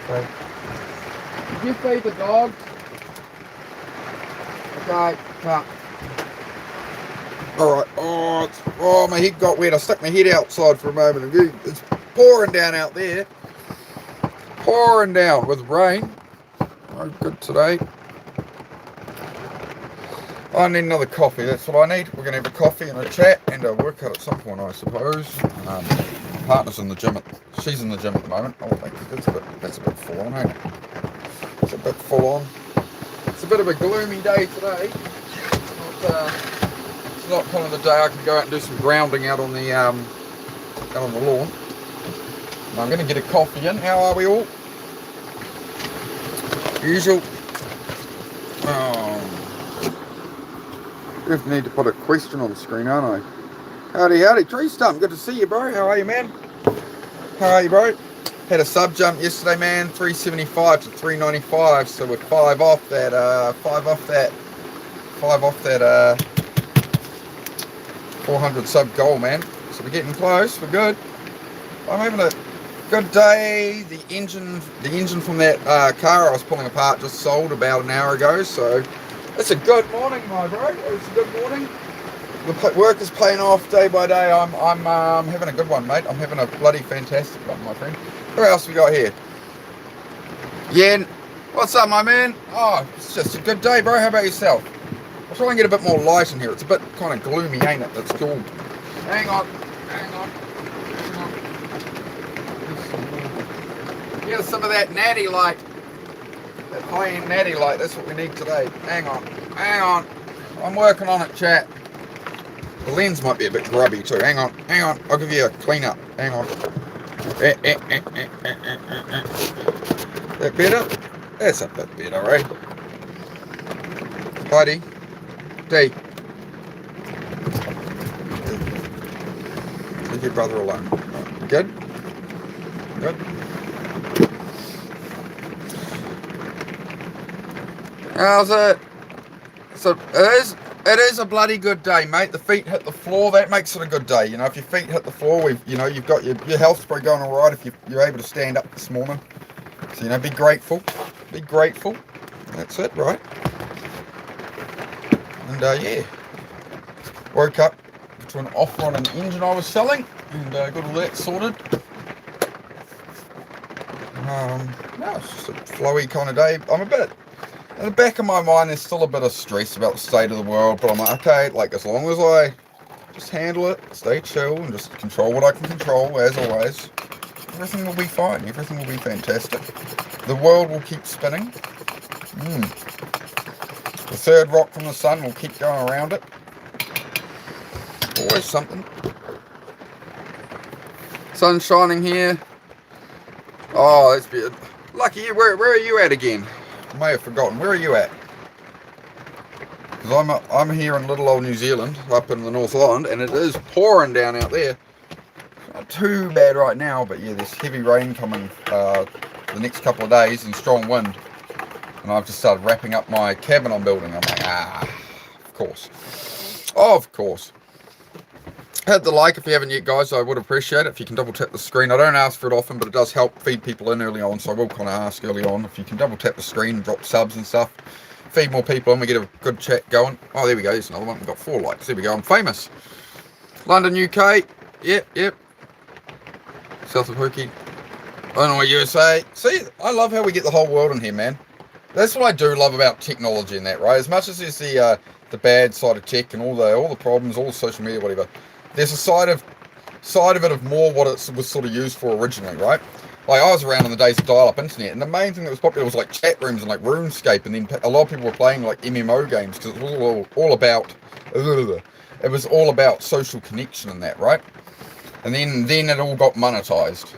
Okay. Did you feed the dogs? Okay, come. Alright, oh, my head got wet. I stuck my head outside for a moment. It's pouring down out there. Pouring down with rain. Oh, good today. I need another coffee, that's what I need. We're going to have a coffee and a chat and a workout at some point, I suppose. Partner's in the gym. She's in the gym at the moment. Oh, that's a bit full on, ain't it? It's a bit full on. It's a bit of a gloomy day today. It's not kind of the day I can go out and do some grounding out on the lawn. And I'm going to get a coffee in. How are we all? Usual. I need to put a question on the screen, aren't I? Howdy, Tree Stump. Good to see you, bro. How are you, man? How are you, bro? Had a sub jump yesterday, man. 375 to 395. So we're 5 off that 400 sub goal, man. So we're getting close. We're good. I'm having a good day. The engine from that car I was pulling apart just sold about an hour ago. So it's a good morning, my bro. It's a good morning. The work is paying off day by day. I'm having a good one, mate. I'm having a bloody fantastic one, my friend. Who else we got here? Yen. What's up, my man? Oh, it's just a good day, bro. How about yourself? I'll try and get a bit more light in here. It's a bit kind of gloomy, ain't it? That's cool. Hang on. Here's some of that natty light. That high-end natty light. That's what we need today. Hang on. I'm working on it, chat. The lens might be a bit grubby too. Hang on. I'll give you a clean up. Hang on. That better? That's a bit better, right? Buddy. D. Leave your brother alone. Good? Good? How's it? So it is a bloody good day, mate. The feet hit the floor. That makes it a good day. You know, if your feet hit the floor, you've got your health's probably going all right if you're able to stand up this morning. So, you know, be grateful. Be grateful. That's it, right? And, yeah. Woke up to an offer on an engine I was selling and got all that sorted. No, it's just a flowy kind of day. In the back of my mind, there's still a bit of stress about the state of the world, but I'm like, okay, like, as long as I just handle it, stay chill, and just control what I can control, as always, everything will be fine. Everything will be fantastic. The world will keep spinning. The third rock from the sun will keep going around it. Always something. Sun shining here. Oh, that's good. Lucky you. Where are you at again? I may have forgotten. Where are you at? Because I'm here in little old New Zealand, up in the North Island, and it is pouring down out there. Not too bad right now, but yeah, there's heavy rain coming the next couple of days and strong wind. And I've just started wrapping up my cabin I'm building. I'm like, of course. Of course. Hit the like if you haven't yet, guys. I would appreciate it if you can double tap the screen. I don't ask for it often, but it does help feed people in early on, so I will kind of ask early on if you can double tap the screen and drop subs and stuff. Feed more people and we get a good chat going. Oh, there we go. There's another one. We've got 4 likes. There we go. I'm famous. London, UK. Yep. South of Hookie. Illinois, USA. See, I love how we get the whole world in here, man. That's what I do love about technology and that, right? As much as there's the bad side of tech and all the problems, all the social media, whatever, there's a side of it of more what it was sort of used for originally, right? Like, I was around in the days of dial-up internet, and the main thing that was popular was like chat rooms and like RuneScape, and then a lot of people were playing like MMO games because it was all about social connection and that, right? And then it all got monetized.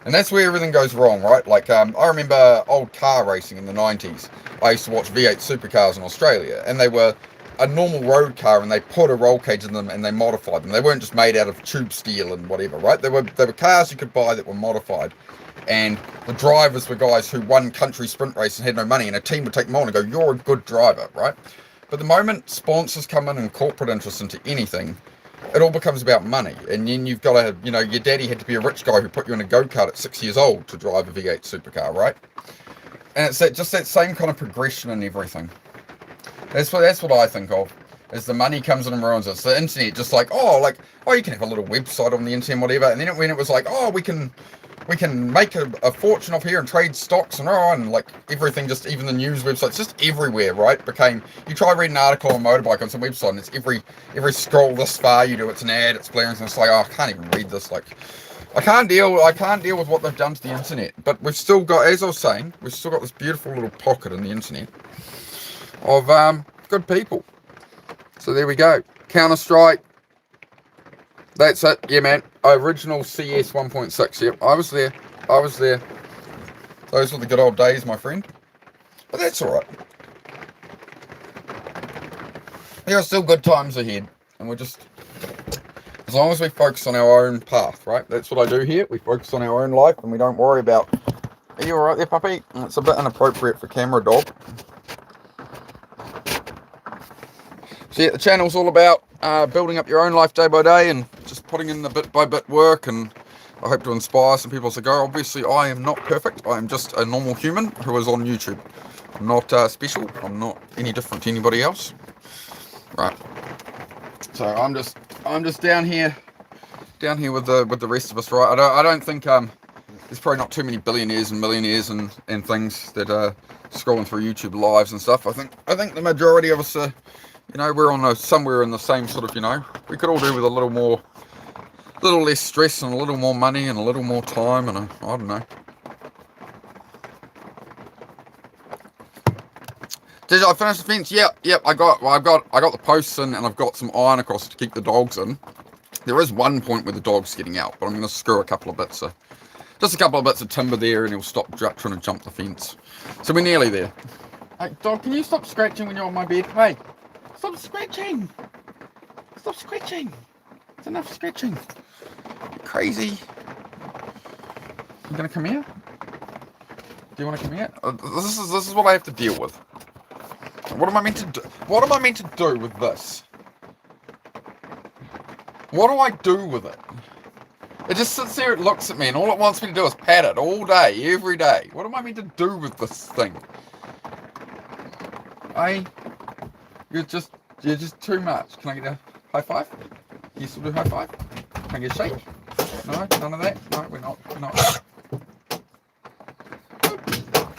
And that's where everything goes wrong, right? Like, I remember old car racing in the 90s. I used to watch V8 supercars in Australia, and they were a normal road car, and they put a roll cage in them, and they modified them. They weren't just made out of tube steel and whatever, right? They were cars you could buy that were modified. And the drivers were guys who won country sprint races and had no money, and a team would take them on and go, you're a good driver, right? But the moment sponsors come in and corporate interest into anything, it all becomes about money. And then you've got to, you know, your daddy had to be a rich guy who put you in a go-kart at 6 years old to drive a V8 supercar, right? And it's just that same kind of progression and everything. That's what I think of. As the money comes in and ruins it. It's the internet, just like, you can have a little website on the internet, whatever. And then when it was like, we can make a fortune off here and trade stocks and like everything, just even the news websites, just everywhere, right? You try reading an article on motorbike on some website, and it's every scroll this far you do, it's an ad, it's blaring, and it's like, I can't even read this. Like, I can't deal with what they've done to the internet. But we've still got, as I was saying, we've still got this beautiful little pocket in the internet of good people. So there we go. Counter-Strike. That's it. Yeah, man. Original CS 1.6. Yep, I was there. Those were the good old days, my friend. But that's alright. There are still good times ahead. And we're just... as long as we focus on our own path, right? That's what I do here. We focus on our own life and we don't worry about... Are you alright there, puppy? It's a bit inappropriate for camera, dog. So yeah, the channel's all about building up your own life day by day and just putting in the bit by bit work, and I hope to inspire some people to go, obviously I am not perfect, I am just a normal human who is on YouTube. I'm not special, I'm not any different to anybody else. Right. So I'm just down here with the rest of us, right? I don't think there's probably not too many billionaires and millionaires and things that are scrolling through YouTube lives and stuff. I think the majority of us are, you know, we're on somewhere in the same sort of, you know, we could all do with a little less stress and a little more money and a little more time and I don't know. Did I finish the fence? Yep. I got the posts in and I've got some iron across to keep the dogs in. There is one point where the dog's getting out, but I'm going to screw a couple of bits of timber there and he'll stop trying to jump the fence. So we're nearly there. Hey, dog, can you stop scratching when you're on my bed? Hey, stop scratching. Stop scratching. It's enough scratching. You're crazy. You going to come here? Do you want to come here? This is what I have to deal with. What am I meant to do? What am I meant to do with this? What do I do with it? It just sits there, it looks at me, and all it wants me to do is pat it all day, every day. What am I meant to do with this thing? You're just too much. Can I get a high five? Can you still do high five? Can I get a shake? No, none of that? No, we're not.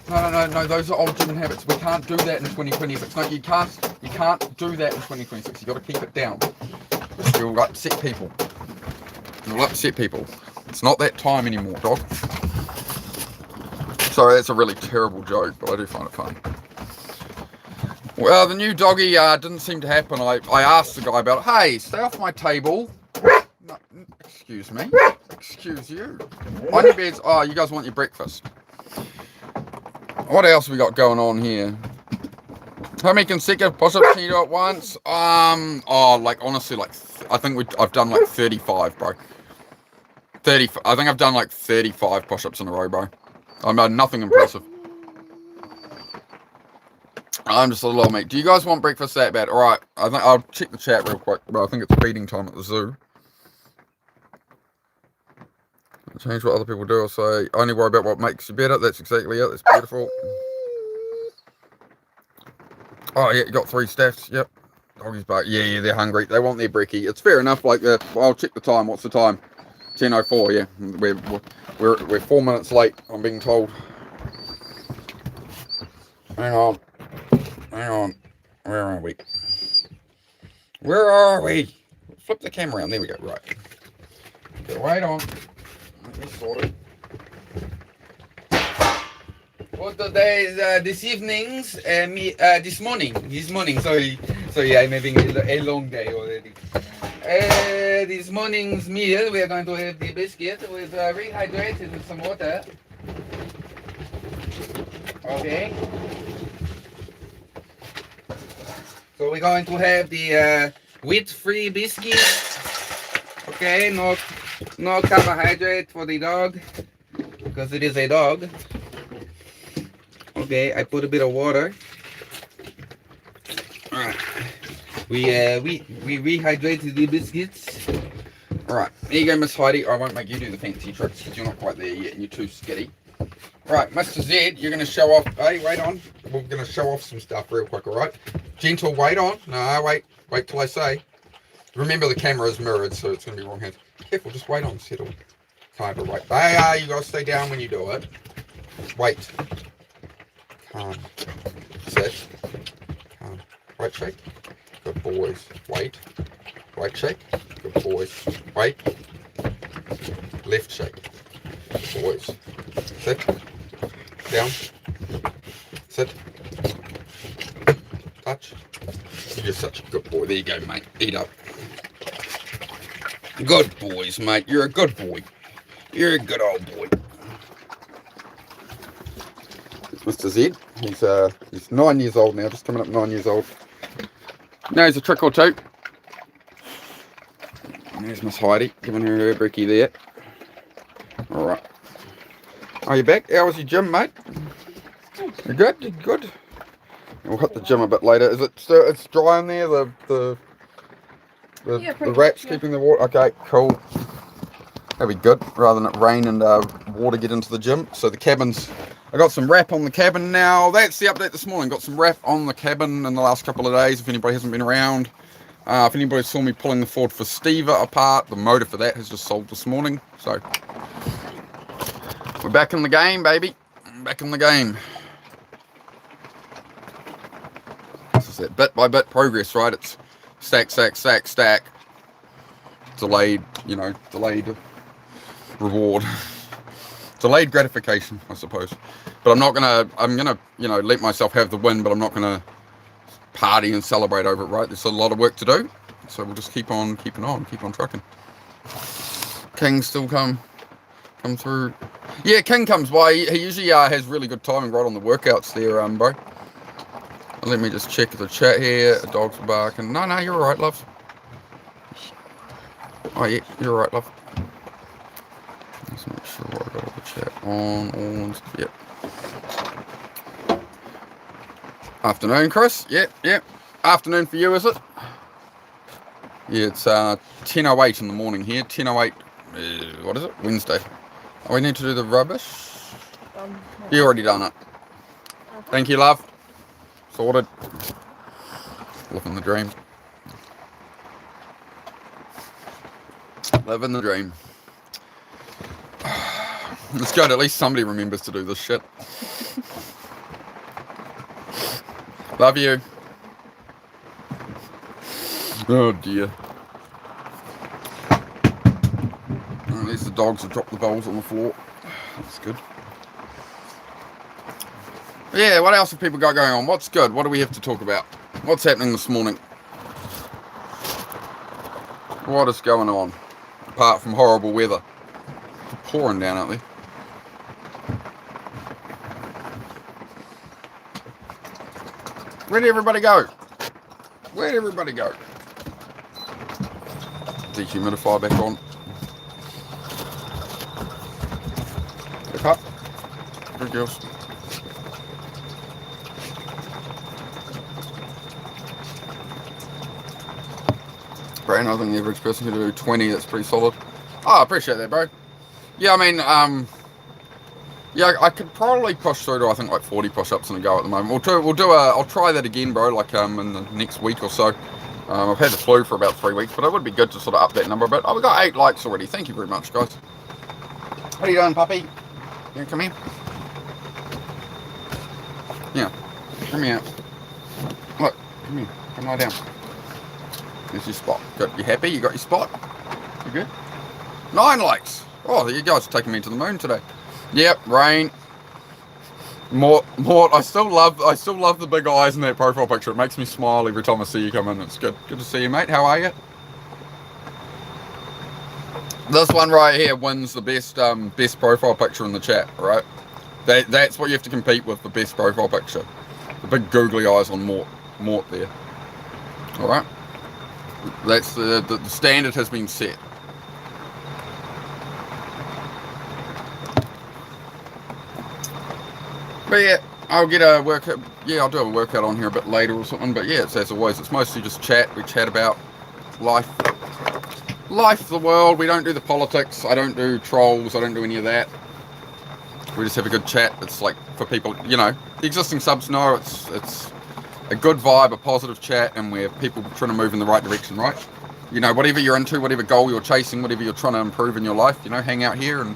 No, those are old German habits. We can't do that in 2026. No, you can't do that in 2026. You've got to keep it down. You'll upset people. It's not that time anymore, dog. Sorry, that's a really terrible joke, but I do find it funny. Well, the new doggy didn't seem to happen. I asked the guy about it. Hey, stay off my table. No, excuse me. Excuse you. On your beds. Oh, you guys want your breakfast. What else we got going on here? How many consecutive push-ups can you do at once? Honestly, I think I've done like 35, bro. 30. I think I've done like 35 push-ups in a row, bro. I'm nothing impressive. I'm just a little mate. Do you guys want breakfast that bad? All right. I think I'll check the chat real quick. But I think it's feeding time at the zoo. Change what other people do. I'll say only worry about what makes you better. That's exactly it. That's beautiful. Oh yeah, you got 3 staffs. Yep. Doggies bark. Yeah, they're hungry. They want their brekkie. It's fair enough. Like I'll check the time. What's the time? 10:04. Yeah, we're 4 minutes late. I'm being told. Hang on. Where are we? Flip the camera around. There we go. Right. Okay, wait on. Let me sort it. What today is this morning. Sorry, I'm having a long day already. This morning's meal, we are going to have the biscuit with rehydrated with some water. Okay. So we're going to have the wheat-free biscuit. Okay, no carbohydrate for the dog because it is a dog. Okay, I put a bit of water. Alright. We rehydrated the biscuits. Right, there you go, Miss Heidi. I won't make you do the fancy tricks because you're not quite there yet and you're too skitty. Right, Mr. Z, you're going to show off. Hey, wait on. We're going to show off some stuff real quick, all right? Gentle, wait on. No, wait till I say. Remember, the camera is mirrored, so it's going to be wrong hands. Careful, just wait on, settle. Kind of wait. You got to stay down when you do it. Wait. Calm. Sit. Calm. Right shake. Good boys. Wait. Right shake. Good boys. Wait. Left shake. Good boys. Sit. Down. Sit. Touch. You're such a good boy. There you go, mate. Eat up. Good boys, mate. You're a good boy. You're a good old boy. It's Mr. Z. He's 9 years old now, just coming up 9 years old. Now he's a trick or two. And there's Miss Heidi, giving her brekkie there. Alright. Are you back? How was your gym, mate? You good? You good? We'll hit the gym a bit later. Is it still, it's dry in there? The wrap's keeping the water? Okay, cool. That'll be good, rather than it rain and water get into the gym. So the cabin's, I got some wrap on the cabin now. That's the update this morning. Got some wrap on the cabin in the last couple of days, if anybody hasn't been around. If anybody saw me pulling the Ford Festiva apart, the motor for that has just sold this morning. So we're back in the game, baby. Back in the game. This is that bit by bit progress, right? It's stack, stack, stack, stack. Delayed, delayed reward. Delayed gratification, I suppose. But I'm gonna, let myself have the win, but I'm not gonna party and celebrate over it, right? There's a lot of work to do. So we'll just keep on keeping on, keep on trucking. King still come through. Yeah, King comes by. He usually has really good timing right on the workouts there, bro. Let me just check the chat here. The dogs are barking. No, you're alright, love. Oh, yeah, you're alright, love. Let's make sure I got all the chat on. Yep. Afternoon, Chris. Yep. Afternoon for you, is it? Yeah, it's 10:08 in the morning here. 10:08. What is it? Wednesday. Oh, we need to do the rubbish. You already done it. Thank you, love. Sorted. Living the dream. Living the dream. It's good. At least somebody remembers to do this shit. Love you. Oh dear. At least the dogs have dropped the bowls on the floor. That's good. Yeah, what else have people got going on? What's good? What do we have to talk about? What's happening this morning? What is going on? Apart from horrible weather. It's pouring down out there. Where'd everybody go? Where'd everybody go? Dehumidifier back on. Look up. Good girls. Brain, I think the average person could do 20, that's pretty solid. Oh, I appreciate that, bro. Yeah, I mean, yeah, I could probably push through to, I think, like 40 push-ups in a go at the moment. I'll try that again, bro, like, in the next week or so. I've had the flu for about 3 weeks, but it would be good to sort of up that number a bit. Oh, we got 8 likes already. Thank you very much, guys. What are you doing, puppy? You come here? Yeah. Come here. Look, come here. Come lie down. There's your spot. Good. You happy? You got your spot? You good? 9 likes. Oh, you guys are taking me to the moon today. Yep, rain. Mort, I still love the big eyes in that profile picture. It makes me smile every time I see you come in. It's good. Good to see you, mate. How are you? This one right here wins the best profile picture in the chat, right? That's what you have to compete with, the best profile picture. The big googly eyes on Mort there. Alright? That's the standard has been set. But yeah, I'll get a workout. Yeah, I'll do a workout on here a bit later or something. But yeah, it's as always, it's mostly just chat. We chat about life. life of the world. We don't do the politics. I don't do trolls. I don't do any of that. We just have a good chat. It's like for people, you know, the existing subs know it's a good vibe, a positive chat, and we're people trying to move in the right direction, right? You know, whatever you're into, whatever goal you're chasing, whatever you're trying to improve in your life, you know, hang out here and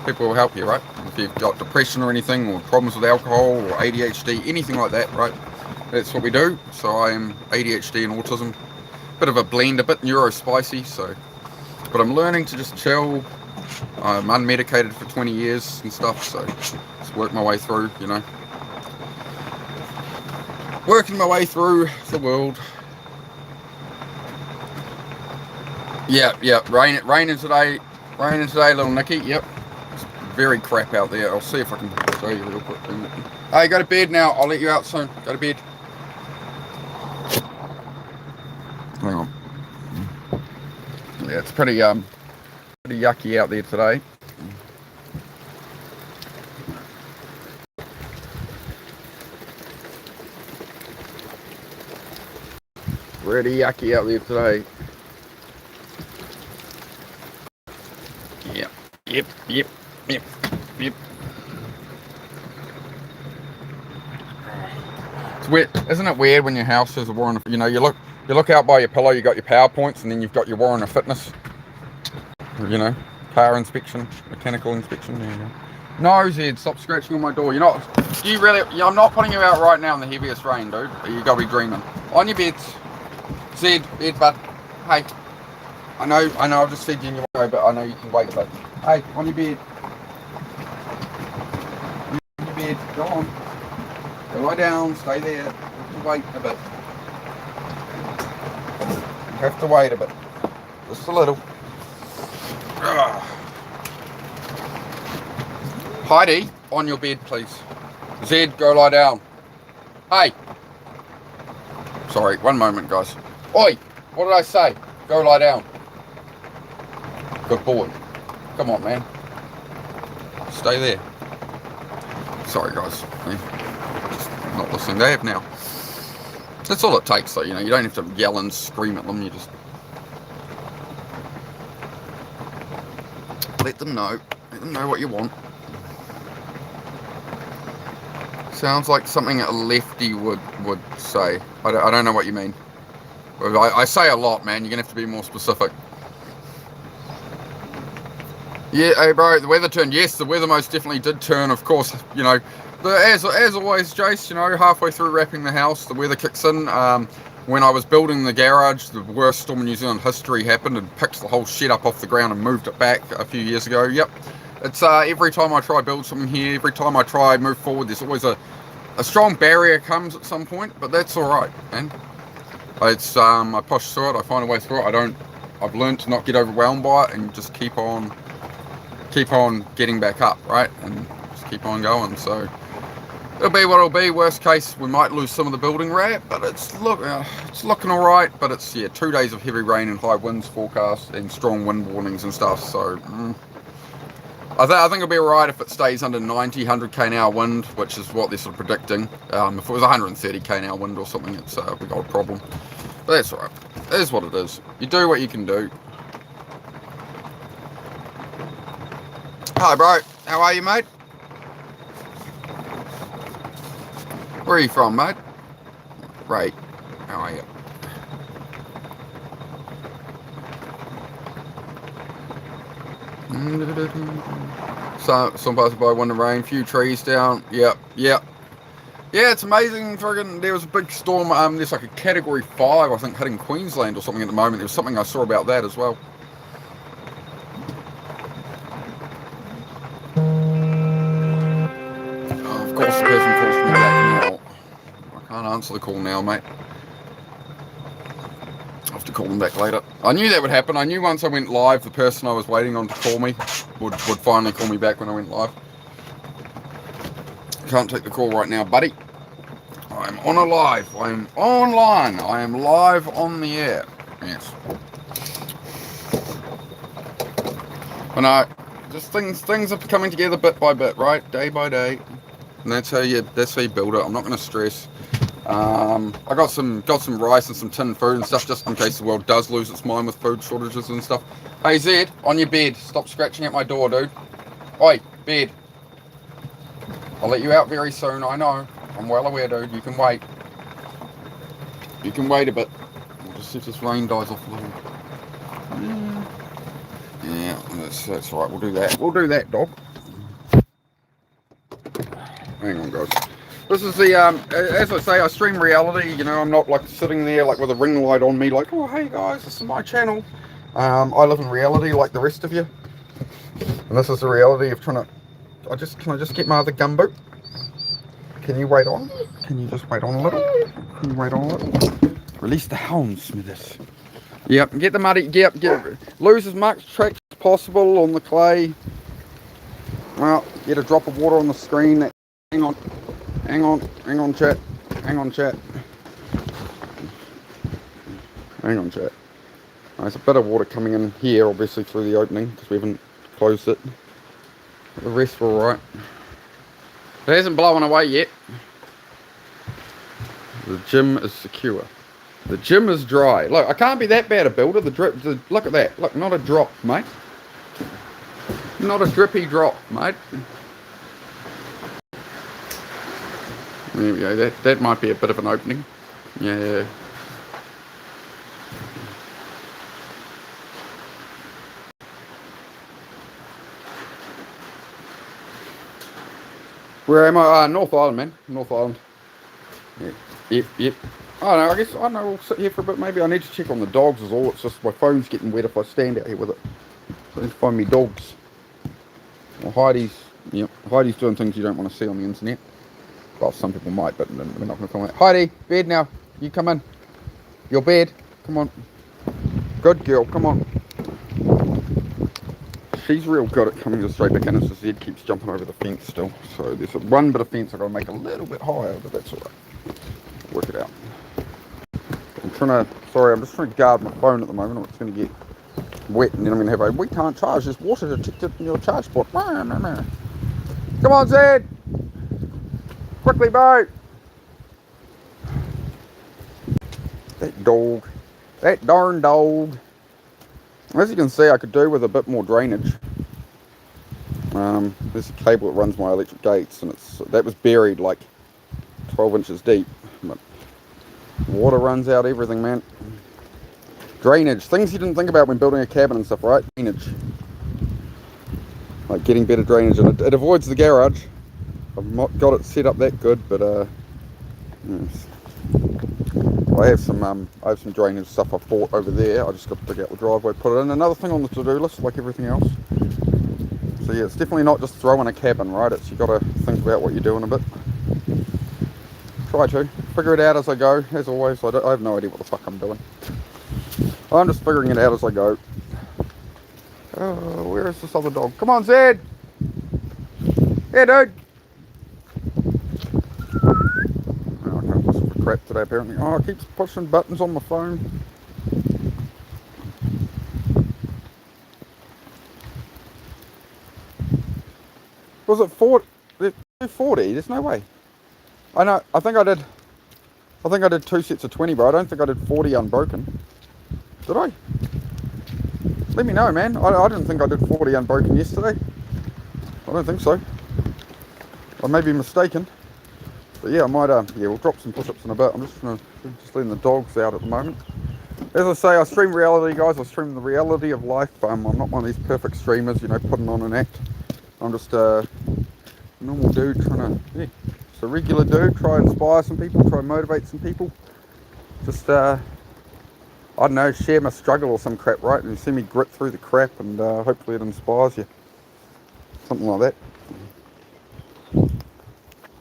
people will help you, right? If you've got depression or anything, or problems with alcohol or ADHD, anything like that, right? That's what we do. So I am ADHD and autism. Bit of a blend, a bit neurospicy, so. But I'm learning to just chill. I'm unmedicated for 20 years and stuff, so just work my way through, you know. Working my way through the world. Yeah, raining today, little Nicky, yep. It's very crap out there. I'll see if I can show you real quick. Hey, go to bed now, I'll let you out soon. Go to bed. Hang on. Yeah, it's pretty yucky out there today. Pretty yucky out there today. Yep. It's weird, isn't it weird when your house has a Warren? You know, you look out by your pillow, you got your PowerPoints, and then you've got your Warren of Fitness. You know, car inspection, mechanical inspection. There you go. No, Zed, stop scratching on my door. You're not. Do you really? I'm not putting you out right now in the heaviest rain, dude. You gotta be dreaming. On your beds, Zed, bed, bud. Hey, I know. I've just said you in your way, but I know you can wait, bud. Hey, on your bed. On your bed. Go on. Go lie down. Stay there. You have to wait a bit. You have to wait a bit. Just a little. Heidi, on your bed, please. Zed, go lie down. Hey. Sorry, one moment, guys. Oi, what did I say? Go lie down. Good boy. Come on, man. Stay there. Sorry, guys. Just not listening. They have now. That's all it takes, though. You know, you don't have to yell and scream at them. You just let them know. Let them know what you want. Sounds like something a lefty would say. I don't know what you mean. I say a lot, man. You're going to have to be more specific. Yeah, hey, bro, the weather turned. Yes, the weather most definitely did turn, of course. You know, as always, Jace, you know, halfway through wrapping the house, the weather kicks in. When I was building the garage, the worst storm in New Zealand history happened and picked the whole shed up off the ground and moved it back a few years ago. Yep. It's every time I try build something here, every time I try move forward, there's always a strong barrier comes at some point, but that's all right, man. It's I push through it, I find a way through it. I've learned to not get overwhelmed by it and just keep on getting back up, right? And just keep on going. So it'll be what it'll be. Worst case, we might lose some of the building wrap, but it's looking all right. But it's 2 days of heavy rain and high winds forecast and strong wind warnings and stuff. So I think it'll be alright if it stays under 90, 100 km/h wind, which is what they're sort of predicting. If it was 130 km/h wind or something, it's we got a problem. But that's alright. It is what it is. You do what you can do. Hi, bro. How are you, mate? Where are you from, mate? Right. How are you? So, some passing by, wind and rain, few trees down. Yep. Yeah, it's amazing. Friggin', there was a big storm. There's like a category 5, I think, hitting Queensland or something at the moment. There was something I saw about that as well. Oh, of course, the person calls me back now. I can't answer the call now, mate. I'll have to call them back later. I knew that would happen. I knew once I went live, the person I was waiting on to call me would finally call me back when I went live. Can't take the call right now, buddy. I'm on a live. I'm online. I am live on the air. Yes. But no, just things are coming together bit by bit, right? Day by day. And that's how you build it. I'm not going to stress. I got some rice and some tinned food and stuff just in case the world does lose its mind with food shortages and stuff. Hey Zed, on your bed. Stop scratching at my door, dude. Oi, bed. I'll let you out very soon, I know. I'm well aware, dude. You can wait. You can wait a bit. We'll just see if this rain dies off a little. Yeah, that's right. We'll do that. We'll do that, dog. Hang on, guys. This is the, as I say, I stream reality. You know, I'm not like sitting there like with a ring light on me like, oh, hey guys, this is my channel. I live in reality like the rest of you. And this is the reality of trying to, can I just get my other gumboot? Can you wait on? Can you just wait on a little? Can you wait on a little? Release the hounds, Smithers. Yep, get the muddy, lose as much tracks as possible on the clay. Well, get a drop of water on the screen. Hang on, chat. Hang on, chat. There's a bit of water coming in here, obviously through the opening, because we haven't closed it. But the rest are alright. It hasn't blown away yet. The gym is secure. The gym is dry. Look, I can't be that bad a builder. Look at that. Look, not a drop, mate. Not a drippy drop, mate. There we go. That might be a bit of an opening. Yeah. Where am I? North Island, man. North Island. Yeah. Yep. Oh no, I guess, I don't know, we'll sit here for a bit. Maybe I need to check on the dogs is all. It's just my phone's getting wet if I stand out here with it. So I need to find me dogs. Well, Heidi's doing things you don't want to see on the internet. Well, some people might, but we're not going to film it. Heidi, bed now. You come in. Your bed. Come on. Good girl, come on. She's real good at coming straight back in. It's just Zed keeps jumping over the fence still. So there's one bit of fence I've got to make a little bit higher, but that's alright. Work it out. I'm just trying to guard my phone at the moment, or it's going to get wet, and then I'm going to have we can't charge this water detected in your charge port. Come on, Zed! Quickly, boat! That dog. That darn dog. As you can see, I could do with a bit more drainage. There's a cable that runs my electric gates, and that was buried like 12 inches deep. But water runs out everything, man. Drainage. Things you didn't think about when building a cabin and stuff, right? Drainage. Like getting better drainage, and it avoids the garage. I've not got it set up that good, but yes. I have some drainage stuff I've bought over there. I just got to dig out the driveway, put it in. Another thing on the to-do list, like everything else. So yeah, it's definitely not just throwing a cabin, right? It's you got to think about what you're doing a bit. Try to figure it out as I go. As always, I have no idea what the fuck I'm doing. I'm just figuring it out as I go. Oh, where is this other dog? Come on, Zed! Yeah, dude! Oh, I can't listen for crap today, apparently. Oh, it keeps pushing buttons on my phone. Was it 40? 40? There's no way. I know, I think I did 2 sets of 20, but I don't think I did 40 unbroken. Did I? Let me know, man. I didn't think I did 40 unbroken yesterday. I don't think so. I may be mistaken. But yeah, I might, we'll drop some push-ups in a bit. I'm just letting the dogs out at the moment. As I say, I stream reality, guys. I stream the reality of life. I'm not one of these perfect streamers, you know, putting on an act. I'm just a normal dude trying to, just a regular dude, try and inspire some people, try and motivate some people. Just, I don't know, share my struggle or some crap, right? And you see me grit through the crap, and hopefully it inspires you. Something like that.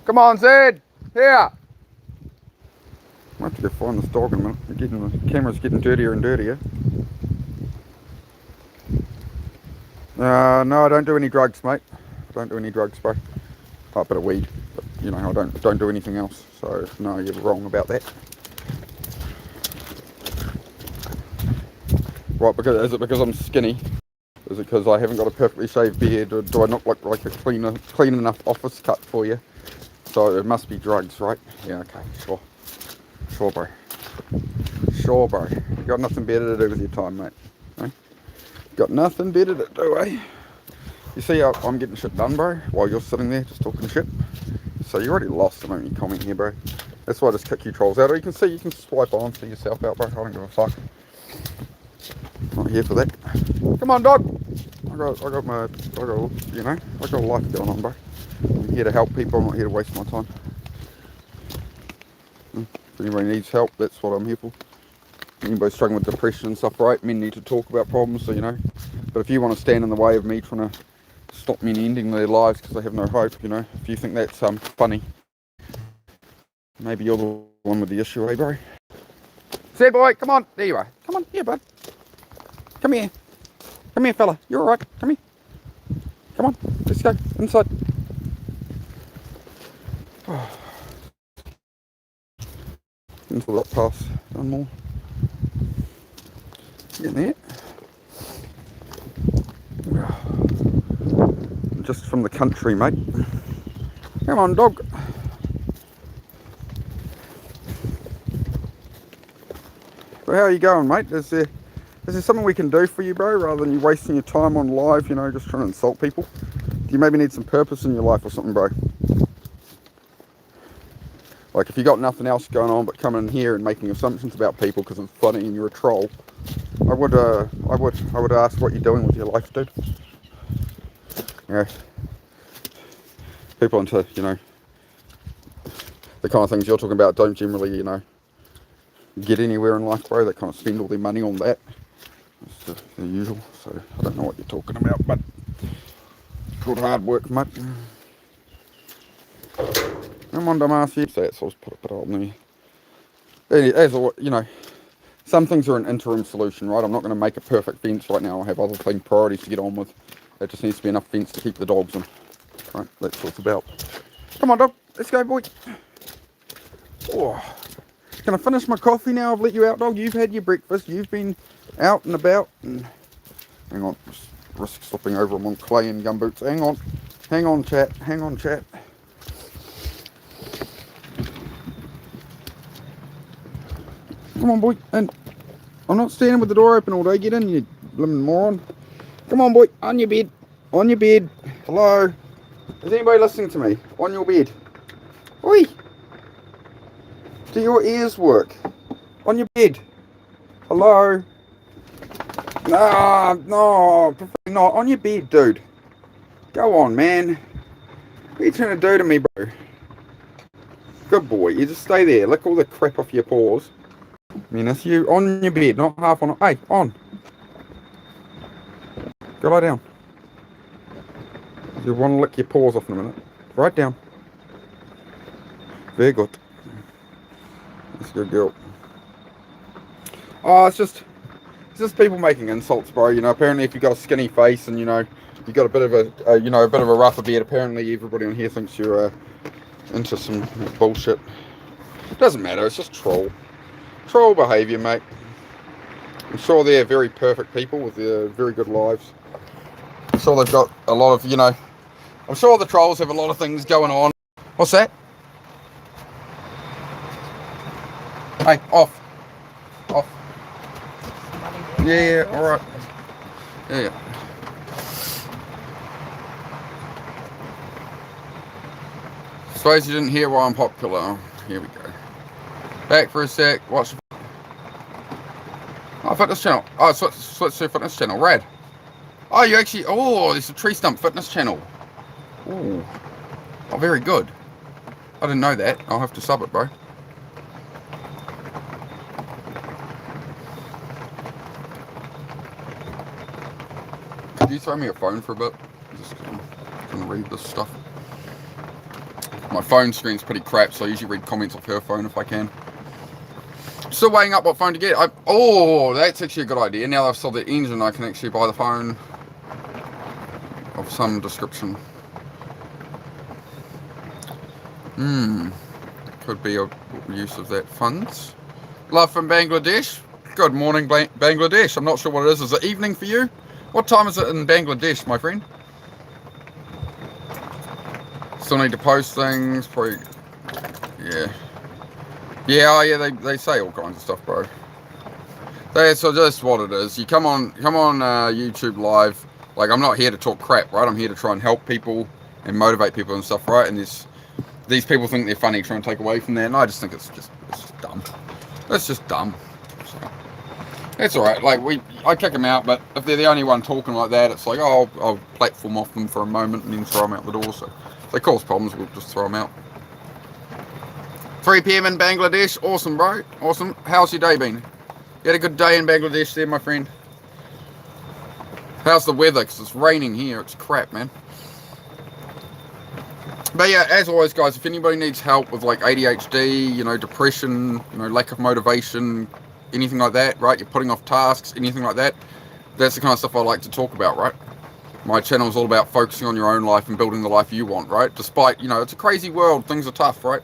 Come on, Zed! Here! I have to go find this dog in a minute. The camera's getting dirtier and dirtier. No, I don't do any drugs, mate. I don't do any drugs, bro. Oh, a bit of weed, but you know, I don't do anything else. So no, you're wrong about that. Right, is it because I'm skinny? Is it because I haven't got a perfectly shaved beard? Or do I not look like a clean enough office cut for you? So it must be drugs, right? Yeah, okay, sure. Sure, bro. Sure, bro. You got nothing better to do with your time, mate. Eh? Got nothing better to do, eh? You see how I'm getting shit done, bro, while you're sitting there just talking shit? So you already lost the moment you comment here, bro. That's why I just kick you trolls out. Or you can see, you can swipe on, see yourself out, bro. I don't give a fuck. Not here for that. Come on, dog. I got, you know, I got a life going on, bro. I'm here to help people. I'm not here to waste my time. If anybody needs help, that's what I'm here for. Anybody struggling with depression and stuff, right? Men need to talk about problems, so you know. But if you want to stand in the way of me trying to stop men ending their lives because they have no hope, you know, if you think that's funny, maybe you're the one with the issue, eh, bro? Say, boy, come on. There you are. Come on, here, bud. Come here. Come here, fella. You're all right. Come here. Come on. Let's go. Inside. Into that pass. Done more. Getting there. Just from the country, mate. Come on, dog. Well, how are you going, mate? Is there something we can do for you, bro, rather than you wasting your time on live, you know, just trying to insult people? Do you maybe need some purpose in your life or something, bro? Like, if you got nothing else going on but coming in here and making assumptions about people because it's funny and you're a troll, I would ask what you're doing with your life, dude. Yeah. People into, you know, the kind of things you're talking about don't generally, you know, get anywhere in life, bro. They kind of spend all their money on that. It's the usual. So I don't know what you're talking about, but it's called hard work, mate. I'm on Damacy, so that's always put it on there. As you know, some things are an interim solution, right? I'm not going to make a perfect fence right now. I have other thing priorities to get on with. There just needs to be enough fence to keep the dogs in. Right, that's what it's about. Come on, dog. Let's go, boy. Oh. Can I finish my coffee now? I've let you out, dog. You've had your breakfast. You've been out and about. And hang on. Just risk slipping over them on clay and gumboots. Hang on. Hang on, chat. Hang on, chat. Come on, boy. And I'm not standing with the door open all day. Get in, you blimmin' moron. Come on, boy. On your bed. On your bed. Hello. Is anybody listening to me? On your bed. Oi. Do your ears work? On your bed. Hello. Nah, no. Prefer not. On your bed, dude. Go on, man. What are you trying to do to me, bro? Good boy. You just stay there. Lick all the crap off your paws. I mean, it's you on your bed, not half on it. Hey, on. Go lie down. You want to lick your paws off in a minute. Right down. Very good. That's a good girl. Oh, it's just people making insults, bro. You know, apparently if you've got a skinny face and, you know, you got a bit of a rougher beard, apparently everybody on here thinks you're into some bullshit. Doesn't matter. It's just troll behaviour, mate. I'm sure they're very perfect people with very good lives. I'm sure they've got a lot of, you know, I'm sure the trolls have a lot of things going on. What's that? Hey, off. Off. Yeah, alright. Yeah. Suppose you didn't hear why I'm popular. Oh, here we go. Back for a sec. Watch. Oh, fitness channel. Oh, switch to fitness channel. Rad. Oh, you actually. Oh, there's a tree stump fitness channel. Ooh. Oh, very good. I didn't know that. I'll have to sub it, bro. Could you throw me a phone for a bit? Just gonna read this stuff. My phone screen's pretty crap, so I usually read comments off her phone if I can. Still weighing up what phone to get. Oh, that's actually a good idea. Now that I've sold the engine, I can actually buy the phone of some description. Could be a use of that funds. Love from Bangladesh. Good morning, Bangladesh. I'm not sure what it is. Is it evening for you? What time is it in Bangladesh, my friend? Still need to post things. Probably, yeah. Yeah, oh yeah, they say all kinds of stuff, bro. That's so just what it is. You come on YouTube live. Like, I'm not here to talk crap, right? I'm here to try and help people and motivate people and stuff, right? And these people think they're funny, trying to take away from that, and I just think it's just dumb. It's just dumb. So, it's all right. Like, I kick them out, but if they're the only one talking like that, it's like, oh, I'll platform off them for a moment and then throw them out the door. So if they cause problems, we'll just throw them out. 3 p.m. in Bangladesh. Awesome, bro. Awesome. How's your day been? You had a good day in Bangladesh there, my friend? How's the weather? Because it's raining here. It's crap, man. But yeah, as always, guys, if anybody needs help with like ADHD, you know, depression, you know, lack of motivation, anything like that, right? You're putting off tasks, anything like that. That's the kind of stuff I like to talk about, right? My channel is all about focusing on your own life and building the life you want, right? Despite, you know, it's a crazy world. Things are tough, right?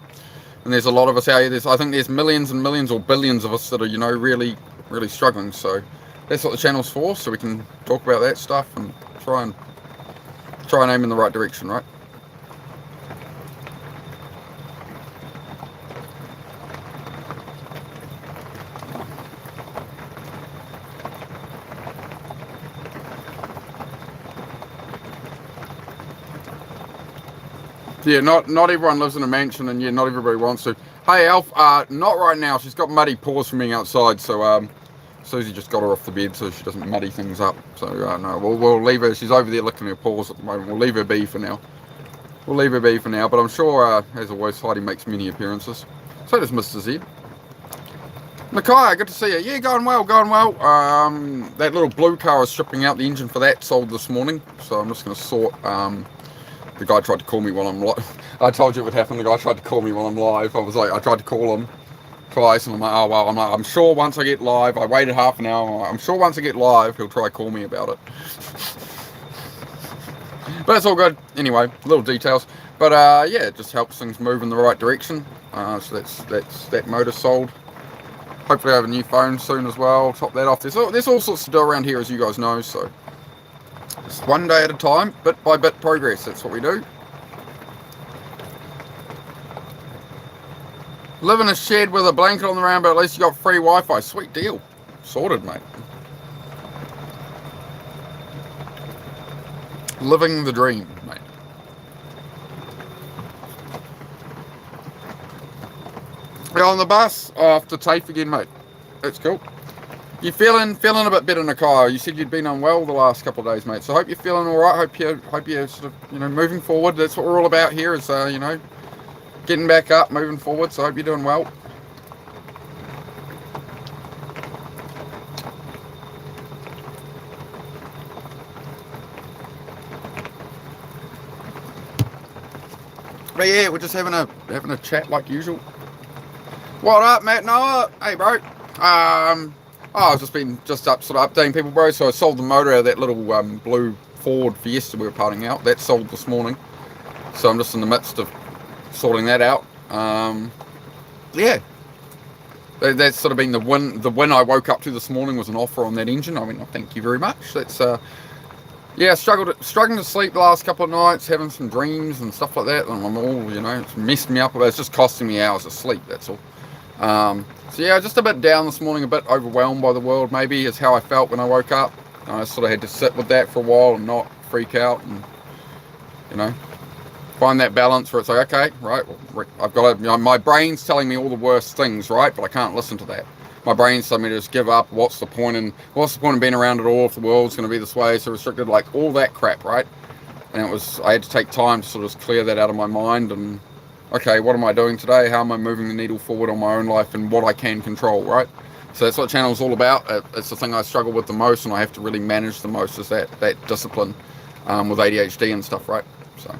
And there's a lot of us out here. I think there's millions and millions or billions of us that are, you know, really, really struggling. So that's what the channel's for. So we can talk about that stuff and try and aim in the right direction, right? Yeah, not everyone lives in a mansion, and yeah, not everybody wants to. Hey, Alf, not right now. She's got muddy paws from being outside, so Susie just got her off the bed so she doesn't muddy things up. So no, we'll leave her. She's over there licking her paws at the moment. We'll leave her be for now. But I'm sure, as always, Heidi makes many appearances. So does Mr. Z. Nakai, good to see you. Yeah, going well. That little blue car I was stripping out the engine for that sold this morning, so I'm just going to sort. The guy tried to call me while I'm live. I told you it would happen. The guy tried to call me while I'm live. I tried to call him twice, and I'm like, oh well. I'm sure once I get live. I waited half an hour. I'm sure once I get live, he'll try to call me about it. But it's all good. Anyway, little details. But yeah, it just helps things move in the right direction. So that's that motor sold. Hopefully I have a new phone soon as well. Top that off. There's all sorts to do around here, as you guys know. So just one day at a time, bit by bit progress. That's what we do. Live in a shed with a blanket on the ground, but at least you got free Wi-Fi. Sweet deal. Sorted, mate. Living the dream, mate. You're on the bus off to TAFE again, mate. That's cool. You feeling a bit better, Nakai? You said you'd been unwell the last couple of days, mate. So I hope you're feeling all right. Hope you're sort of, you know, moving forward. That's what we're all about here. Is you know, getting back up, moving forward. So I hope you're doing well. But yeah, we're just having a chat like usual. What up, Matt Noah? Hey, bro. I've just been sort of updating people, bro. So I sold the motor out of that little blue Ford Fiesta we were parting out. That sold this morning. So I'm just in the midst of sorting that out. Yeah. That's sort of been the win. The win I woke up to this morning was an offer on that engine. I mean, thank you very much. That's yeah, struggling to sleep the last couple of nights, having some dreams and stuff like that. And I'm all, you know, it's messed me up. It's just costing me hours of sleep. That's all. So yeah, just a bit down this morning, a bit overwhelmed by the world, maybe, is how I felt when I woke up. I sort of had to sit with that for a while and not freak out and, you know, find that balance where it's like, okay, right, well, I've got to, you know, my brain's telling me all the worst things, right, but I can't listen to that. My brain's telling me to just give up. What's the point in being around at all if the world's going to be this way, so restricted, like all that crap, right? And I had to take time to sort of clear that out of my mind and, okay, what am I doing today? How am I moving the needle forward on my own life and what I can control, right? So that's what the channel is all about. It's the thing I struggle with the most and I have to really manage the most, is that discipline with ADHD and stuff, right? So,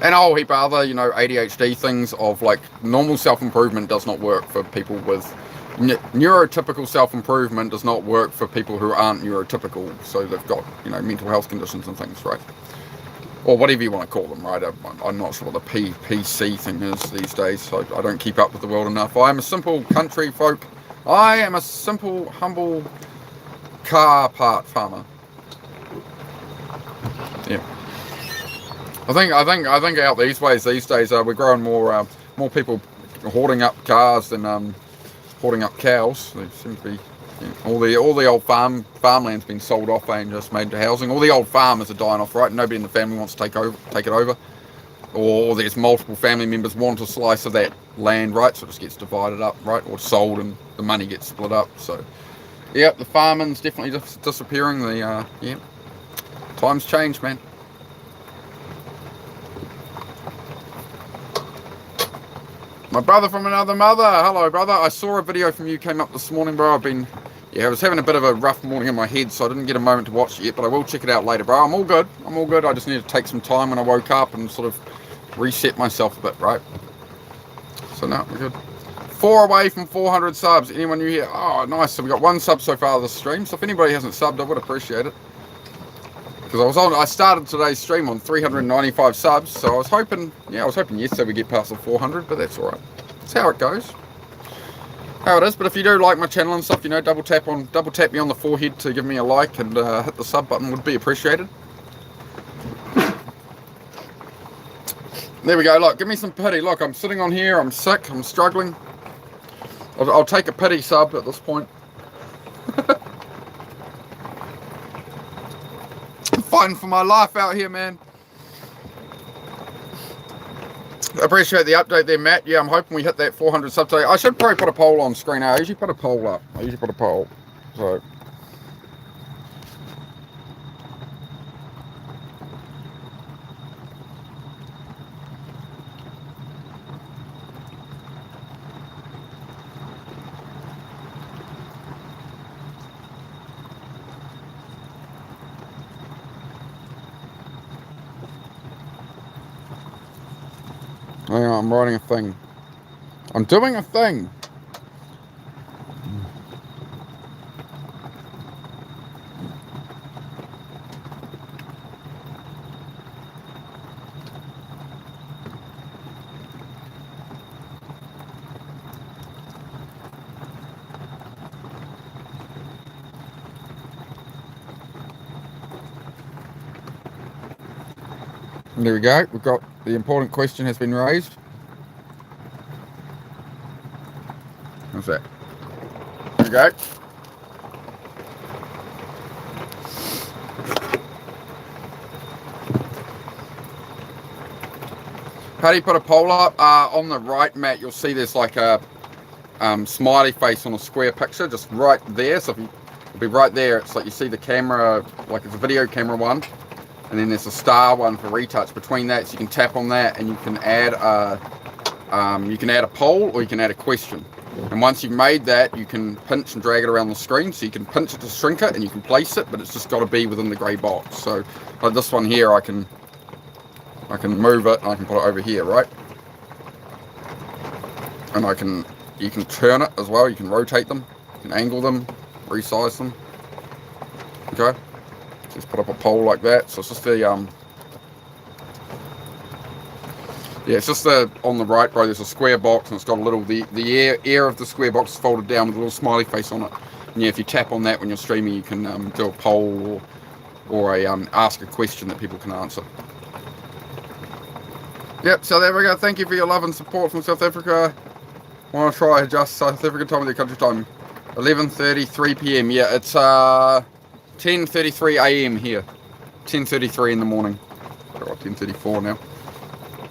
and a whole heap of other, you know, ADHD things of like normal self-improvement does not work for people with neurotypical self-improvement does not work for people who aren't neurotypical. So they've got, you know, mental health conditions and things, right? Or whatever you want to call them, right? I'm not sure what the PC thing is these days, so I don't keep up with the world enough. I am a simple country folk. I am a simple, humble car part farmer. Yeah. I think out these ways these days we're growing more people hoarding up cars than hoarding up cows. They seem to be, all the old farmland's been sold off and just made into housing. All the old farmers are dying off, right? Nobody in the family wants to take it over, or there's multiple family members want a slice of that land, right? So it just gets divided up, right, or sold, and the money gets split up. So yeah, the farming's definitely disappearing. The yeah, times change, man. My brother from another mother. Hello, brother. I saw a video from you came up this morning, bro. I was having a bit of a rough morning in my head, so I didn't get a moment to watch it yet, but I will check it out later, bro. I'm all good. I just need to take some time when I woke up and sort of reset myself a bit, right? So no, we're good. 4 away from 400 subs. Anyone new here? Oh, nice. So we got 1 sub so far this stream. So if anybody hasn't subbed, I would appreciate it. Because I started today's stream on 395 subs, so I was hoping yesterday we get past the 400, but that's alright. That's how it goes. How it is. But if you do like my channel and stuff, double tap me on the forehead to give me a like, and hit the sub button would be appreciated. There we go. Look, give me some pity. Look, I'm sitting on here. I'm sick. I'm struggling. I'll take a pity sub at this point. Fighting for my life out here, man. I appreciate the update there, Matt. Yeah, I'm hoping we hit that 400 sub today. I should probably put a poll on screen. I usually put a poll up. So hang on, I'm writing a thing. I'm doing a thing. There we go. We've got the important question has been raised. What's that? There we go. How do you put a poll up? On the right, Matt, you'll see there's like a smiley face on a square picture, just right there. So if you, it'll be right there. It's like you see the camera, like it's a video camera one. And then there's a star one for retouch between that, so you can tap on that and you can add a poll or you can add a question. And once you've made that, you can pinch and drag it around the screen, so you can pinch it to shrink it and you can place it, but it's just got to be within the grey box. So like this one here, I can move it and I can put it over here, right? And you can turn it as well. You can rotate them, you can angle them, resize them. Okay. Just put up a poll like that. So it's just the it's just on the right, bro. There's a square box and it's got a little the air of the square box is folded down with a little smiley face on it. And yeah, if you tap on that when you're streaming, you can do a poll or ask a question that people can answer. Yep. South Africa. Thank you for your love and support from South Africa. Want to try adjust South African time with their country time? 11:33 p.m. Yeah, it's 10:33 a.m. here. 10:33 in the morning. Got 10:34 now.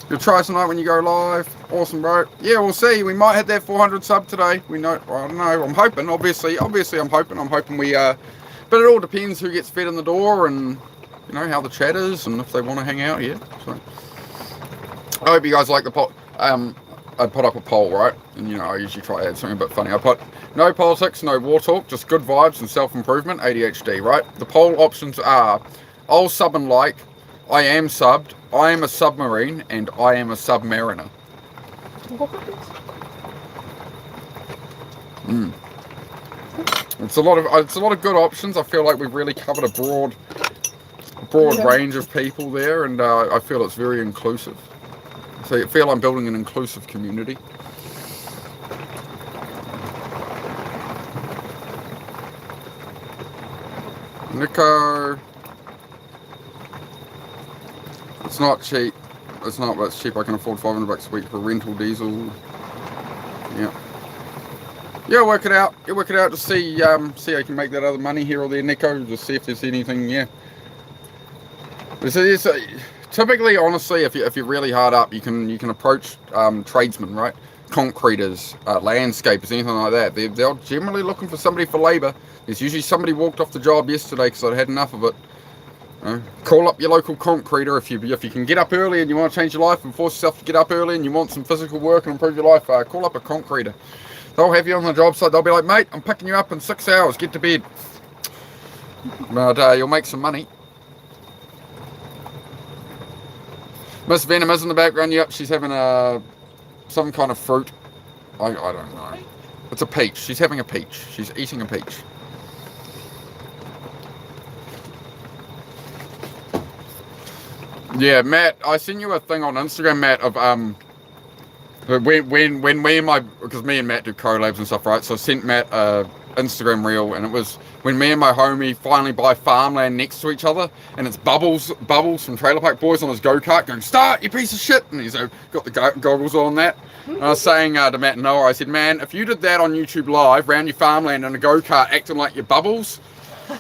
You'll try tonight when you go live. Awesome, bro. Yeah, we'll see. We might hit that 400 sub today. We know. Well, I don't know. I'm hoping. Obviously, I'm hoping. I'm hoping we. But it all depends who gets fed in the door and how the chat is and if they want to hang out here. So I hope you guys like the poll. I put up a poll, right? And I usually try to add something a bit funny. I put no politics, no war talk, just good vibes and self-improvement, ADHD, right? The poll options are I'll sub and like, I am subbed, I am a submarine, and I am a submariner. It's a lot of good options. I feel like we've really covered a broad range of people there, and I feel it's very inclusive. So I feel I'm building an inclusive community. Nico, it's not cheap. It's not, but it's cheap. I can afford $500 a week for rental diesel. Yeah. Yeah, work it out. You work it out to see see how you can make that other money here or there, Nico. Just see if there's anything. Yeah. So, typically, honestly, if you're really hard up, you can approach tradesmen, right? Concreters, landscapers, anything like that. They're generally looking for somebody for labour. There's usually somebody walked off the job yesterday because I'd had enough of it. Call up your local concreter if you can get up early and you want to change your life and force yourself to get up early and you want some physical work and improve your life. Call up a concreter. They'll have you on the job site. They'll be like, mate, I'm picking you up in 6 hours. Get to bed. But you'll make some money. Miss Venom is in the background. Yep, she's having some kind of fruit. I don't know. It's a peach. She's having a peach. She's eating a peach. Yeah, Matt, I sent you a thing on Instagram, Matt, of when me and because me and Matt do collabs and stuff, right? So I sent Matt a Instagram reel, and it was when me and my homie finally buy farmland next to each other, and it's Bubbles from Trailer Park Boys on his go-kart going, "Start, you piece of shit!" And he's got the goggles on that. And I was saying to Matt and Noah, I said, man, if you did that on YouTube Live, round your farmland in a go-kart, acting like you're Bubbles,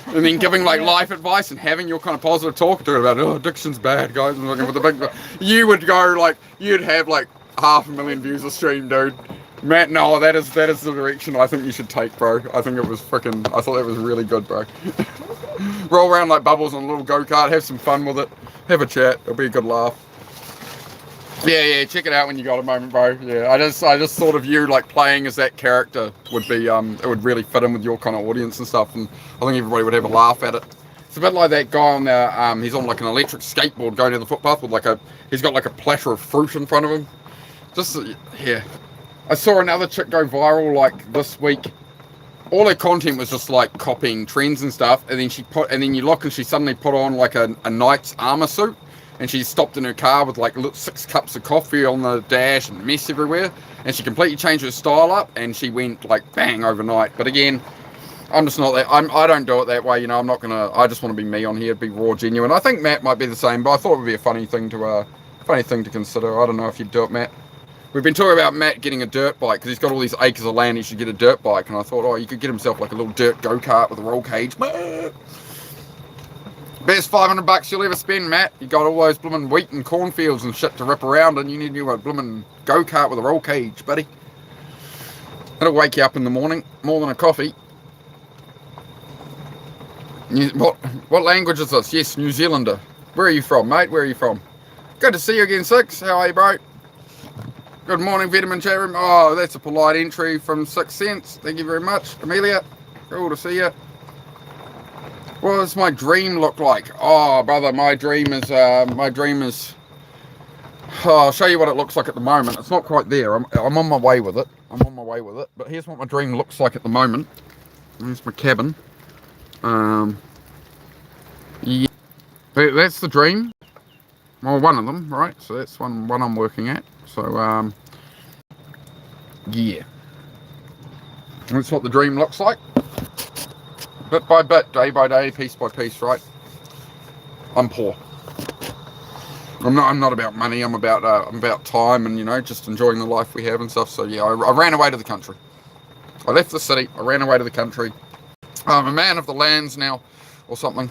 and then giving like life advice and having your kind of positive talk to it about, oh, addiction's bad, guys, and looking for the big, you would go like, you'd have like 500,000 views a stream, dude. Matt, no, that is the direction I think you should take, bro. I think it was freaking, I thought that was really good, bro. Roll around like Bubbles on a little go-kart, have some fun with it, have a chat, it'll be a good laugh. Yeah, check it out when you got a moment, bro. Yeah, I just thought of you like playing as that character would be, it would really fit in with your kind of audience and stuff, and I think everybody would have a laugh at it. It's a bit like that guy on there, he's on like an electric skateboard going down the footpath with he's got like a platter of fruit in front of him. Just, yeah. I saw another chick go viral like this week. All her content was just like copying trends and stuff, and then you look and she suddenly put on like a knight's armor suit, and she stopped in her car with like 6 cups of coffee on the dash and mess everywhere, and she completely changed her style up, and she went like bang overnight. But again, I'm just not that. I don't do it that way, you know. I'm not gonna. I just want to be me on here, be raw, genuine. I think Matt might be the same, but I thought it would be a funny thing to consider. I don't know if you'd do it, Matt. We've been talking about Matt getting a dirt bike because he's got all these acres of land. He should get a dirt bike, and I thought, oh, you could get himself like a little dirt go-kart with a roll cage. Best $500 you'll ever spend, Matt. You got all those blooming wheat and cornfields and shit to rip around, and you need a blooming go-kart with a roll cage, buddy. It'll wake you up in the morning more than a coffee. What language is this? Yes, New Zealander. Where are you from, mate? Where are you from? Good to see you again, Six. How are you, bro? Good morning, Vitamin Chat Room. Oh, that's a polite entry from 6 cents. Thank you very much. Amelia, cool to see you. What does my dream look like? Oh, brother, my dream is, oh, I'll show you what it looks like at the moment. It's not quite there. I'm on my way with it. But here's what my dream looks like at the moment. There's my cabin. Yeah. That's the dream. Well, one of them, right? So that's one I'm working at. So, yeah. That's what the dream looks like. Bit by bit, day by day, piece by piece, right? I'm poor. I'm not about money. I'm about time and, you know, just enjoying the life we have and stuff. So, yeah, I ran away to the country. I left the city. I ran away to the country. I'm a man of the lands now, or something.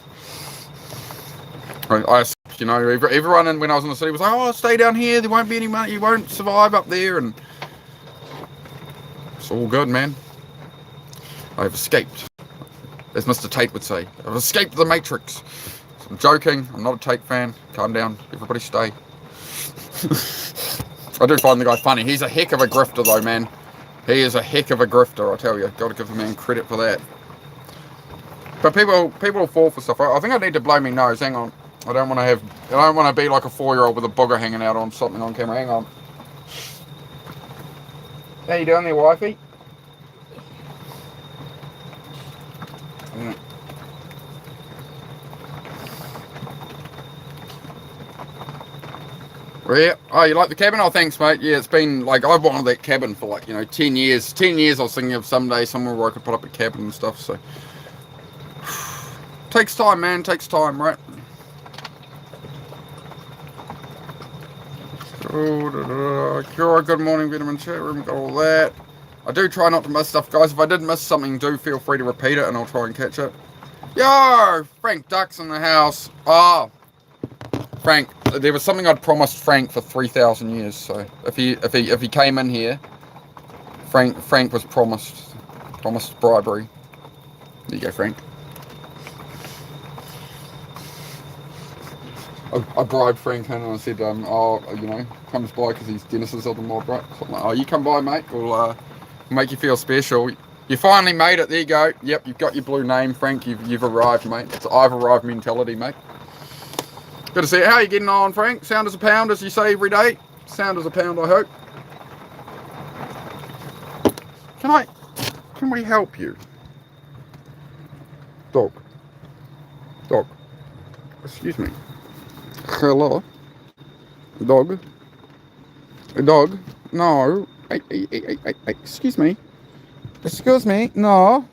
You know, everyone when I was in the city was like, oh, stay down here, there won't be any money, you won't survive up there, and it's all good, man. I've escaped, as Mr. Tate would say. I've escaped the Matrix. So I'm joking, I'm not a Tate fan. Calm down, everybody stay. I do find the guy funny. He's a heck of a grifter though, man. He is a heck of a grifter, I tell you. Gotta give the man credit for that. But people will fall for stuff. I think I need to blow my nose, hang on. I don't want to be like a 4-year-old with a booger hanging out on something on camera. Hang on. How you doing there, wifey? Yeah. Oh, you like the cabin? Oh, thanks, mate. Yeah, it's been like I've wanted that cabin for like 10 years. 10 years I was thinking of someday somewhere where I could put up a cabin and stuff. So takes time, man. Takes time, right? Good morning, Vitamin Chat Room, got all that. I do try not to miss stuff, guys. If I did miss something, do feel free to repeat it and I'll try and catch it. Yo, Frank Duck's in the house. Oh, Frank, there was something I'd promised Frank for 3,000 years. So if he came in here, Frank was promised bribery. There you go, Frank. I bribed Frank in and I said, comes by because he's Dennis's other mod, right? So I'm like, oh, you come by, mate. We'll make you feel special. You finally made it. There you go. Yep, you've got your blue name, Frank. You've arrived, mate. It's I've arrived mentality, mate. Good to see you. How are you getting on, Frank? Sound as a pound, as you say every day. Sound as a pound, I hope. Can we help you? Dog. Excuse me. Hello? Dog? No. Hey, excuse me. No.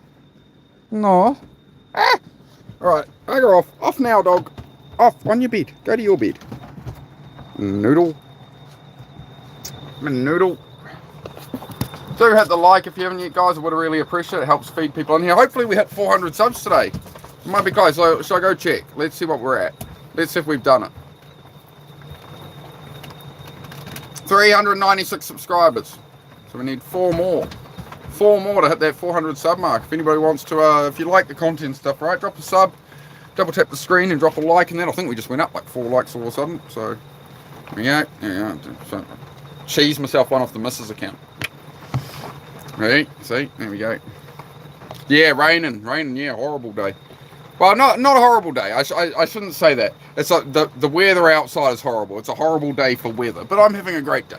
Ah! Alright, bugger off. Off now, dog. Off, on your bed. Go to your bed. Noodle. Do hit the like if you haven't yet, guys. I would really appreciate it. It helps feed people in here. Hopefully we hit 400 subs today. It might be close. So should I go check? Let's see what we're at. Let's see if we've done it. 396 subscribers. So we need 4 more. 4 more to hit that 400 sub mark. If anybody wants to, if you like the content stuff, right, drop a sub, double tap the screen and drop a like in that. I think we just went up like 4 likes all of a sudden. So, yeah. So, cheese myself one off the missus account. Right, see, there we go. Yeah, raining, yeah, horrible day. Well, not a horrible day. I shouldn't say that. It's like the weather outside is horrible. It's a horrible day for weather, but I'm having a great day.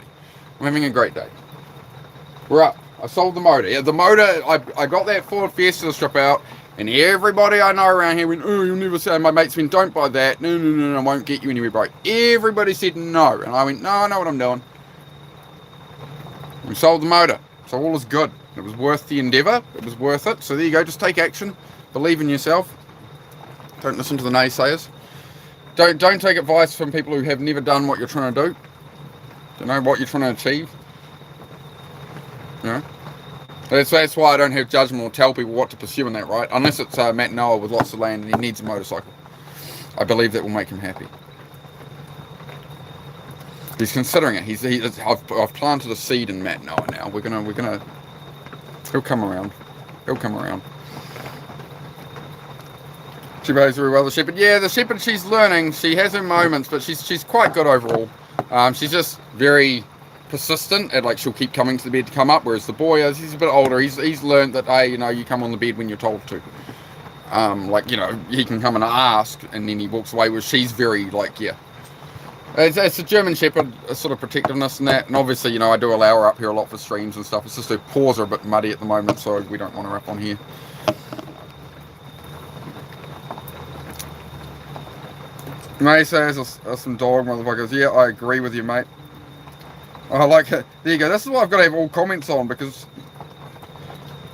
We're up. I sold the motor. Yeah, the motor, I got that Ford Fiesta strip out, and everybody I know around here went, oh, you'll never say. My mates went, don't buy that. No, I won't get you anywhere, bro. Everybody said no, and I went, no, I know what I'm doing. We sold the motor, so all is good. It was worth the endeavour. It was worth it. So there you go. Just take action. Believe in yourself. Don't listen to the naysayers. Don't take advice from people who have never done what you're trying to do. Don't know what you're trying to achieve. You know? That's why I don't have judgment or tell people what to pursue in that, right? Unless it's Matt Noah with lots of land and he needs a motorcycle. I believe that will make him happy. He's considering it. I've planted a seed in Matt Noah now. We're gonna. He'll come around. She behaves very well, the shepherd. Yeah, the shepherd, she's learning. She has her moments, but she's quite good overall. She's just very persistent, and like she'll keep coming to the bed to come up, whereas the boy is, he's a bit older. He's learned that, hey, you come on the bed when you're told to. He can come and ask, and then he walks away, where she's very like, yeah. It's a German shepherd, a sort of protectiveness and that, and obviously, I do allow her up here a lot for streams and stuff. It's just her paws are a bit muddy at the moment, so we don't want her up on here. May says some dog motherfuckers. Yeah, I agree with you, mate. I like it. There you go. This is why I've got to have all comments on, because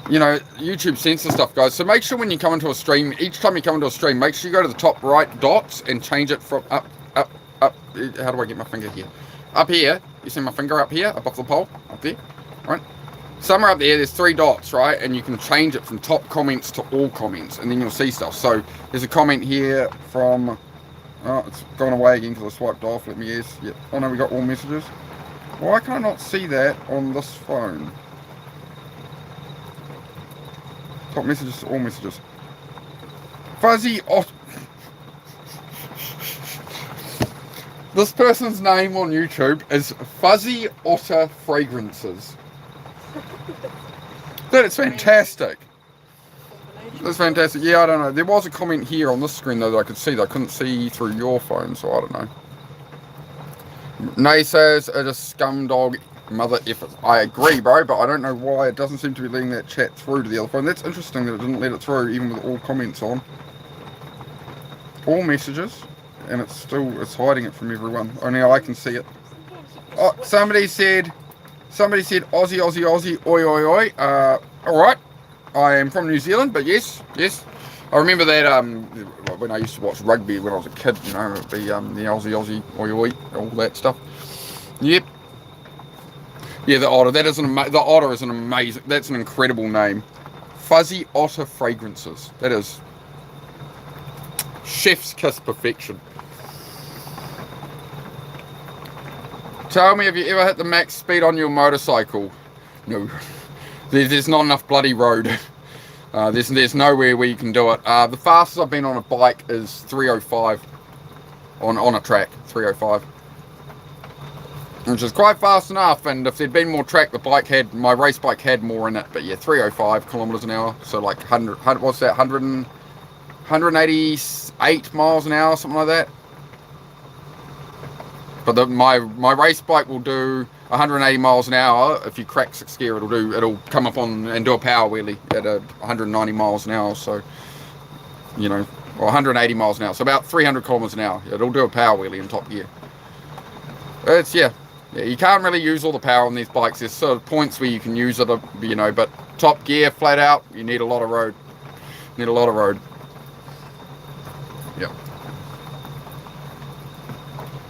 YouTube censors stuff, guys. So make sure when you come into a stream, each time you come into a stream, make sure you go to the top right dots and change it from up. How do I get my finger here? Up here. You see my finger up here, up off the pole, up there, right? Somewhere up there's 3 dots, right? And you can change it from top comments to all comments, and then you'll see stuff. So there's a comment here from. Oh, it's gone away again because I swiped off. Let me guess. Yep. Oh no, we got all messages. Why can I not see that on this phone? Top messages, all messages. Fuzzy Otter. This person's name on YouTube is Fuzzy Otter Fragrances. That is fantastic. That's fantastic. Yeah, I don't know. There was a comment here on this screen, though, that I could see that I couldn't see through your phone, so I don't know. Naysayers are just scumdog mother effers. I agree, bro, but I don't know why it doesn't seem to be letting that chat through to the other phone. That's interesting that it didn't let it through, even with all comments on. All messages, and it's hiding it from everyone. Only I can see it. Oh, somebody said Aussie, oi, oi, oi. Alright. I am from New Zealand, but yes. I remember that when I used to watch rugby when I was a kid, the Aussie, oi, oi, all that stuff. Yep. Yeah, the Otter. That is the Otter is an amazing. That's an incredible name. Fuzzy Otter Fragrances. That is chef's kiss perfection. Tell me, have you ever hit the max speed on your motorcycle? No. There's not enough bloody road. There's nowhere where you can do it. The fastest I've been on a bike is 305 on a track. 305, which is quite fast enough. And if there'd been more track, my race bike had more in it. But yeah, 305 kilometers an hour. So like 100. What's that? 188 miles an hour, something like that. But my race bike will do 180 miles an hour. If you crack 6th gear, it'll come up on and do a power wheelie at 190 miles an hour. So, you know, or 180 miles an hour. So about 300 kilometers an hour. It'll do a power wheelie in top gear. It's yeah, you can't really use all the power on these bikes. There's sort of points where you can use it, you know, but top gear, flat out, you need a lot of road. Yeah.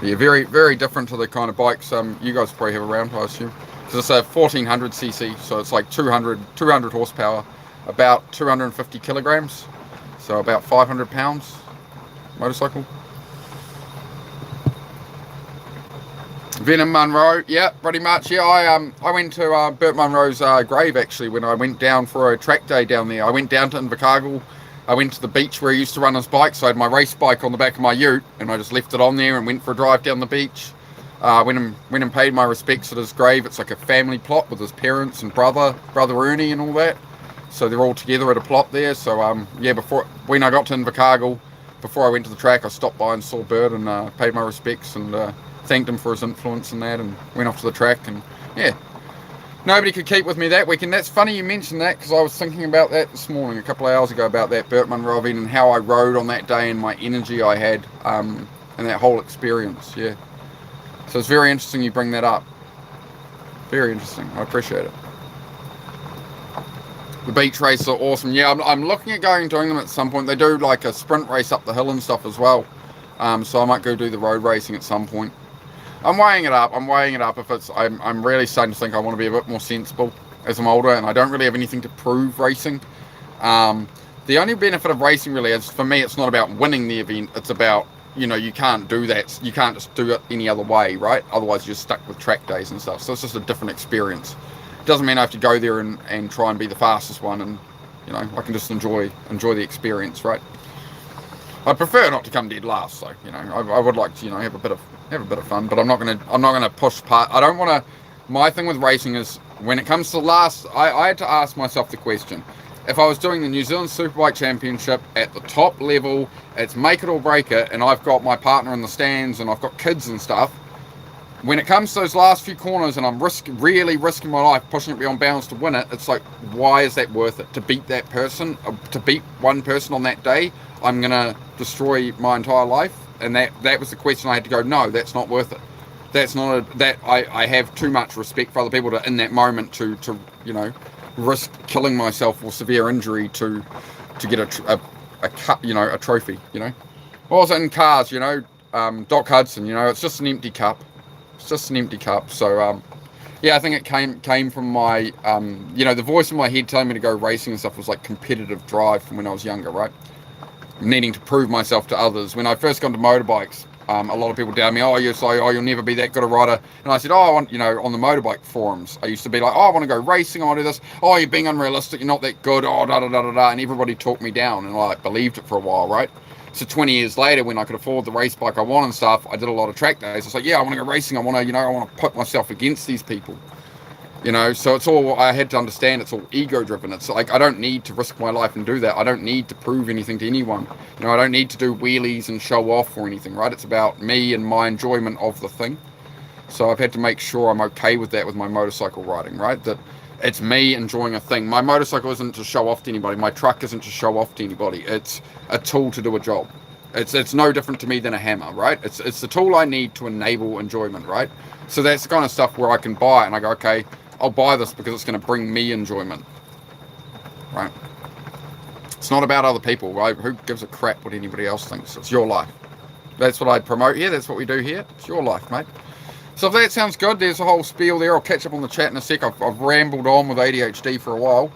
Yeah, very, very different to the kind of bikes you guys probably have around, I assume. Because it's a 1400 cc, so it's like 200 horsepower, about 250 kilograms, so about 500 pounds motorcycle. Venom Munro, yeah, pretty much. Yeah, I went to Burt Munro's grave actually when I went down for a track day down there. I went down to Invercargill. I went to the beach where he used to run his bike, so I had my race bike on the back of my ute, and I just left it on there and went for a drive down the beach. Went and paid my respects at his grave. It's like a family plot with his parents and brother Ernie and all that. So they're all together at a plot there. So yeah, when I got to Invercargill, before I went to the track, I stopped by and saw Burt and paid my respects and thanked him for his influence and that, and went off to the track. And yeah, nobody could keep with me that weekend. That's funny you mentioned that, because I was thinking about that this morning, a couple of hours ago, about that Burt Munro event and how I rode on that day and my energy I had, and that whole experience. Yeah, so it's very interesting you bring that up. Very interesting. I appreciate it. The beach races are awesome. Yeah, I'm looking at doing them at some point. They do like a sprint race up the hill and stuff as well. So I might go do the road racing at some point. I'm weighing it up. If it's, I'm really starting to think I want to be a bit more sensible as I'm older, and I don't really have anything to prove racing. The only benefit of racing really is, for me, it's not about winning the event. It's about, you know, you can't do that. You can't just do it any other way, right? Otherwise, you're stuck with track days and stuff. So it's just a different experience. It doesn't mean I have to go there and try and be the fastest one, and you know, I can just enjoy the experience, right? I prefer not to come dead last, so you know, I would like to, you know, have a bit of fun, but I'm not gonna push part. I don't want to. My thing with racing is, when it comes to last, I had to ask myself the question: if I was doing the New Zealand Superbike Championship at the top level, it's make it or break it, and I've got my partner in the stands and I've got kids and stuff. When it comes to those last few corners and I'm really risking my life, pushing it beyond bounds to win it, it's like, why is that worth it? To beat that person, to beat one person on that day, I'm gonna destroy my entire life. And that was the question I had to go, no, that's not worth it. That's not I have too much respect for other people to, in that moment, to you know, risk killing myself or severe injury to get a cup, you know, a trophy, you know. Also in cars, you know, Doc Hudson, you know, it's just an empty cup. It's just an empty cup. So yeah, I think it came from my you know, the voice in my head telling me to go racing and stuff was like competitive drive from when I was younger, right? Needing to prove myself to others. When I first got into motorbikes, a lot of people doubted me. Oh, you'll never be that good a rider. And I said, oh, I want, you know, on the motorbike forums, I used to be like, oh, I want to go racing, I want to do this. Oh, you're being unrealistic, you're not that good. Oh, da da da da da. And everybody talked me down, and I like believed it for a while, right? So 20 years later, when I could afford the race bike I want and stuff, I did a lot of track days. I was like, yeah, I want to go racing. I want to, you know, I want to put myself against these people. You know, so it's all, I had to understand, it's all ego driven. It's like, I don't need to risk my life and do that. I don't need to prove anything to anyone. You know, I don't need to do wheelies and show off or anything, right? It's about me and my enjoyment of the thing. So I've had to make sure I'm okay with that with my motorcycle riding, right? That it's me enjoying a thing. My motorcycle isn't to show off to anybody. My truck isn't to show off to anybody. It's a tool to do a job. It's no different to me than a hammer, right? It's the tool I need to enable enjoyment, right? So that's the kind of stuff where I can buy it and I go, okay, I'll buy this because it's going to bring me enjoyment, right? It's not about other people, right? Who gives a crap what anybody else thinks? It's your life. That's what I promote here. That's what we do here. It's your life, mate. So if that sounds good, there's a whole spiel there. I'll catch up on the chat in a sec. I've rambled on with ADHD for a while.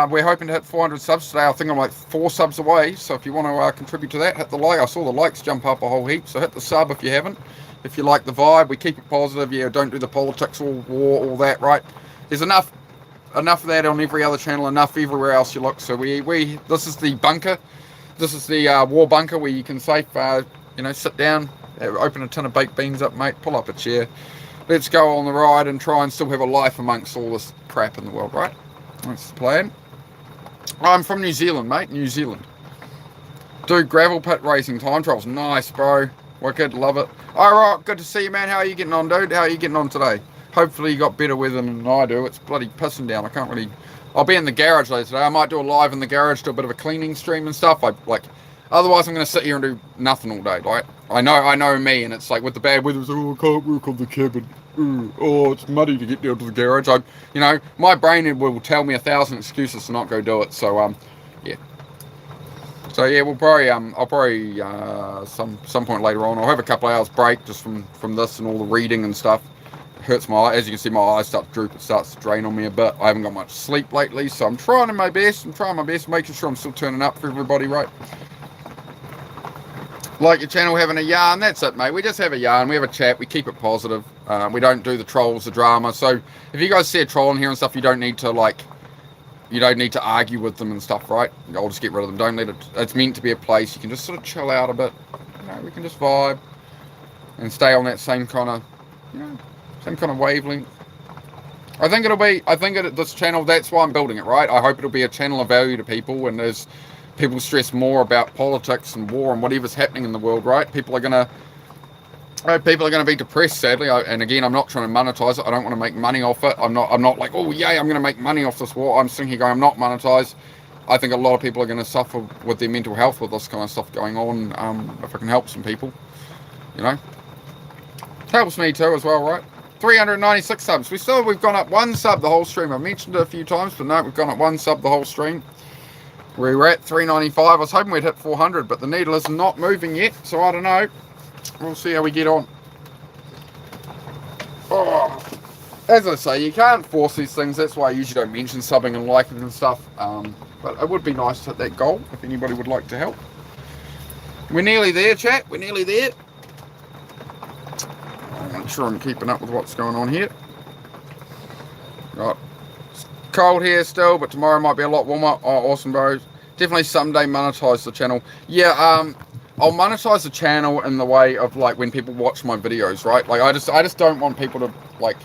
We're hoping to hit 400 subs today. I think I'm like 4 subs away. So if you want to contribute to that, hit the like. I saw the likes jump up a whole heap. So hit the sub if you haven't. If you like the vibe, we keep it positive. Yeah, don't do the politics or war, all that, right? There's enough of that on every other channel, enough everywhere else you look. So this is the bunker. This is the war bunker where you can safe, sit down, open a tin of baked beans up, mate, pull up a chair. Let's go on the ride and try and still have a life amongst all this crap in the world, right? That's the plan. I'm from New Zealand, mate. New Zealand. Do gravel pit racing time trials. Nice, bro. Wicked. Love it. Alright, good to see you, man. How are you getting on, dude? How are you getting on today? Hopefully you got better weather than I do. It's bloody pissing down. I can't really... I'll be in the garage later today. I might do a live in the garage, do a bit of a cleaning stream and stuff. Otherwise I'm going to sit here and do nothing all day. Like, I know me, and it's like with the bad weather, it's like, oh, I can't work on the cabin. Oh, it's muddy to get down to the garage. My brain will tell me 1,000 excuses to not go do it. So, yeah. So yeah, I'll probably some point later on. I'll have a couple of hours break just from this and all the reading and stuff. It hurts my eyes. As you can see, my eyes start to droop. It starts to drain on me a bit. I haven't got much sleep lately, so I'm trying my best, making sure I'm still turning up for everybody, right? Like your channel, having a yarn. That's it, mate. We just have a yarn. We have a chat. We keep it positive. We don't do the trolls, the drama. So if you guys see a troll in here and stuff, you don't need to argue with them and stuff, right? I'll just get rid of them. Don't let it. It's meant to be a place you can just sort of chill out a bit. We can just vibe and stay on that same kind of wavelength. I think this channel, that's why I'm building it, right? I hope it'll be a channel of value to people, and as people stress more about politics and war and whatever's happening in the world, right? People are gonna be depressed, sadly. And again, I'm not trying to monetize it. I don't want to make money off it. I'm not like, oh yay, I'm going to make money off this war. I'm sitting here going, I'm not monetized. I think a lot of people are going to suffer with their mental health with this kind of stuff going on. If I can help some people, helps me too as well, right? 396 subs. We've gone up 1 sub the whole stream. I've mentioned it a few times, but no, we've gone up 1 sub the whole stream. We were at 395. I was hoping we'd hit 400, but the needle is not moving yet, so I don't know. We'll see how we get on. Oh, as I say, you can't force these things. That's why I usually don't mention subbing and liking and stuff. But it would be nice to hit that goal if anybody would like to help. We're nearly there, chat. We're nearly there. I'm not sure I'm keeping up with what's going on here. Right. It's cold here still, but tomorrow might be a lot warmer. Oh, awesome, bros. Definitely someday monetize the channel. Yeah, I'll monetize the channel in the way of like when people watch my videos, right? Like I just don't want people to like,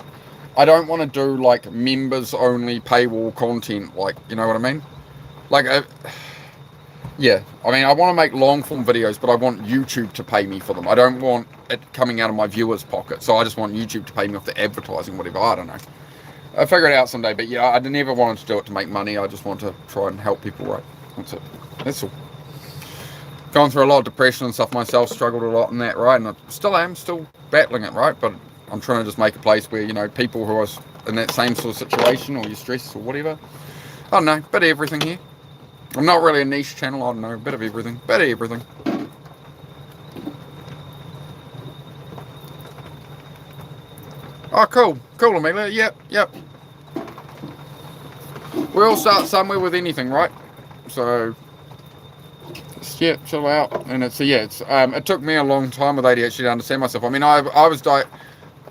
I don't want to do like members only paywall content, like, you know what I mean? Like, yeah, I mean, I want to make long form videos, but I want YouTube to pay me for them. I don't want it coming out of my viewers' pocket. So I just want YouTube to pay me off the advertising, whatever. I don't know. I'll figure it out someday, but yeah, I never wanted to do it to make money. I just want to try and help people, right? That's it. That's all. Gone through a lot of depression and stuff myself, struggled a lot in that, right? And I still battling it, right? But I'm trying to just make a place where, people who are in that same sort of situation, or you're stressed or whatever. I don't know, bit of everything here. I'm not really a niche channel, I don't know, bit of everything. Oh, cool, Amelia, yep. We all start somewhere with anything, right? So, yeah, chill out. And it took me a long time with ADHD to understand myself. I mean, I was diagnosed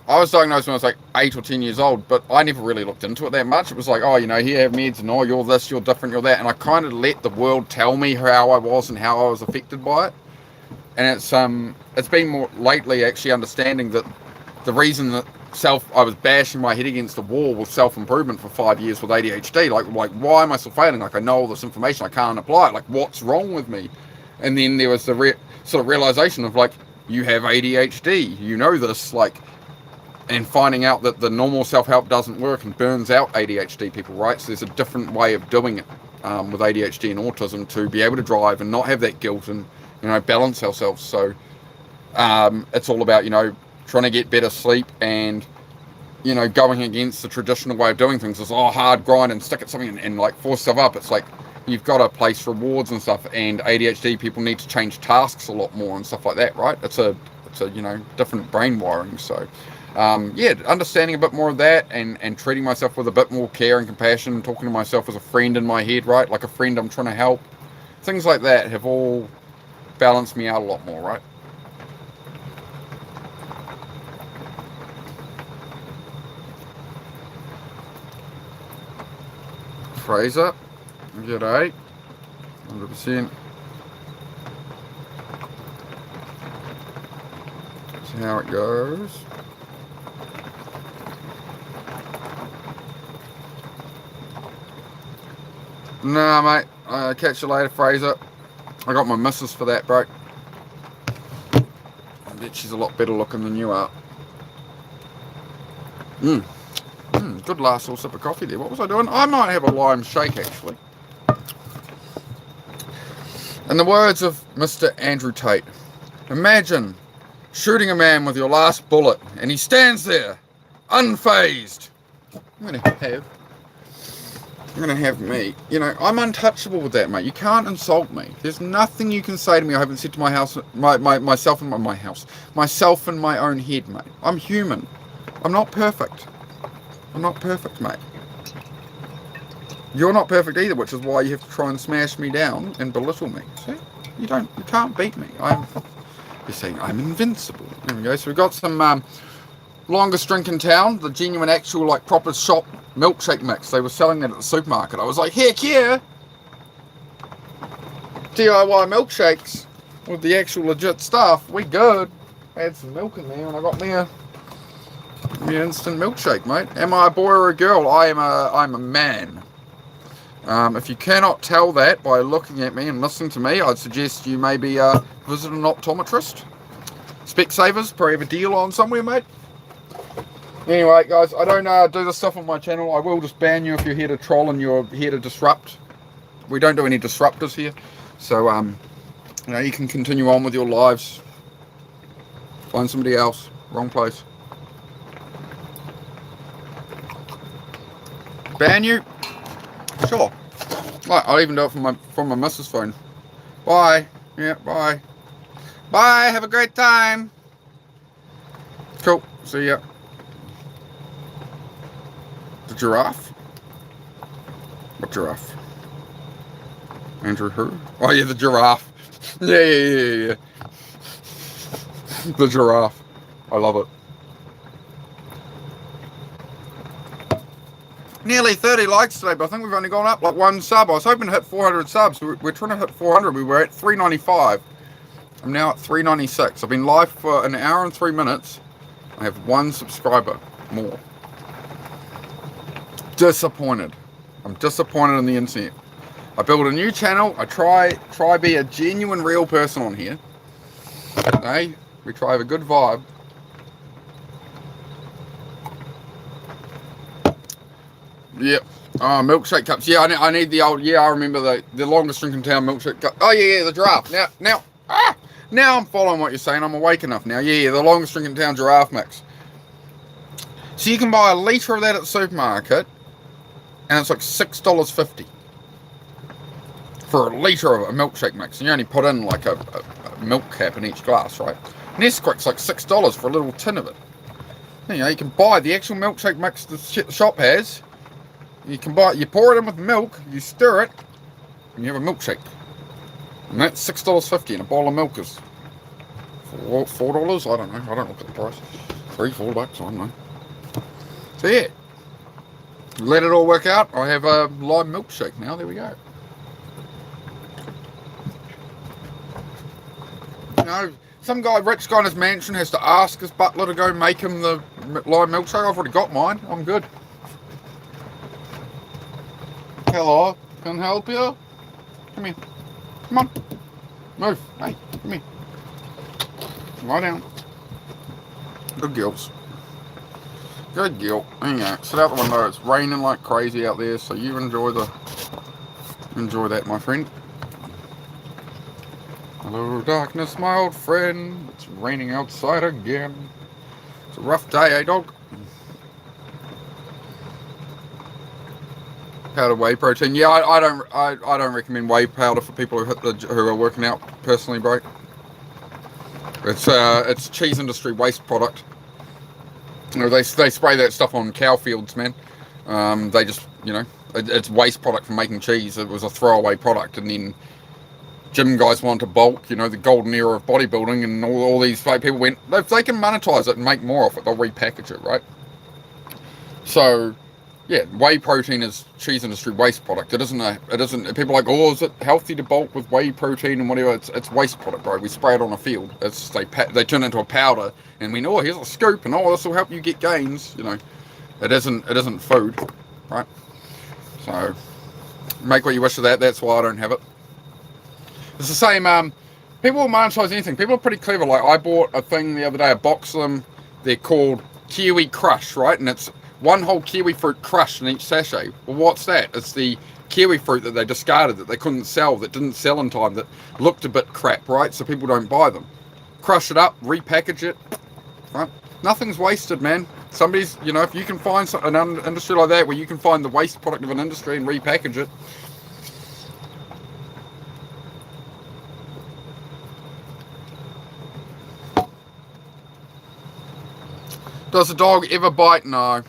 when I was like 8 or 10 years old, but I never really looked into it that much. It was like, oh, here have meds, and oh, you're this, you're different, you're that. And I kind of let the world tell me how I was and how I was affected by it. And it's been more lately actually understanding that the reason that I was bashing my head against the wall with self-improvement for 5 years with ADHD. Like why am I still failing? Like, I know all this information, I can't apply it. Like, what's wrong with me? And then there was the sort of realization of like, you have ADHD, you know this, like, and finding out that the normal self-help doesn't work and burns out ADHD people, right? So there's a different way of doing it with ADHD and autism to be able to drive and not have that guilt and, balance ourselves. So it's all about, trying to get better sleep and, going against the traditional way of doing things. It's hard grind and stick at something and like force stuff up. It's like you've got to place rewards and stuff, and ADHD people need to change tasks a lot more and stuff like that, right? It's a different brain wiring. So Yeah, understanding a bit more of that and treating myself with a bit more care and compassion, talking to myself as a friend in my head, right? Like a friend I'm trying to help. Things like that have all balanced me out a lot more, right? Fraser, g'day, 100%. That's how it goes. Nah, mate. Catch you later, Fraser. I got my missus for that, bro. I bet she's a lot better looking than you are. Good last little sip of coffee there. What was I doing? I might have a lime shake, actually. In the words of Mr. Andrew Tate, imagine shooting a man with your last bullet and he stands there, unfazed. I'm gonna have me. You know, I'm untouchable with that, mate. You can't insult me. There's nothing you can say to me I haven't said to myself in my own head, mate. I'm human. I'm not perfect. I'm not perfect, mate. You're not perfect either, which is why you have to try and smash me down and belittle me. See? You can't beat me. You're saying I'm invincible. There we go. So we've got some longest drink in town, the genuine, actual, like, proper shop milkshake mix. They were selling that at the supermarket. I was like, heck yeah! DIY milkshakes with the actual legit stuff. We good. I had some milk in there and I got me an instant milkshake, mate. Am I a boy or a girl? I'm a man. If you cannot tell that by looking at me and listening to me, I'd suggest you maybe visit an optometrist. Specsavers, probably have a deal on somewhere, mate. Anyway, guys, I don't do this stuff on my channel. I will just ban you if you're here to troll and you're here to disrupt. We don't do any disruptors here. So, you know, you can continue on with your lives. Find somebody else. Wrong place. Ban you? Sure. Right, I'll even do it from my missus' phone. Bye. Yeah, bye. Bye. Have a great time. Cool. See ya. The giraffe? What giraffe? Andrew who? Oh yeah, the giraffe. Yeah. The giraffe. I love it. Nearly 30 likes today, but I think we've only gone up like one sub. I was hoping to hit 400 subs. We're trying to hit 400. We were at 395. I'm now at 396. I've been live for an hour and 3 minutes. I have one subscriber more. Disappointed. I'm disappointed in the internet. I build a new channel. I try be a genuine, real person on here. Okay? We try have a good vibe. Yep. Oh, milkshake cups. Yeah, I need the old. Yeah, I remember the longest drink in town milkshake cup. Oh yeah, the giraffe. Now I'm following what you're saying. I'm awake enough now. Yeah, the longest drink in town giraffe mix. So you can buy a litre of that at the supermarket, and it's like $6.50 for a litre of a milkshake mix. And you only put in like a milk cap in each glass, right? Nesquik's like $6 for a little tin of it. You know, you can buy the actual milkshake mix the shop has. You can buy it, you pour it in with milk, you stir it, and you have a milkshake. And that's $6.50, and a bowl of milk is $4? I don't know. I don't look at the price. $3-4, I don't know. So yeah, let it all work out. I have a lime milkshake now. There we go. You know, some rich guy in his mansion has to ask his butler to go make him the lime milkshake. I've already got mine. I'm good. Hello, can I help you? Come here. Come on. Move. Hey, come here. Lie down. Good girls. Good girl. Hang on. Sit out the window. It's raining like crazy out there, so you enjoy that, my friend. Hello, darkness, my old friend. It's raining outside again. It's a rough day, eh, dog? Powder whey protein. Yeah, I don't recommend whey powder for people who are working out personally, bro. It's cheese industry waste product. You know, they spray that stuff on cow fields, man. They just, you know, it's waste product from making cheese. It was a throwaway product, and then gym guys wanted to bulk, you know, the golden era of bodybuilding, and all these people went, if they can monetize it and make more off it, they'll repackage it, right? So, yeah, whey protein is cheese industry waste product. It isn't, people are like, oh, is it healthy to bulk with whey protein and whatever? It's waste product, bro. We spray it on a field. They turn it into a powder, and we know, oh, here's a scoop, and oh, this will help you get gains, you know. It isn't food, right? So, make what you wish of that. That's why I don't have it. It's the same, people will monetize anything. People are pretty clever. Like, I bought a thing the other day, a box of them. They're called Kiwi Crush, right? And it's one whole kiwi fruit crushed in each sachet. Well, what's that? It's the kiwi fruit that they discarded, that they couldn't sell, that didn't sell in time, that looked a bit crap, right? So people don't buy them. Crush it up, repackage it, right? Nothing's wasted, man. Somebody's, you know, if you can find an industry like that where you can find the waste product of an industry and repackage it. Does the dog ever bite? No.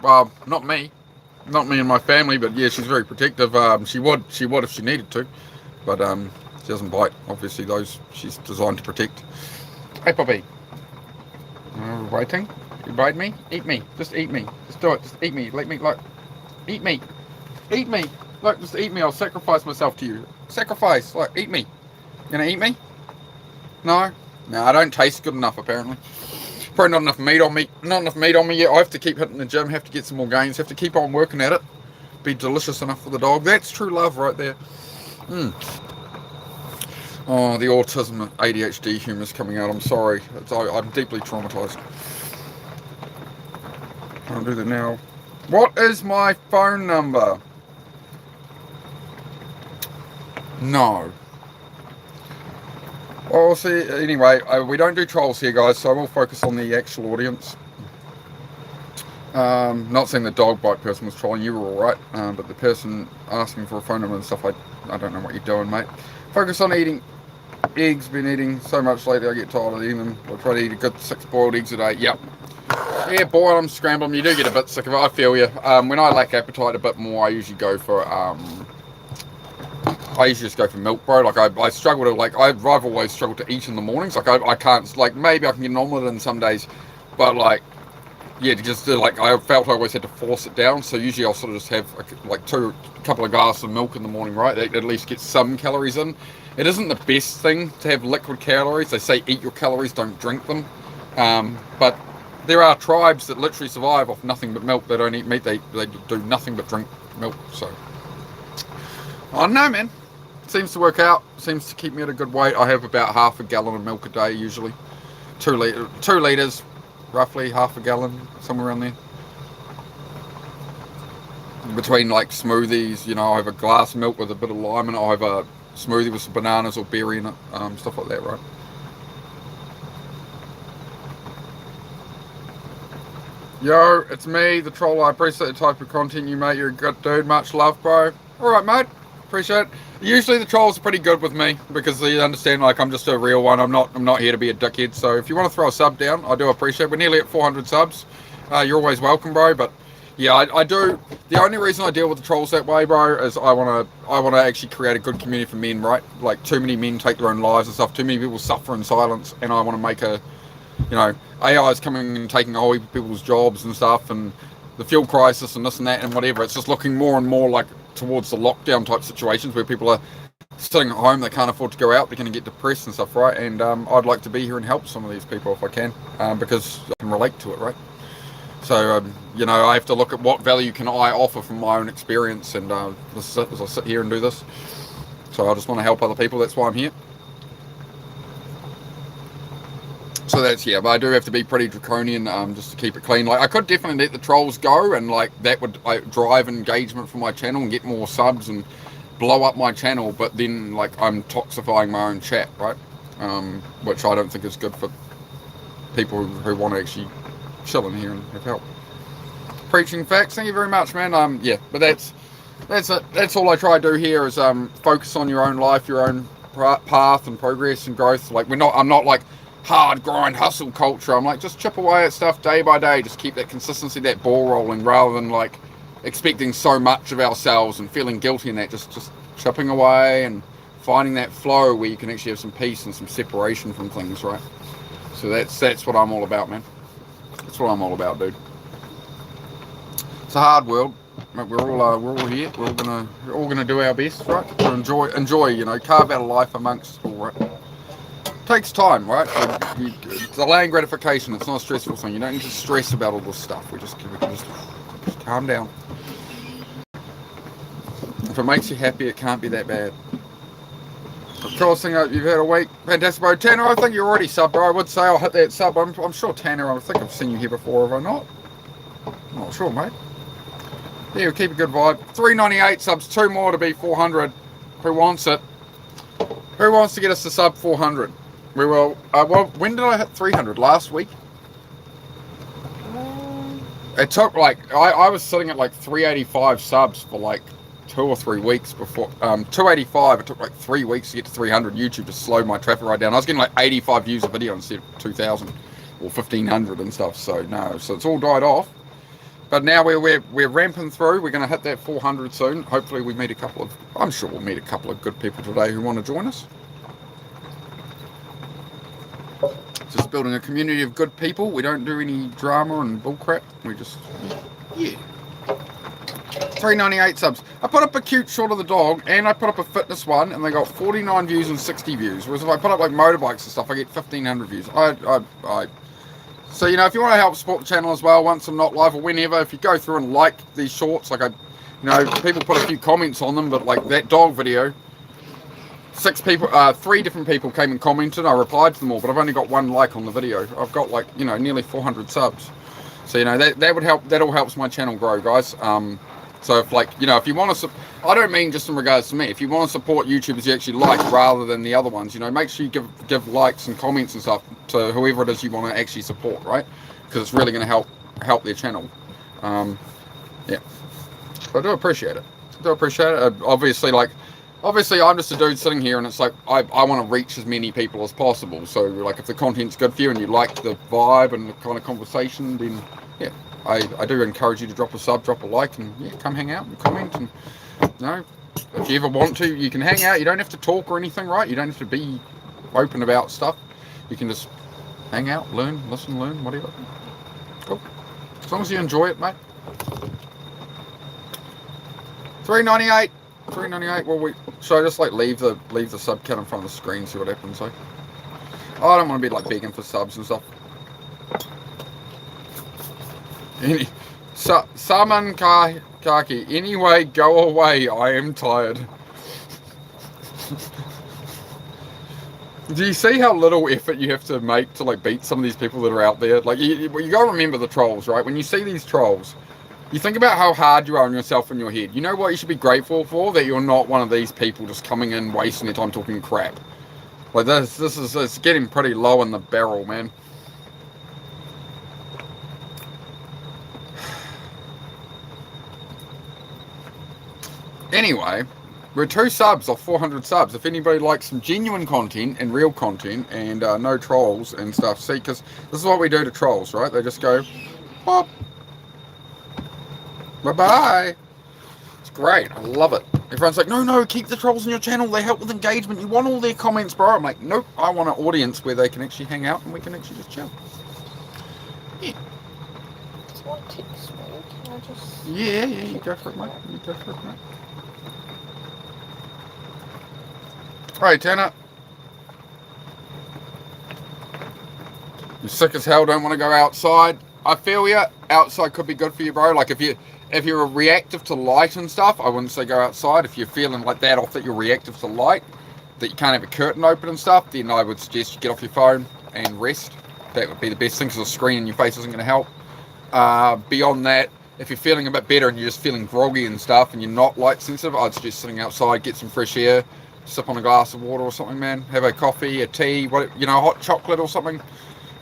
Well, not me and my family, but yeah, she's very protective. She would if she needed to, but she doesn't bite. Obviously, those she's designed to protect. Hey, puppy. Waiting? You bite me? Eat me. Just eat me. Just do it. Just eat me. Let me, like, eat me. Eat me. Look, just eat me. I'll sacrifice myself to you. Sacrifice. Like, eat me. You gonna eat me? No? No, I don't taste good enough, apparently. Probably not enough meat on me. Not enough meat on me yet. I have to keep hitting the gym. Have to get some more gains. Have to keep on working at it. Be delicious enough for the dog. That's true love right there. Oh, the autism, ADHD humour's coming out. I'm sorry. I'm deeply traumatised. I'll do that now. What is my phone number? No. Well, see, anyway, we don't do trolls here, guys, so we'll focus on the actual audience. Not saying the dog bite person was trolling, you were alright, but the person asking for a phone number and stuff, I don't know what you're doing, mate. Focus on eating eggs. Been eating so much lately, I get tired of eating them. I try to eat a good 6 boiled eggs a day. Yep. Yeah, boil them, scramble them, you do get a bit sick of it, I feel you. When I lack appetite a bit more, I usually go for, I usually just go for milk, bro. Like, I struggle to, like, I've always struggled to eat in the mornings. Like, I can't, like, maybe I can get an omelette in some days, but, like, yeah, to just, like, I felt I always had to force it down, so usually I'll sort of just have, like, a couple of glasses of milk in the morning, right? That at least gets some calories in. It isn't the best thing to have liquid calories. They say eat your calories, don't drink them. But there are tribes that literally survive off nothing but milk. They don't eat meat, they do nothing but drink milk, so. I don't know, man. Seems to work out. Seems to keep me at a good weight. I have about half a gallon of milk a day usually. 2 litres, roughly half a gallon, somewhere around there. Between like smoothies, you know, I have a glass of milk with a bit of lime in it. I have a smoothie with some bananas or berry in it, stuff like that, right? Yo, it's me, the troll. I appreciate the type of content you make. You're a good dude. Much love, bro. Alright, mate. Appreciate it. Usually the trolls are pretty good with me because they understand, like, I'm just a real one. I'm not here to be a dickhead. So if you want to throw a sub down, I do appreciate it. We're nearly at 400 subs. You're always welcome, bro. But yeah, I do. The only reason I deal with the trolls that way, bro, is I wanna actually create a good community for men, right? Like, too many men take their own lives and stuff. Too many people suffer in silence, and I want to make a, you know, AI is coming and taking all people's jobs and stuff, and the fuel crisis and this and that and whatever. It's just looking more and more like towards the lockdown type situations where people are sitting at home, they can't afford to go out, they're going to get depressed and stuff, right? And I'd like to be here and help some of these people if I can, because I can relate to it, right? So, you know, I have to look at what value can I offer from my own experience, and this is it, as I sit here and do this. So I just want to help other people, that's why I'm here. So that's, yeah, but I do have to be pretty draconian just to keep it clean. Like, I could definitely let the trolls go, and like that would drive engagement for my channel and get more subs and blow up my channel, but then like I'm toxifying my own chat, right? Which I don't think is good for people who want to actually chill in here and have help. Preaching facts, thank you very much, man. Yeah, but that's it. That's all I try to do here is focus on your own life, your own path and progress and growth. Like, I'm not like hard grind hustle culture. I'm like, just chip away at stuff day by day, just keep that consistency, that ball rolling, rather than like expecting so much of ourselves and feeling guilty in that. Just chipping away and finding that flow where you can actually have some peace and some separation from things, right? So that's what I'm all about, man. That's what I'm all about, dude. It's a hard world. We're all here. We're all gonna do our best, right? To enjoy, you know, carve out a life amongst it all, right? Takes time, right? It's delaying gratification. It's not a stressful thing. You don't need to stress about all this stuff. We can just calm down. If it makes you happy, it can't be that bad. Of course, thing you've had a week. Fantastic, bro. Tanner, I think you're already sub, bro. I would say I'll hit that sub. I'm sure Tanner, I think I've seen you here before, have I not? I'm not sure, mate. Yeah, we'll keep a good vibe. 398 subs, 2 more to be 400. Who wants it? Who wants to get us to sub 400? We will. Well, when did I hit 300? Last week? It took like, I was sitting at like 385 subs for like 2 or 3 weeks before. 285, it took like 3 weeks to get to 300. YouTube just slowed my traffic right down. I was getting like 85 views a video instead of 2,000 or 1,500 and stuff. So no, so it's all died off. But now we're ramping through. We're going to hit that 400 soon. Hopefully we meet I'm sure we'll meet a couple of good people today who want to join us. Just building a community of good people. We don't do any drama and bullcrap. We just, yeah. 398 subs. I put up a cute short of the dog, and I put up a fitness one, and they got 49 views and 60 views. Whereas if I put up like motorbikes and stuff, I get 1,500 views. So, you know, if you want to help support the channel as well, once I'm not live or whenever, if you go through and like these shorts, like people put a few comments on them, but like that dog video, 3 different people came and commented. I replied to them all, but I've only got 1 like on the video. I've got like, you know, nearly 400 subs. So, you know, that would help. That all helps my channel grow, guys. So if like, you know, if you want to, I don't mean just in regards to me. If you want to support YouTubers you actually like rather than the other ones, you know, make sure you give likes and comments and stuff to whoever it is you want to actually support, right? Because it's really going to help their channel. Yeah, but I do appreciate it. Obviously, I'm just a dude sitting here, and it's like I want to reach as many people as possible. So like, if the content's good for you and you like the vibe and the kind of conversation, then yeah. I do encourage you to drop a sub, drop a like, and yeah, come hang out and comment. And you know, if you ever want to, you can hang out. You don't have to talk or anything, right? You don't have to be open about stuff. You can just hang out, learn, listen, whatever. Cool. As long as you enjoy it, mate. 398. 398. Well, should I just like leave the sub count in front of the screen, see what happens? Like, I don't want to be like begging for subs and stuff. Saman Kaki. Anyway, go away. I am tired. Do you see how little effort you have to make to like beat some of these people that are out there? Like you gotta remember the trolls, right? When you see these trolls, you think about how hard you are on yourself in your head. You know what you should be grateful for? That you're not one of these people just coming in, wasting their time talking crap. Like it's getting pretty low in the barrel, man. Anyway, we're 2 subs off 400 subs. If anybody likes some genuine content and real content and no trolls and stuff, see, because this is what we do to trolls, right? They just go, pop, bye-bye. It's great. I love it. Everyone's like, no, keep the trolls on your channel. They help with engagement. You want all their comments, bro. I'm like, nope. I want an audience where they can actually hang out and we can actually just chill. Yeah. It's not text me. Can I just... Yeah, you go for it, mate. Right, Tanner. You're sick as hell, don't want to go outside. I feel you. Outside could be good for you, bro. Like if you're reactive to light and stuff, I wouldn't say go outside. If you're feeling like that off that you're reactive to light, that you can't have a curtain open and stuff, then I would suggest you get off your phone and rest. That would be the best thing, because the screen in your face isn't going to help. Beyond that, if you're feeling a bit better and you're just feeling groggy and stuff and you're not light sensitive, I'd suggest sitting outside, get some fresh air, sip on a glass of water or something, man. Have a coffee, a tea, hot chocolate or something.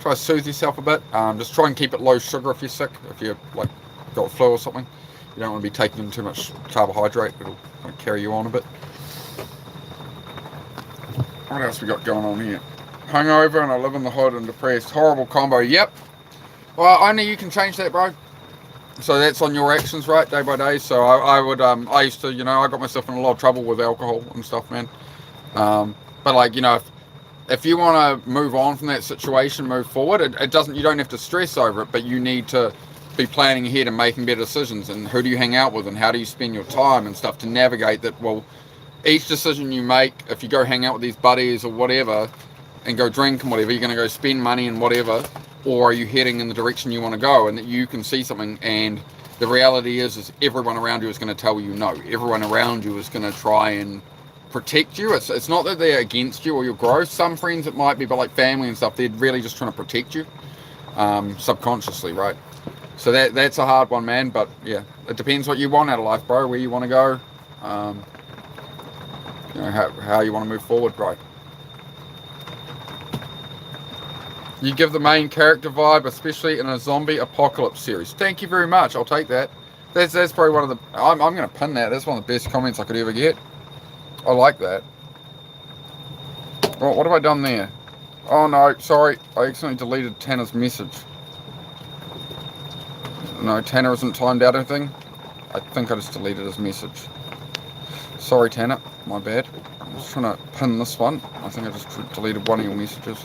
Try to soothe yourself a bit. Just try and keep it low sugar if you're sick. If you're like got flu or something, you don't want to be taking in too much carbohydrate. It'll kind of carry you on a bit. What else we got going on here? Hungover and I live in the hood and depressed. Horrible combo. Yep. Well, only you can change that, bro. So that's on your actions, right, day by day. So I would, I used to, I got myself in a lot of trouble with alcohol and stuff, man. But like, if you want to move on from that situation, move forward, it doesn't, you don't have to stress over it, but you need to be planning ahead and making better decisions. And who do you hang out with and how do you spend your time and stuff to navigate that. Well, each decision you make, if you go hang out with these buddies or whatever and go drink and whatever, you're going to go spend money and whatever, or are you heading in the direction you want to go, and that you can see something. And the reality is everyone around you is going to tell you no. Everyone around you is going to try and protect you. It's not that they're against you or your growth. Some friends it might be, but like family and stuff, they're really just trying to protect you subconsciously, right? So that's a hard one, man. But yeah, it depends what you want out of life, bro, where you want to go, how you want to move forward, bro. You give the main character vibe, especially in a zombie apocalypse series. Thank you very much. I'll take that. That's probably one of the... I'm going to pin that. That's one of the best comments I could ever get. I like that. Well, what have I done there? Oh, no. Sorry. I accidentally deleted Tanner's message. No, Tanner isn't timed out anything. I think I just deleted his message. Sorry, Tanner. My bad. I'm just trying to pin this one. I think I just deleted one of your messages.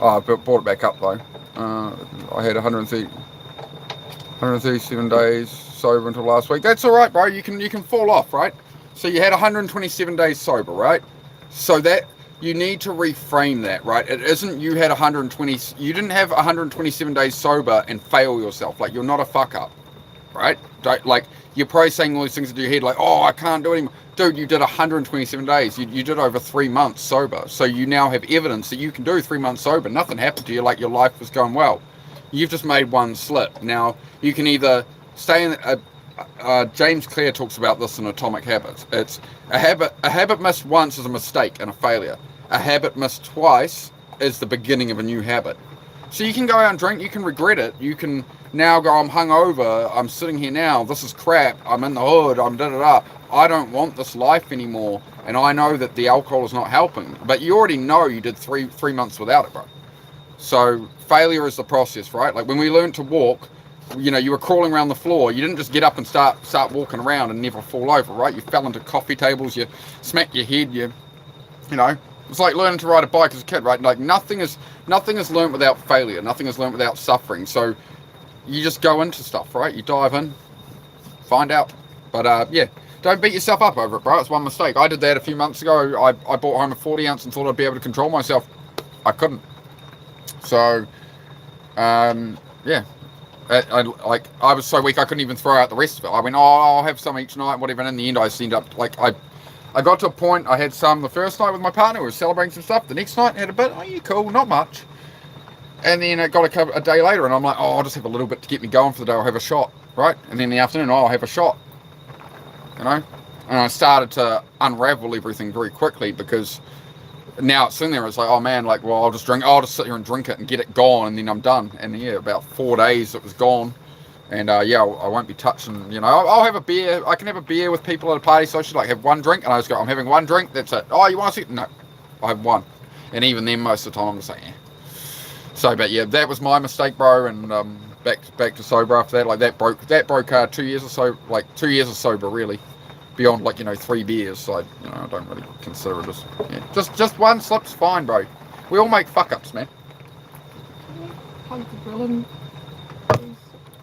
Oh, I brought it back up though. I had 137 days sober until last week. That's all right, bro. You can fall off, right? So you had 127 days sober, right? So that you need to reframe that, right? It isn't you had 120. You didn't have 127 days sober and fail yourself. Like you're not a fuck up, right? Don't, like you're probably saying all these things into your head, like, oh, I can't do it anymore. Dude, you did 127 days. You did over 3 months sober. So you now have evidence that you can do 3 months sober. Nothing happened to you, like your life was going well. You've just made one slip. Now, you can either stay in... James Clear talks about this in Atomic Habits. It's a habit missed once is a mistake and a failure. A habit missed twice is the beginning of a new habit. So you can go out and drink, you can regret it, you can now go, I'm hungover, I'm sitting here now, this is crap, I'm in the hood, I'm da-da-da, I don't want this life anymore, and I know that the alcohol is not helping, but you already know you did three months without it, bro. So failure is the process, right? Like when we learned to walk, you were crawling around the floor, you didn't just get up and start walking around and never fall over, right? You fell into coffee tables, you smacked your head, it's like learning to ride a bike as a kid, right? Like nothing is learned without failure. Nothing is learned without suffering. So you just go into stuff, right? You dive in, find out. But yeah, don't beat yourself up over it, bro. It's one mistake. I did that a few months ago. I bought home a 40 ounce and thought I'd be able to control myself. I couldn't. So, yeah. I was so weak I couldn't even throw out the rest of it. I went, I'll have some each night, whatever. And in the end, I just ended up like I got to a point, I had some the first night with my partner, we were celebrating some stuff. The next night, I had a bit, cool, not much. And then it got a day later, and I'm like, I'll just have a little bit to get me going for the day, I'll have a shot, right? And then in the afternoon, I'll have a shot, And I started to unravel everything very quickly because now it's in there, it's like, oh man, like, well, I'll just sit here and drink it and get it gone, and then I'm done. And yeah, about 4 days it was gone. And yeah, I won't be touching, I'll have a beer. I can have a beer with people at a party, so I should like have one drink. And I just go, I'm having one drink, that's it. Oh, you want to see? No, I have one. And even then, most of the time, I'm just like, yeah. So, but yeah, that was my mistake, bro. And back to sober after that. Like that broke 2 years or so, like 2 years of sober, really. Beyond like 3 beers. So I don't really consider it as, yeah. Just one slip's fine, bro. We all make fuck ups, man. Hug the grilling.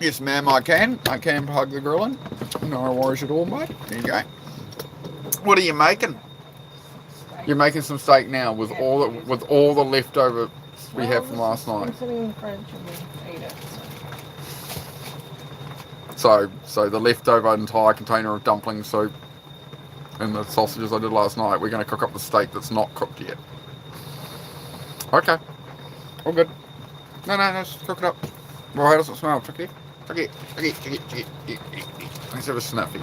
Yes, ma'am, I can hug the grilling. No worries at all, mate. There you go. What are you making? Steak. You're making some steak now with all the leftover we have from last night. I'm sitting in the fridge and we ate it. So the leftover entire container of dumpling soup and the sausages I did last night, we're going to cook up the steak that's not cooked yet. Okay. All good. No, just cook it up. Well, how does it smell? Chuck it. Let's have a sniffy.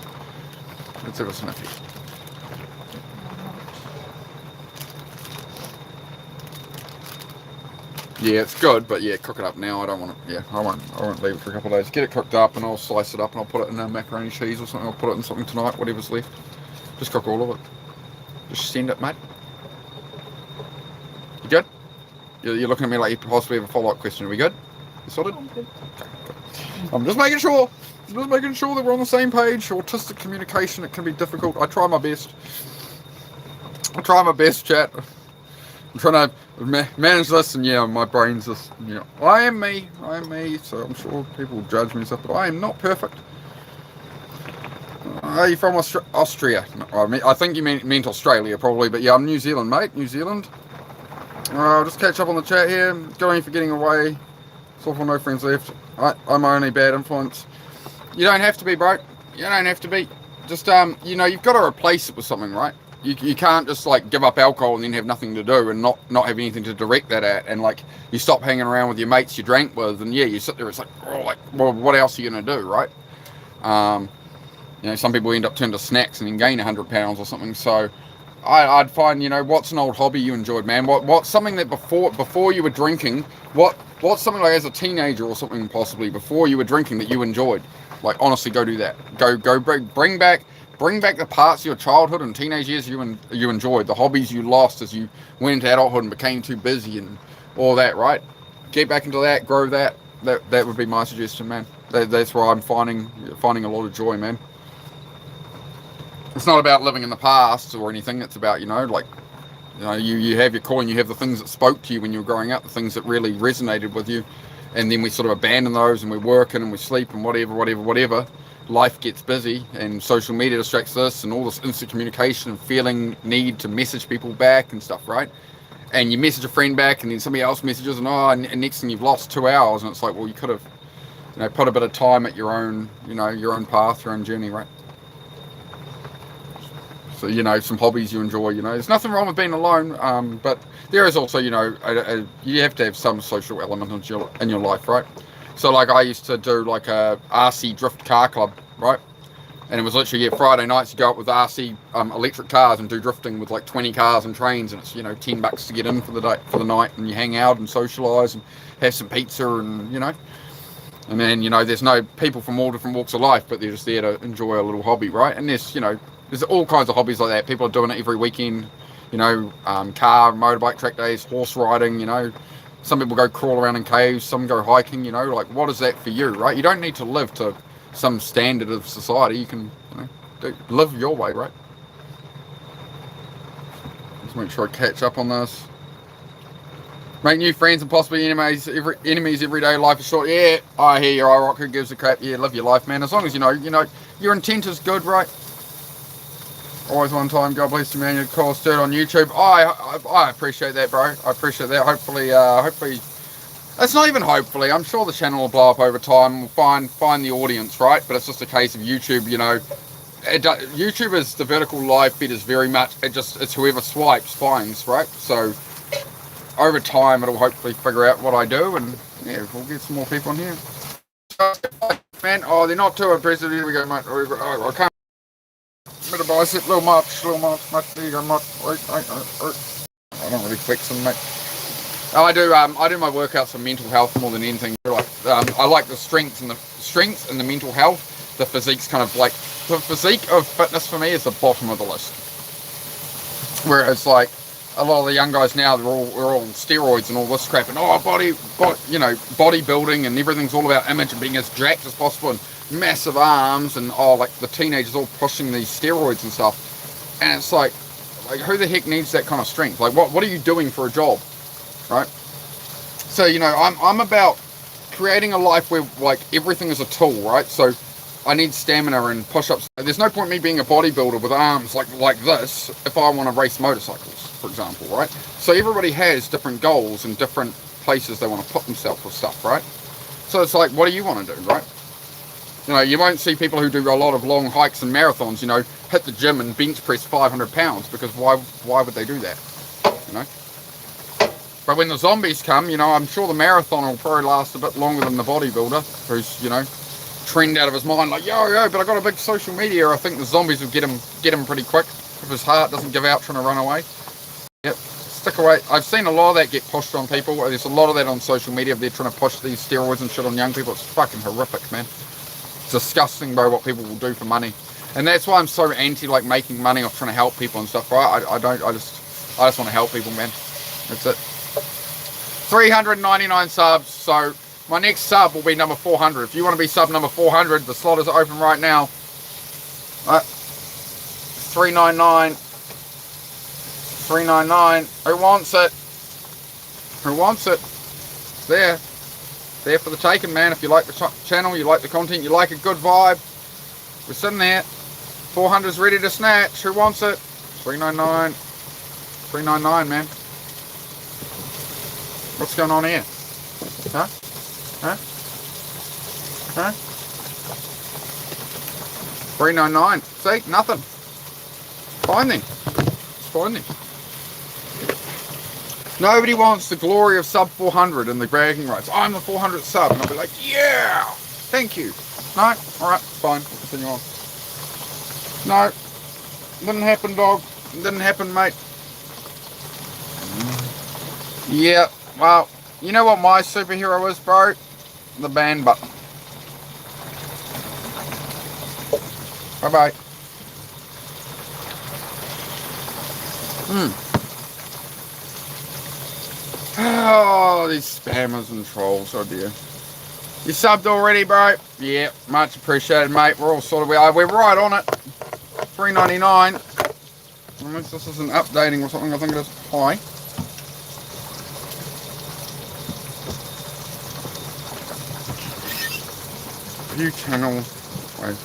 Yeah, it's good, but yeah, cook it up now. I don't want it. Yeah, I won't leave it for a couple of days. Get it cooked up, and I'll slice it up, and I'll put it in macaroni cheese or something. I'll put it in something tonight, whatever's left. Just cook all of it. Just send it, mate. You good? You're looking at me like you possibly have a follow-up question. Are we good? You sorted? I'm good. Okay, good. I'm just making sure. Just making sure that we're on the same page. Autistic communication, it can be difficult. I try my best. I try my best, chat. I'm trying to manage this, and yeah, my brain's just, you know, I am me, so I'm sure people will judge me and stuff, but I am not perfect. Are you from Austria? I think you meant Australia, probably, but yeah, I'm New Zealand, mate, New Zealand. I'll just catch up on the chat here. Going for getting away. So far, no friends left. I'm my only bad influence. You don't have to be, bro. You don't have to be. Just, you know, you've got to replace it with something, right? You can't just like give up alcohol and then have nothing to do and not have anything to direct that at, and like you stop hanging around with your mates you drank with, and yeah, you sit there, it's like, oh, like, well, what else are you gonna do, right? You know, some people end up turning to snacks and then gain 100 pounds or something. So I'd find, you know, what's an old hobby you enjoyed, man? What's something that before you were drinking, what's something like as a teenager or something possibly before you were drinking that you enjoyed? Like, honestly, go do that. Go bring back the parts of your childhood and teenage years you enjoyed, the hobbies you lost as you went into adulthood and became too busy and all that, right? Get back into that, grow that. That would be my suggestion, man. That's where I'm finding a lot of joy, man. It's not about living in the past or anything. It's about, you know, like, you know, you have your calling, you have the things that spoke to you when you were growing up, the things that really resonated with you, and then we sort of abandon those and we're working and we sleep and whatever. Life gets busy and social media distracts us and all this instant communication and feeling need to message people back and stuff, right? And you message a friend back and then somebody else messages and next thing you've lost 2 hours, and it's like, well, you could have, you know, put a bit of time at your own, you know, your own path, your own journey, right? So, you know, some hobbies you enjoy, you know, there's nothing wrong with being alone, but there is also, you know, you have to have some social element in your life, right? So, like, I used to do, like, a RC drift car club, right? And it was literally, yeah, Friday nights you go up with RC electric cars and do drifting with, like, 20 cars and trains, and it's, you know, $10 to get in for the night, and you hang out and socialise and have some pizza and, you know. And then, you know, there's no people from all different walks of life, but they're just there to enjoy a little hobby, right? And there's, you know, there's all kinds of hobbies like that. People are doing it every weekend, you know, car, motorbike track days, horse riding, you know. Some people go crawl around in caves, some go hiking, you know, like, what is that for you, right? You don't need to live to some standard of society. You can, you know, live your way, right? Just make sure I catch up on this. Make new friends and possibly enemies every day. Life is short. Yeah, I hear you. I rock. Who gives a crap? Yeah, live your life, man. As long as you know, your intent is good, right? Always one time. God bless you, man. Your course dirt on YouTube. I appreciate that, bro. I appreciate that. Hopefully, it's not even hopefully. I'm sure the channel will blow up over time. We'll find the audience, right? But it's just a case of YouTube. You know, YouTube is the vertical live feed is very much. It's whoever swipes finds, right? So over time, it'll hopefully figure out what I do, and yeah, we'll get some more people in here. Man, oh, they're not too impressive. Here we go, mate. I can't. Bit of bicep, little much, there you go, much. I don't really flex them, mate. Oh, I do my workouts for mental health more than anything. I like the strength and the mental health. The physique's kind of like, the physique of fitness for me is the bottom of the list. Whereas like a lot of the young guys now, we're all on steroids and all this crap, and you know, bodybuilding and everything's all about image and being as jacked as possible and massive arms, and like the teenagers all pushing these steroids and stuff, and it's like who the heck needs that kind of strength? Like what are you doing for a job, right? So, you know, I'm about creating a life where like everything is a tool, right? So I need stamina and push-ups. There's no point me being a bodybuilder with arms like this if I want to race motorcycles, for example, right? So everybody has different goals and different places they want to put themselves with stuff, right? So it's like, what do you want to do, right? You know, you won't see people who do a lot of long hikes and marathons, you know, hit the gym and bench press 500 pounds, because why would they do that, you know? But when the zombies come, you know, I'm sure the marathon will probably last a bit longer than the bodybuilder, who's, you know, trend out of his mind, like, yo, but I got a big social media. I think the zombies will get him pretty quick if his heart doesn't give out trying to run away. Yep, stick away. I've seen a lot of that get pushed on people. There's a lot of that on social media. They're trying to push these steroids and shit on young people. It's fucking horrific, man. It's disgusting, bro, what people will do for money. And that's why I'm so anti, like, making money off trying to help people and stuff, right? I just want to help people, man. That's it. 399 subs, so my next sub will be number 400. If you want to be sub number 400, the slot is open right now. 399. 399. Who wants it? Who wants it? It's there. There for the taking, man. If you like the channel, you like the content, you like a good vibe, we're sitting there. 400's ready to snatch. Who wants it? 399. 399, man. What's going on here? Huh? Huh? Huh? 399. See? Nothing. Fine then. It's fine then. Nobody wants the glory of sub 400 and the bragging rights. I'm the 400th sub. And I'll be like, yeah! Thank you. No? Alright, fine. Continue on. No. Didn't happen, dog. Didn't happen, mate. Yeah. Well, you know what my superhero is, bro? The ban button. Bye-bye. Oh, these spammers and trolls, oh dear. You subbed already, bro? Yeah, much appreciated, mate. We're all sorted. We're right on it. $3.99. Unless this isn't updating or something, I think it is. Hi. View channel. Wait,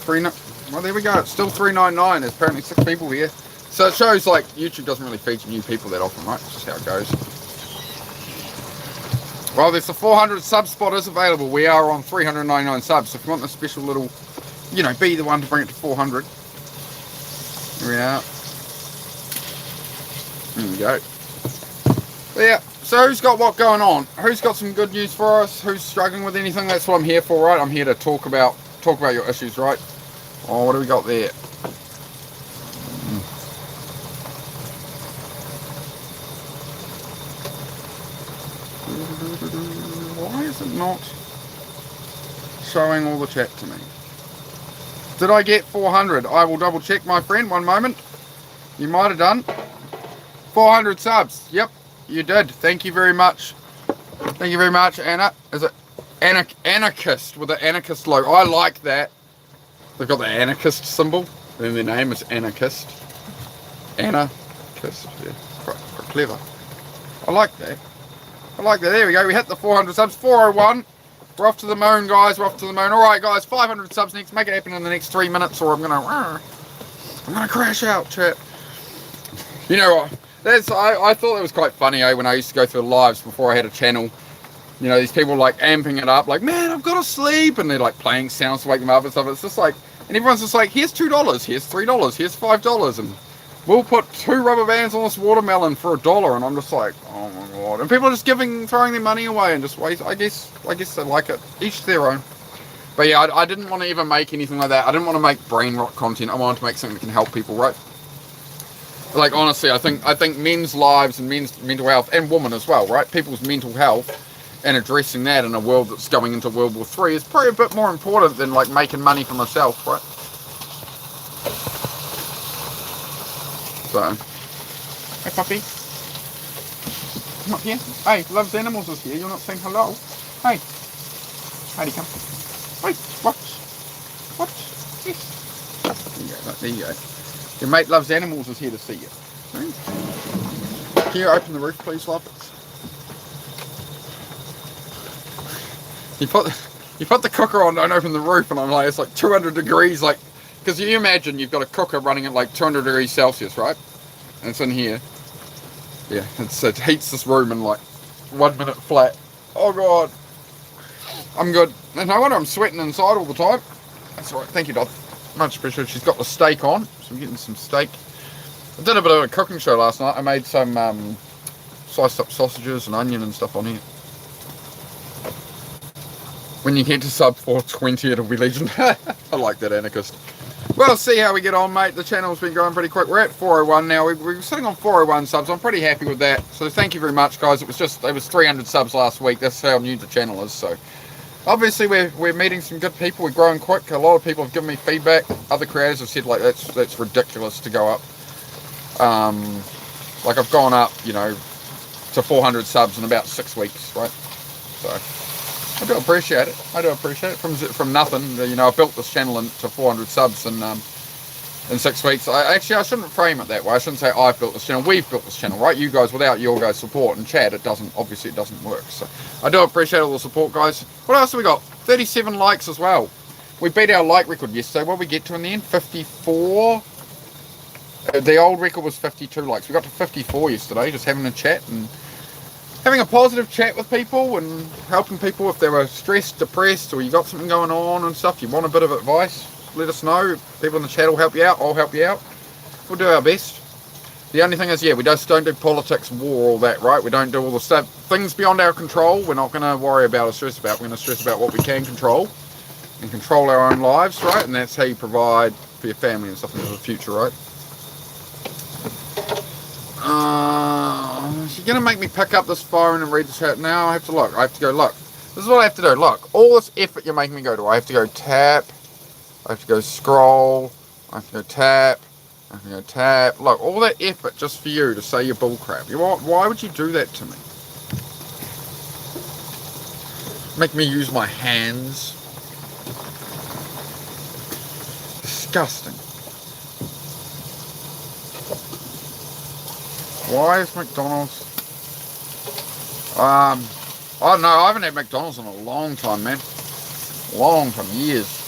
well, there we go. It's still $3.99. There's apparently 6 people here. So it shows like YouTube doesn't really feature new people that often, right? It's just how it goes. Well, there's the 400 sub spot is available. We are on 399 subs. So if you want the special little, you know, be the one to bring it to 400. Here we are. There we go. But yeah, so who's got what going on? Who's got some good news for us? Who's struggling with anything? That's what I'm here for, right? I'm here to talk about your issues, right? Oh, what do we got there? Why is it not showing all the chat to me? Did I get 400? I will double check, my friend. One moment. You might have done. 400 subs. Yep, you did. Thank you very much. Thank you very much, Anna. Is it anarchist with the anarchist logo? I like that. They've got the anarchist symbol. Then their name is anarchist. Anarchist. Yeah, quite clever. I like that. I like that. There we go. We hit the 400 subs. 401. We're off to the moon, guys. We're off to the moon. All right, guys. 500 subs next. Make it happen in the next 3 minutes, or I'm gonna crash out, chat. You know what? I thought it was quite funny, when I used to go through the lives before I had a channel. You know, these people like amping it up, like, man, I've got to sleep, and they're like playing sounds to wake them up and stuff. It's just like, and everyone's just like, here's $2, here's $3, here's $5, and we'll put 2 rubber bands on this watermelon for $1, and I'm just like, oh my god. And people are just throwing their money away and just waste. I guess they like it. Each their own. But yeah, I didn't want to even make anything like that. I didn't want to make brain rot content. I wanted to make something that can help people, right? Like, honestly, I think men's lives and men's mental health, and women as well, right? People's mental health and addressing that in a world that's going into World War III is probably a bit more important than like making money for myself, right? So, hey puppy, come up here. Hey, Loves Animals is here. You're not saying hello. Hey, how'd he come? Hey, watch. Yes. There you go. Your mate Loves Animals is here to see you. Right? Can you open the roof, please, love? You put the cooker on, don't open the roof, and I'm like, it's like 200 degrees, like, because you imagine you've got a cooker running at like 200 degrees Celsius, right? And it's in here. Yeah, it heats this room in like 1 minute flat. Oh god. I'm good. And no wonder I'm sweating inside all the time. That's alright, thank you, Dot. Much appreciated. She's got the steak on, so I'm getting some steak. I did a bit of a cooking show last night. I made some sliced up sausages and onion and stuff on here. When you get to sub 420, it'll be legend. I like that, anarchist. Well, see how we get on, mate. The channel's been going pretty quick. We're at 401 now. We're sitting on 401 subs. I'm pretty happy with that. So thank you very much, guys. It was 300 subs last week. That's how new the channel is. So obviously we're meeting some good people. We're growing quick. A lot of people have given me feedback. Other creators have said like that's ridiculous to go up. Like I've gone up, you know, to 400 subs in about 6 weeks, right? So I do appreciate it. I do appreciate it. From nothing, you know, I built this channel to 400 subs in 6 weeks. I shouldn't frame it that way. I shouldn't say I've built this channel. We've built this channel, right? You guys, without your guys' support and chat, obviously it doesn't work. So I do appreciate all the support, guys. What else have we got? 37 likes as well. We beat our like record yesterday. What did we get to in the end? 54. The old record was 52 likes. We got to 54 yesterday, just having a chat and having a positive chat with people and helping people if they were stressed, depressed, or you got something going on and stuff, you want a bit of advice, let us know. People in the chat will help you out. I'll help you out. We'll do our best. The only thing is, yeah, we just don't do politics, war, all that, right? We don't do all the stuff, things beyond our control. We're not going to worry about or stress about. We're going to stress about what we can control and control our own lives, right? And that's how you provide for your family and stuff into the future, right? She's going to make me pick up this phone and read the chat. Now I have to look. I have to go look. This is what I have to do. Look, all this effort you're making me go to. I have to go tap. I have to go scroll. I have to go tap. I have to go tap. Look, all that effort just for you to say you're bullcrap. Why would you do that to me? Make me use my hands. Disgusting. Why is McDonald's? Oh no, I haven't had McDonald's in a long time, man. Long time, years.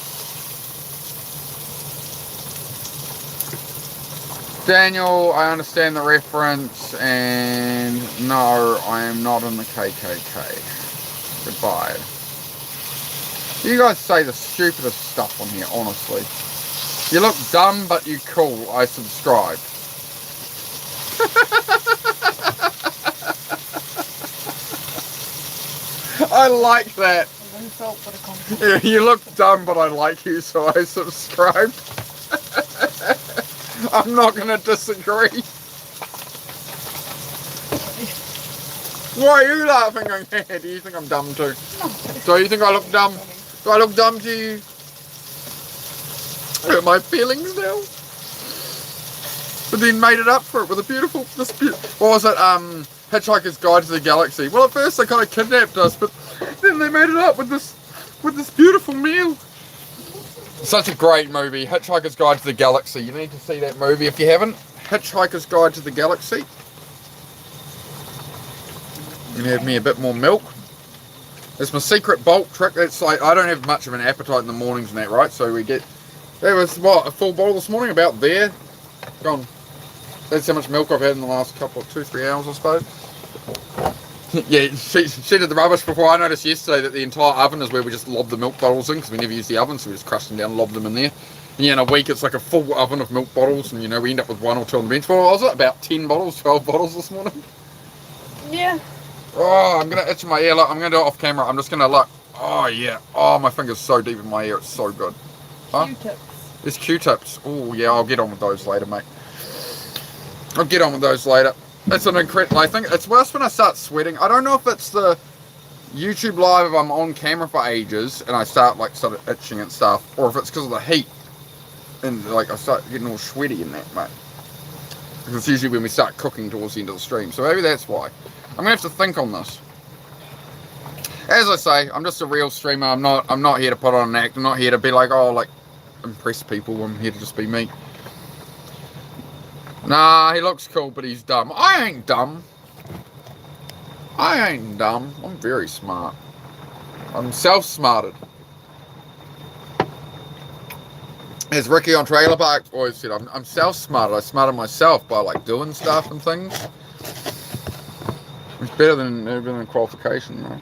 Daniel, I understand the reference, and no, I am not in the KKK. Goodbye. You guys say the stupidest stuff on here, honestly. You look dumb, but you cool. I subscribe. I like that. Yeah, you look dumb, but I like you, so I subscribed. I'm not going to disagree. Why are you laughing? Do you think I'm dumb too? Do you think I look dumb? Do I look dumb to you? Hurt my feelings now. But then made it up for it with a beautiful, what was it, Hitchhiker's Guide to the Galaxy. Well, at first they kind of kidnapped us, but then they made it up with this beautiful meal. Such a great movie, Hitchhiker's Guide to the Galaxy. You need to see that movie if you haven't. Hitchhiker's Guide to the Galaxy. I'm gonna have me a bit more milk. It's my secret bulk trick. It's like, I don't have much of an appetite in the mornings and that, right? So we get, there was what, a full bottle this morning, about there. Gone. That's how much milk I've had in the last couple of 2-3 hours, I suppose. Yeah, she did the rubbish before. I noticed yesterday that the entire oven is where we just lob the milk bottles in, because we never use the oven, so we just crush them down and lob them in there. And yeah, in a week it's like a full oven of milk bottles, and you know, we end up with 1 or 2 on the bench. Well, was it about 10 bottles, 12 bottles this morning? Yeah. Oh, I'm going to itch my ear. Look, I'm going to do it off camera. I'm just going to look. Oh, yeah. Oh, my finger's so deep in my ear. It's so good. Huh? Q-tips. There's Q-tips. Oh, yeah, I'll get on with those later, mate. I'll get on with those later. It's an incredible, I think it's worse when I start sweating. I don't know if it's the YouTube live, if I'm on camera for ages and I start itching and stuff, or if it's because of the heat and like I start getting all sweaty in that, mate. Because it's usually when we start cooking towards the end of the stream, so maybe that's why. I'm gonna have to think on this. As I say, I'm just a real streamer. I'm not here to put on an act. I'm not here to be like, oh, like impress people. I'm here to just be me. Nah, he looks cool, but he's dumb. I ain't dumb. I ain't dumb. I'm very smart. I'm self-smarted. As Ricky on Trailer Park always said, I'm self-smarted. I smarted myself by like doing stuff and things. It's better than qualification, though.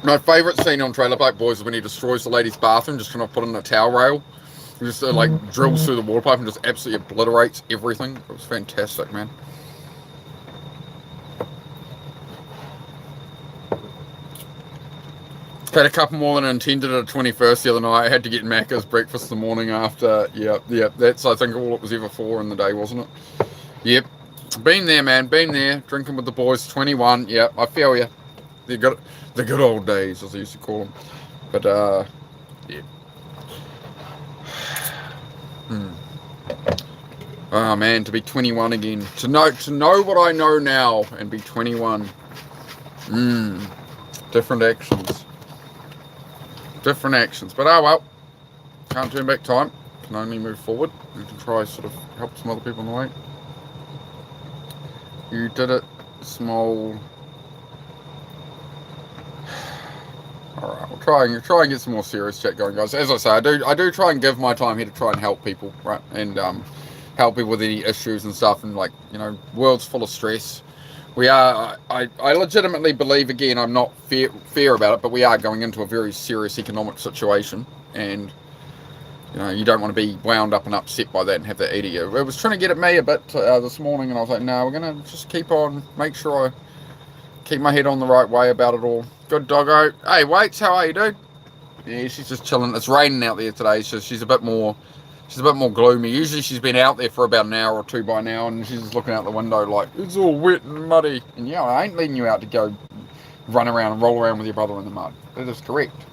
My favourite scene on Trailer Park Boys is when he destroys the lady's bathroom, just kind of put in a towel rail. He just like drills through the water pipe and just absolutely obliterates everything. It was fantastic, man. Had a couple more than intended at 21st the other night. I had to get Macca's breakfast the morning after. Yep. That's, I think, all it was ever for in the day, wasn't it? Yep. Been there, man. Been there. Drinking with the boys. 21. Yep. I feel you. The good old days, as I used to call them. But, yeah. Oh man, to be 21 again. To know what I know now and be 21. Different actions. Different actions. But oh well. Can't turn back time. Can only move forward. You can try sort of help some other people on the way. You did it, small. Alright, we'll try and get some more serious chat going, guys. As I say, I do try and give my time here to try and help people, right? And help people with any issues and stuff, and like, you know, world's full of stress. We are, I legitimately believe, again, I'm not fair about it, but we are going into a very serious economic situation, and you know, you don't want to be wound up and upset by that and have that eat at you. It was trying to get at me a bit this morning, and I was like, no, we're going to just keep on, make sure I keep my head on the right way about it all. Good doggo. Hey, Waits, how are you, dude? Yeah, she's just chilling. It's raining out there today, so she's a bit more gloomy. Usually she's been out there for about an hour or two by now, and she's just looking out the window like, it's all wet and muddy. And yeah, I ain't letting you out to go run around and roll around with your brother in the mud. That is correct.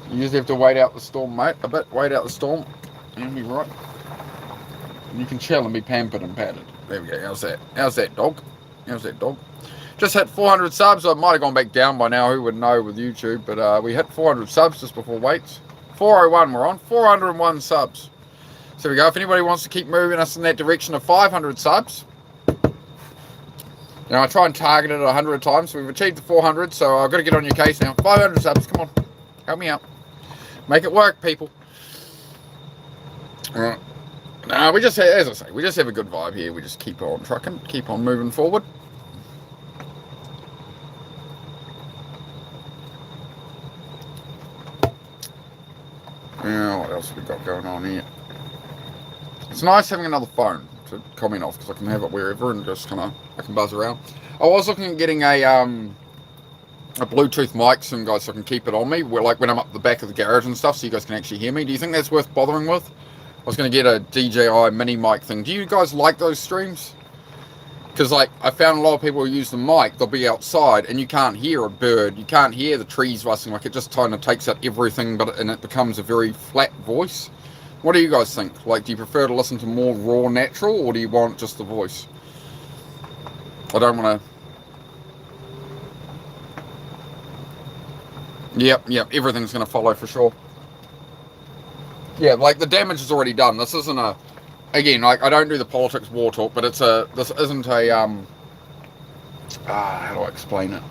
You usually have to wait out the storm, mate. A bit, wait out the storm, and you'll be right. And you can chill and be pampered and patted. There we go. How's that? How's that, dog? How's that, dog? Just hit 400 subs. I might have gone back down by now. Who would know with YouTube? But we hit 400 subs just before Waits. 401 we're on. 401 subs. So there we go. If anybody wants to keep moving us in that direction of 500 subs, you know, I try and target it 100 times. So we've achieved the 400. So I've got to get on your case now. 500 subs. Come on. Help me out. Make it work, people. Alright. Nah, we just, as I say, we just have a good vibe here. We just keep on trucking, keep on moving forward. Yeah, what else have we got going on here? It's nice having another phone to comment off, because I can have it wherever and just kind of, I can buzz around. I was looking at getting a Bluetooth mic soon, guys, so I can keep it on me, like when I'm up the back of the garage and stuff, so you guys can actually hear me. Do you think that's worth bothering with? I was going to get a DJI mini mic thing. Do you guys like those streams? Because like, I found a lot of people who use the mic, they'll be outside and you can't hear a bird, you can't hear the trees rustling, like it just kind of takes out everything, and it becomes a very flat voice. What do you guys think? Like, do you prefer to listen to more raw natural, or do you want just the voice? I don't want to... Yep, everything's going to follow for sure. Yeah, like the damage is already done. This isn't a, again, like I don't do the politics war talk, but this isn't a, how do I explain it?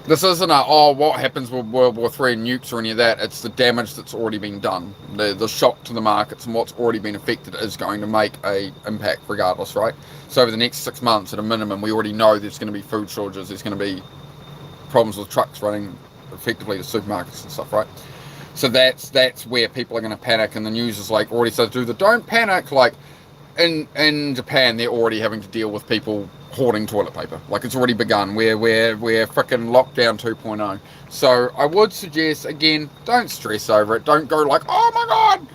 This isn't a, oh, what happens with World War III and nukes or any of that. It's the damage that's already been done. The shock to the markets and what's already been affected is going to make a impact regardless, right? So over the next 6 months at a minimum, we already know there's going to be food shortages, there's going to be problems with trucks running effectively to supermarkets and stuff, right? So that's where people are going to panic, and the news is like already says, don't panic. Like in Japan, they're already having to deal with people hoarding toilet paper. Like it's already begun. We're freaking lockdown 2.0. So I would suggest, again, don't stress over it. Don't go like, oh my god.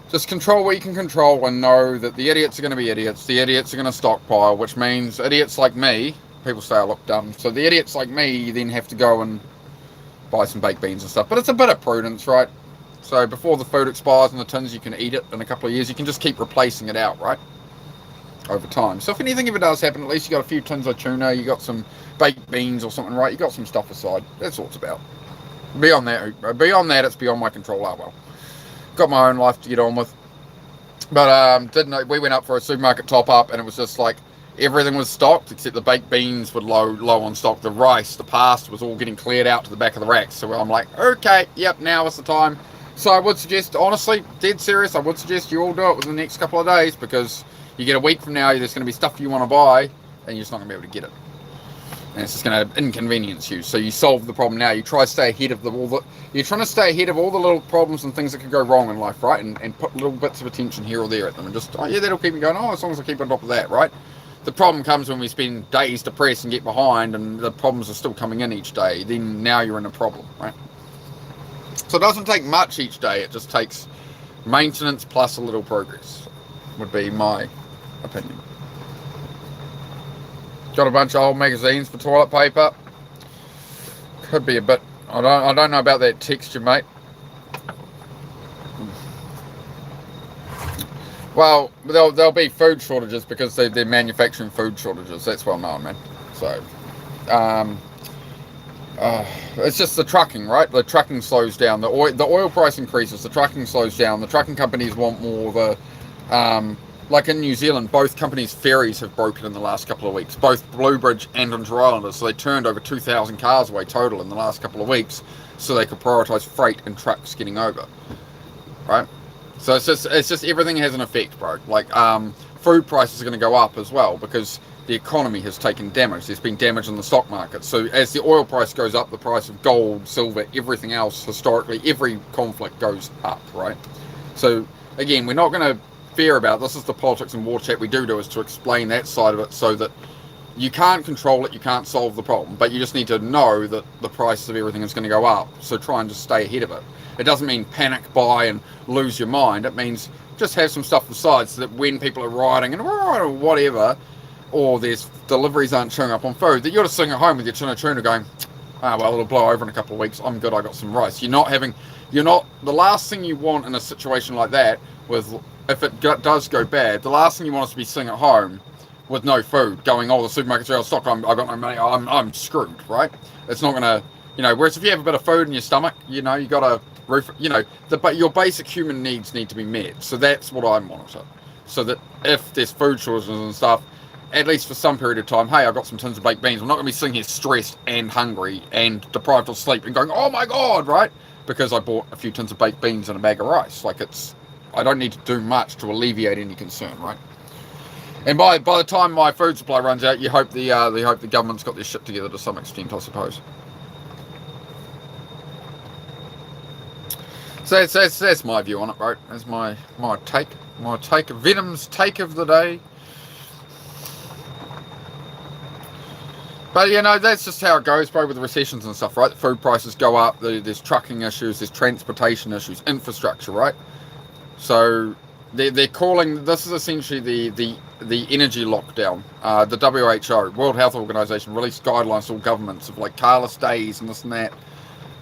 Just control what you can control, and know that the idiots are going to be idiots. The idiots are going to stockpile, which means idiots like me. People say I look dumb. So the idiots like me then have to go and buy some baked beans and stuff. But it's a bit of prudence, right? So before the food expires in the tins, you can eat it in a couple of years. You can just keep replacing it out, right? Over time. So if anything ever does happen, at least you got a few tins of tuna, you got some baked beans or something, right? You got some stuff aside. That's what it's about. Beyond that, it's beyond my control. Oh well. Got my own life to get on with. But we went up for a supermarket top up, and it was just like, everything was stocked except the baked beans were low on stock. The rice, the pasta was all getting cleared out to the back of the racks. So I'm like, okay, yep, now is the time. So I would suggest, honestly, dead serious, I would suggest you all do it within the next couple of days, because you get a week from now, there's going to be stuff you want to buy, and you're just not going to be able to get it. And it's just going to inconvenience you. So you solve the problem now. You try to stay ahead of you're trying to stay ahead of all the little problems and things that could go wrong in life, right? And put little bits of attention here or there at them, and just, oh yeah, that'll keep me going. Oh, as long as I keep on top of that, right? The problem comes when we spend days depressed and get behind, and the problems are still coming in each day. Then now you're in a problem, right? So it doesn't take much each day. It just takes maintenance plus a little progress, would be my opinion. Got a bunch of old magazines for toilet paper. Could be a bit, I don't know about that texture, mate. Well, there'll be food shortages because they're manufacturing food shortages. That's well known, man. So, um, it's just the trucking, right? The trucking slows down. The oil price increases. The trucking slows down. The trucking companies want more. Like in New Zealand, both companies' ferries have broken in the last couple of weeks. Both Bluebridge and Inter Islanders. So they turned over 2,000 cars away total in the last couple of weeks, so they could prioritise freight and trucks getting over, right? So it's just everything has an effect, bro. Like food prices are going to go up as well because the economy has taken damage. There's been damage in the stock market. So as the oil price goes up, the price of gold, silver, everything else, historically, every conflict goes up, right? So again, we're not going to fear about it. This is the politics and war chat we do is to explain that side of it so that you can't control it, you can't solve the problem, but you just need to know that the price of everything is going to go up. So try and just stay ahead of it. It doesn't mean panic buy and lose your mind. It means just have some stuff aside so that when people are riding and whatever, or there's deliveries aren't showing up on food, that you're just sitting at home with your tin of tuna going, well, it'll blow over in a couple of weeks. I'm good. I got some rice. The last thing you want in a situation like that if it does go bad, the last thing you want is to be sitting at home with no food, going, the supermarket's out of stock, I've got no money, I'm screwed, right? It's not gonna, whereas if you have a bit of food in your stomach, you got a roof, but your basic human needs need to be met. So that's what I monitor. So that if there's food shortages and stuff, at least for some period of time, hey, I've got some tins of baked beans. I'm not gonna be sitting here stressed and hungry and deprived of sleep and going, oh my God, right? Because I bought a few tins of baked beans and a bag of rice. I don't need to do much to alleviate any concern, right? And by the time my food supply runs out, you hope the government's got their shit together to some extent, I suppose. So that's my view on it, bro. That's my take. Venom's take of the day. But that's just how it goes, bro, with the recessions and stuff, right? The food prices go up. There's trucking issues. There's transportation issues. Infrastructure, right? So they're calling this is essentially the energy lockdown. The WHO, World Health Organization, released guidelines to all governments of like carless days and this and that.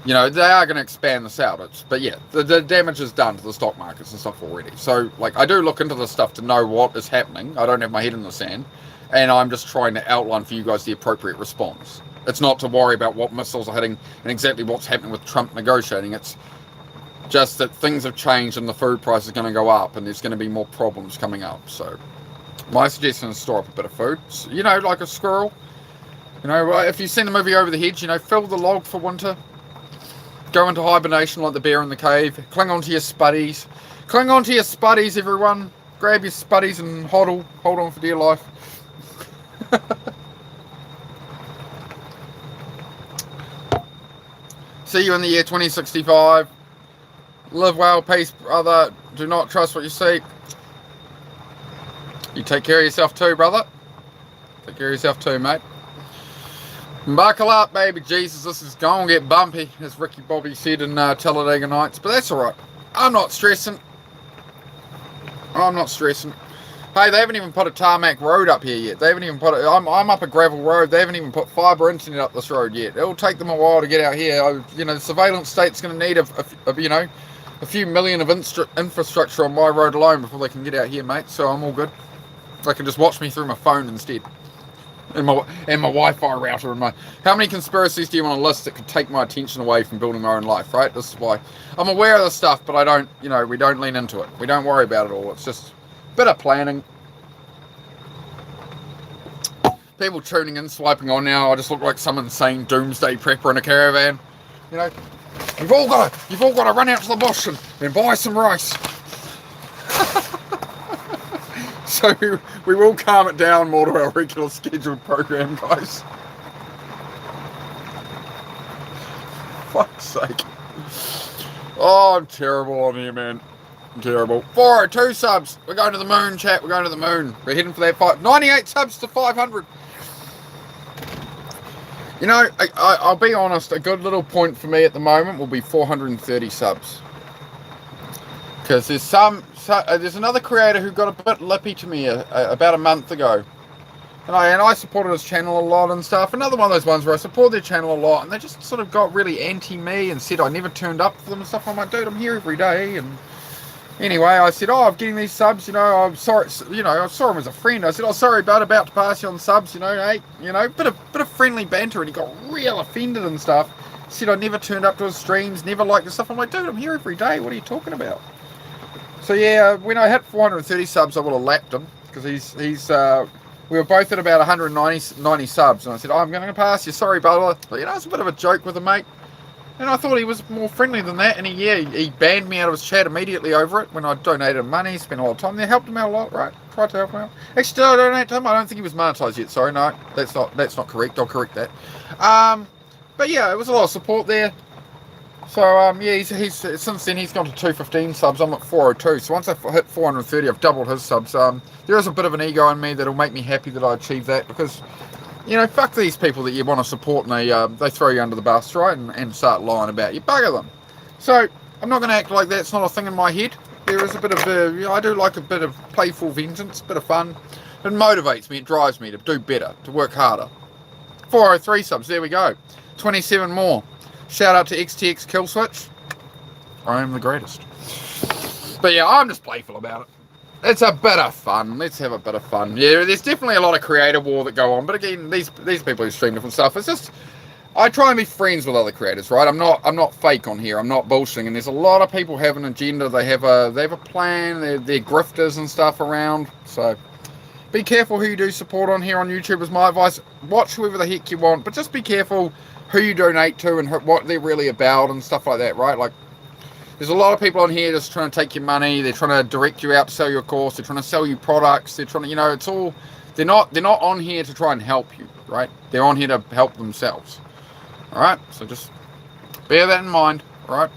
They are going to expand this out. But yeah, the damage is done to the stock markets and stuff already. So I do look into this stuff to know what is happening. I don't have my head in the sand, and I'm just trying to outline for you guys the appropriate response. It's not to worry about what missiles are hitting and exactly what's happening with Trump negotiating. It's just that things have changed and the food price is going to go up and there's going to be more problems coming up. So my suggestion is store up a bit of food, like a squirrel. If you've seen the movie Over the Hedge, fill the log for winter, go into hibernation like the bear in the cave, cling onto your spuddies, everyone, grab your spuddies and hold on for dear life. See you in the year 2065. Live well, peace, brother. Do not trust what you see. You take care of yourself too, brother. Take care of yourself too, mate. Buckle up, baby Jesus. This is going to get bumpy, as Ricky Bobby said in Talladega Nights. But that's alright. I'm not stressing. Hey, they haven't even put a tarmac road up here yet. They haven't even put it. I'm up a gravel road. They haven't even put fibre internet up this road yet. It'll take them a while to get out here. The surveillance state's going to need a few million of infrastructure on my road alone before they can get out here, mate. So I'm all good. They can just watch me through my phone instead, and my Wi-Fi router and my. How many conspiracies do you want to list that could take my attention away from building my own life? Right. This is why I'm aware of this stuff, but I don't. We don't lean into it. We don't worry about it all. It's just a bit of planning. People tuning in, swiping on now. I just look like some insane doomsday prepper in a caravan. You've all got to run out to the bush and buy some rice. So we will calm it down more to our regular scheduled program, guys. Fuck's sake. Oh, I'm terrible on here, man. I'm terrible. 402 subs. We're going to the moon, chat. We're going to the moon. We're heading for that 98 subs to 500. I'll be honest, a good little point for me at the moment will be 430 subs. Because there's another creator who got a bit lippy to me about a month ago. And I supported his channel a lot and stuff. Another one of those ones where I support their channel a lot and they just sort of got really anti-me and said I never turned up for them and stuff. I'm like, dude, I'm here every day. And Anyway, I said, I'm getting these subs, I'm sorry, I saw him as a friend. I said, sorry, bud, about to pass you on subs, hey, bit of friendly banter, and he got real offended and stuff. He said I never turned up to his streams, never liked his stuff. I'm like, dude, I'm here every day. What are you talking about? So yeah, when I hit 430 subs, I would have lapped him, because we were both at about 190 subs, and I said, I'm going to pass you, sorry, brother. But, it's a bit of a joke with a mate. And I thought he was more friendly than that, and he banned me out of his chat immediately over it when I donated him money, spent a lot of time there, helped him out a lot, right? Tried to help him out. Actually, did I donate to him? I don't think he was monetized yet, sorry, no, that's not correct, I'll correct that. But yeah, it was a lot of support there. So, yeah, he's since then he's gone to 215 subs, I'm at 402, so once I hit 430, I've doubled his subs. There is a bit of an ego in me that'll make me happy that I achieved that, because fuck these people that you want to support and they throw you under the bus, right, and start lying about you. Bugger them. So, I'm not going to act like that's not a thing in my head. There is a bit of, I do like a bit of playful vengeance, a bit of fun. It motivates me, it drives me to do better, to work harder. 403 subs, there we go. 27 more. Shout out to XTX Killswitch. I am the greatest. But yeah, I'm just playful about it. It's a bit of fun. Let's have a bit of fun. Yeah, there's definitely a lot of creator war that go on. But again, these people who stream different stuff, it's just, I try and be friends with other creators, right? I'm not fake on here. I'm not bullshitting. And there's a lot of people who have an agenda. They have a plan. They're grifters and stuff around. So be careful who you do support on here on YouTube is my advice. Watch whoever the heck you want, but just be careful who you donate to and what they're really about and stuff like that, right? Like, there's a lot of people on here just trying to take your money. They're trying to direct you out to sell your course. They're trying to sell you products. They're trying to, it's all, they're not on here to try and help you, right? They're on here to help themselves. All right? So just bear that in mind, all right?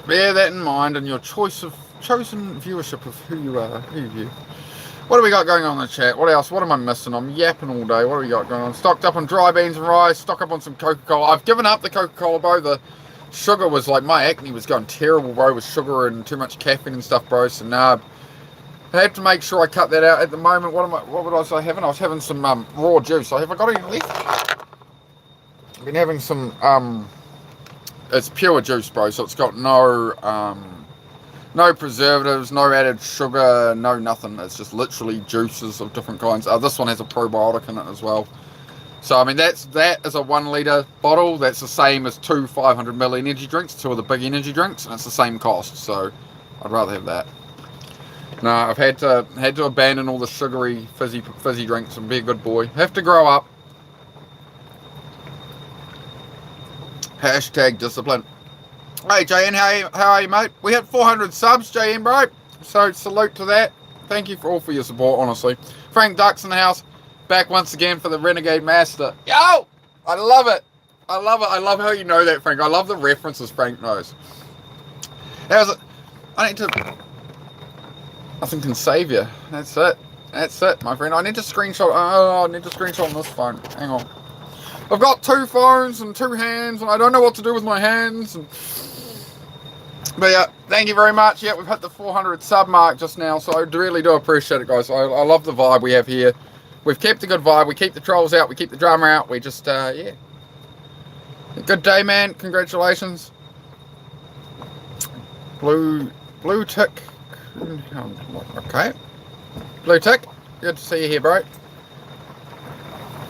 Bear that in mind in your chosen viewership of who you are, who you view. What do we got going on in the chat? What else? What am I missing? I'm yapping all day. What do we got going on? Stocked up on dry beans and rice. Stock up on some Coca-Cola. I've given up the Coca-Cola, bro. The sugar was like, my acne was going terrible, bro, with sugar and too much caffeine and stuff, bro. So I have to make sure I cut that out. At the moment, what was I having? I was having some raw juice. Have I got any left? I've been having some, it's pure juice, bro. So it's got no preservatives, no added sugar, no nothing. It's just literally juices of different kinds. This one has a probiotic in it as well. So, I mean, that is a 1 litre bottle. That's the same as 2 500ml energy drinks, 2 of the big energy drinks, and it's the same cost. So, I'd rather have that. No, I've had to abandon all the sugary, fizzy drinks and be a good boy. Have to grow up. Hashtag discipline. Hey JN, how are you, mate? We hit 400 subs, JN, bro. So salute to that. Thank you for your support, honestly. Frank Duck's in the house, back once again for the Renegade Master. Yo, I love it. I love it. I love how you know that, Frank. I love the references Frank knows. How's it? Nothing can save you. That's it. That's it, my friend. I need to screenshot. Oh, I need to screenshot on this phone. Hang on. I've got 2 phones and 2 hands, and I don't know what to do with my hands. But yeah, thank you very much. Yeah, we've hit the 400 sub mark just now, so I really do appreciate it, guys. I love the vibe we have here. We've kept a good vibe. We keep the trolls out. We keep the drama out. We just, yeah. Good day, man. Congratulations. Blue tick. Okay. Blue tick. Good to see you here, bro.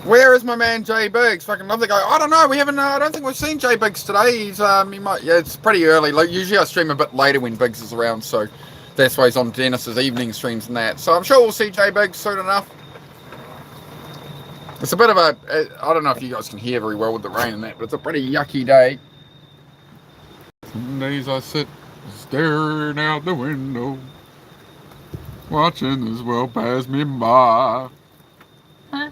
Where is my man Jay Biggs? Fucking love the guy. I don't know. We haven't. I don't think we've seen Jay Biggs today. He's he might. Yeah, it's pretty early. Like, usually I stream a bit later when Biggs is around, so that's why he's on Dennis's evening streams and that. So I'm sure we'll see Jay Biggs soon enough. It's a bit of a. I don't know if you guys can hear very well with the rain and that, but it's a pretty yucky day. Some days I sit staring out the window, watching this world pass me by. Huh?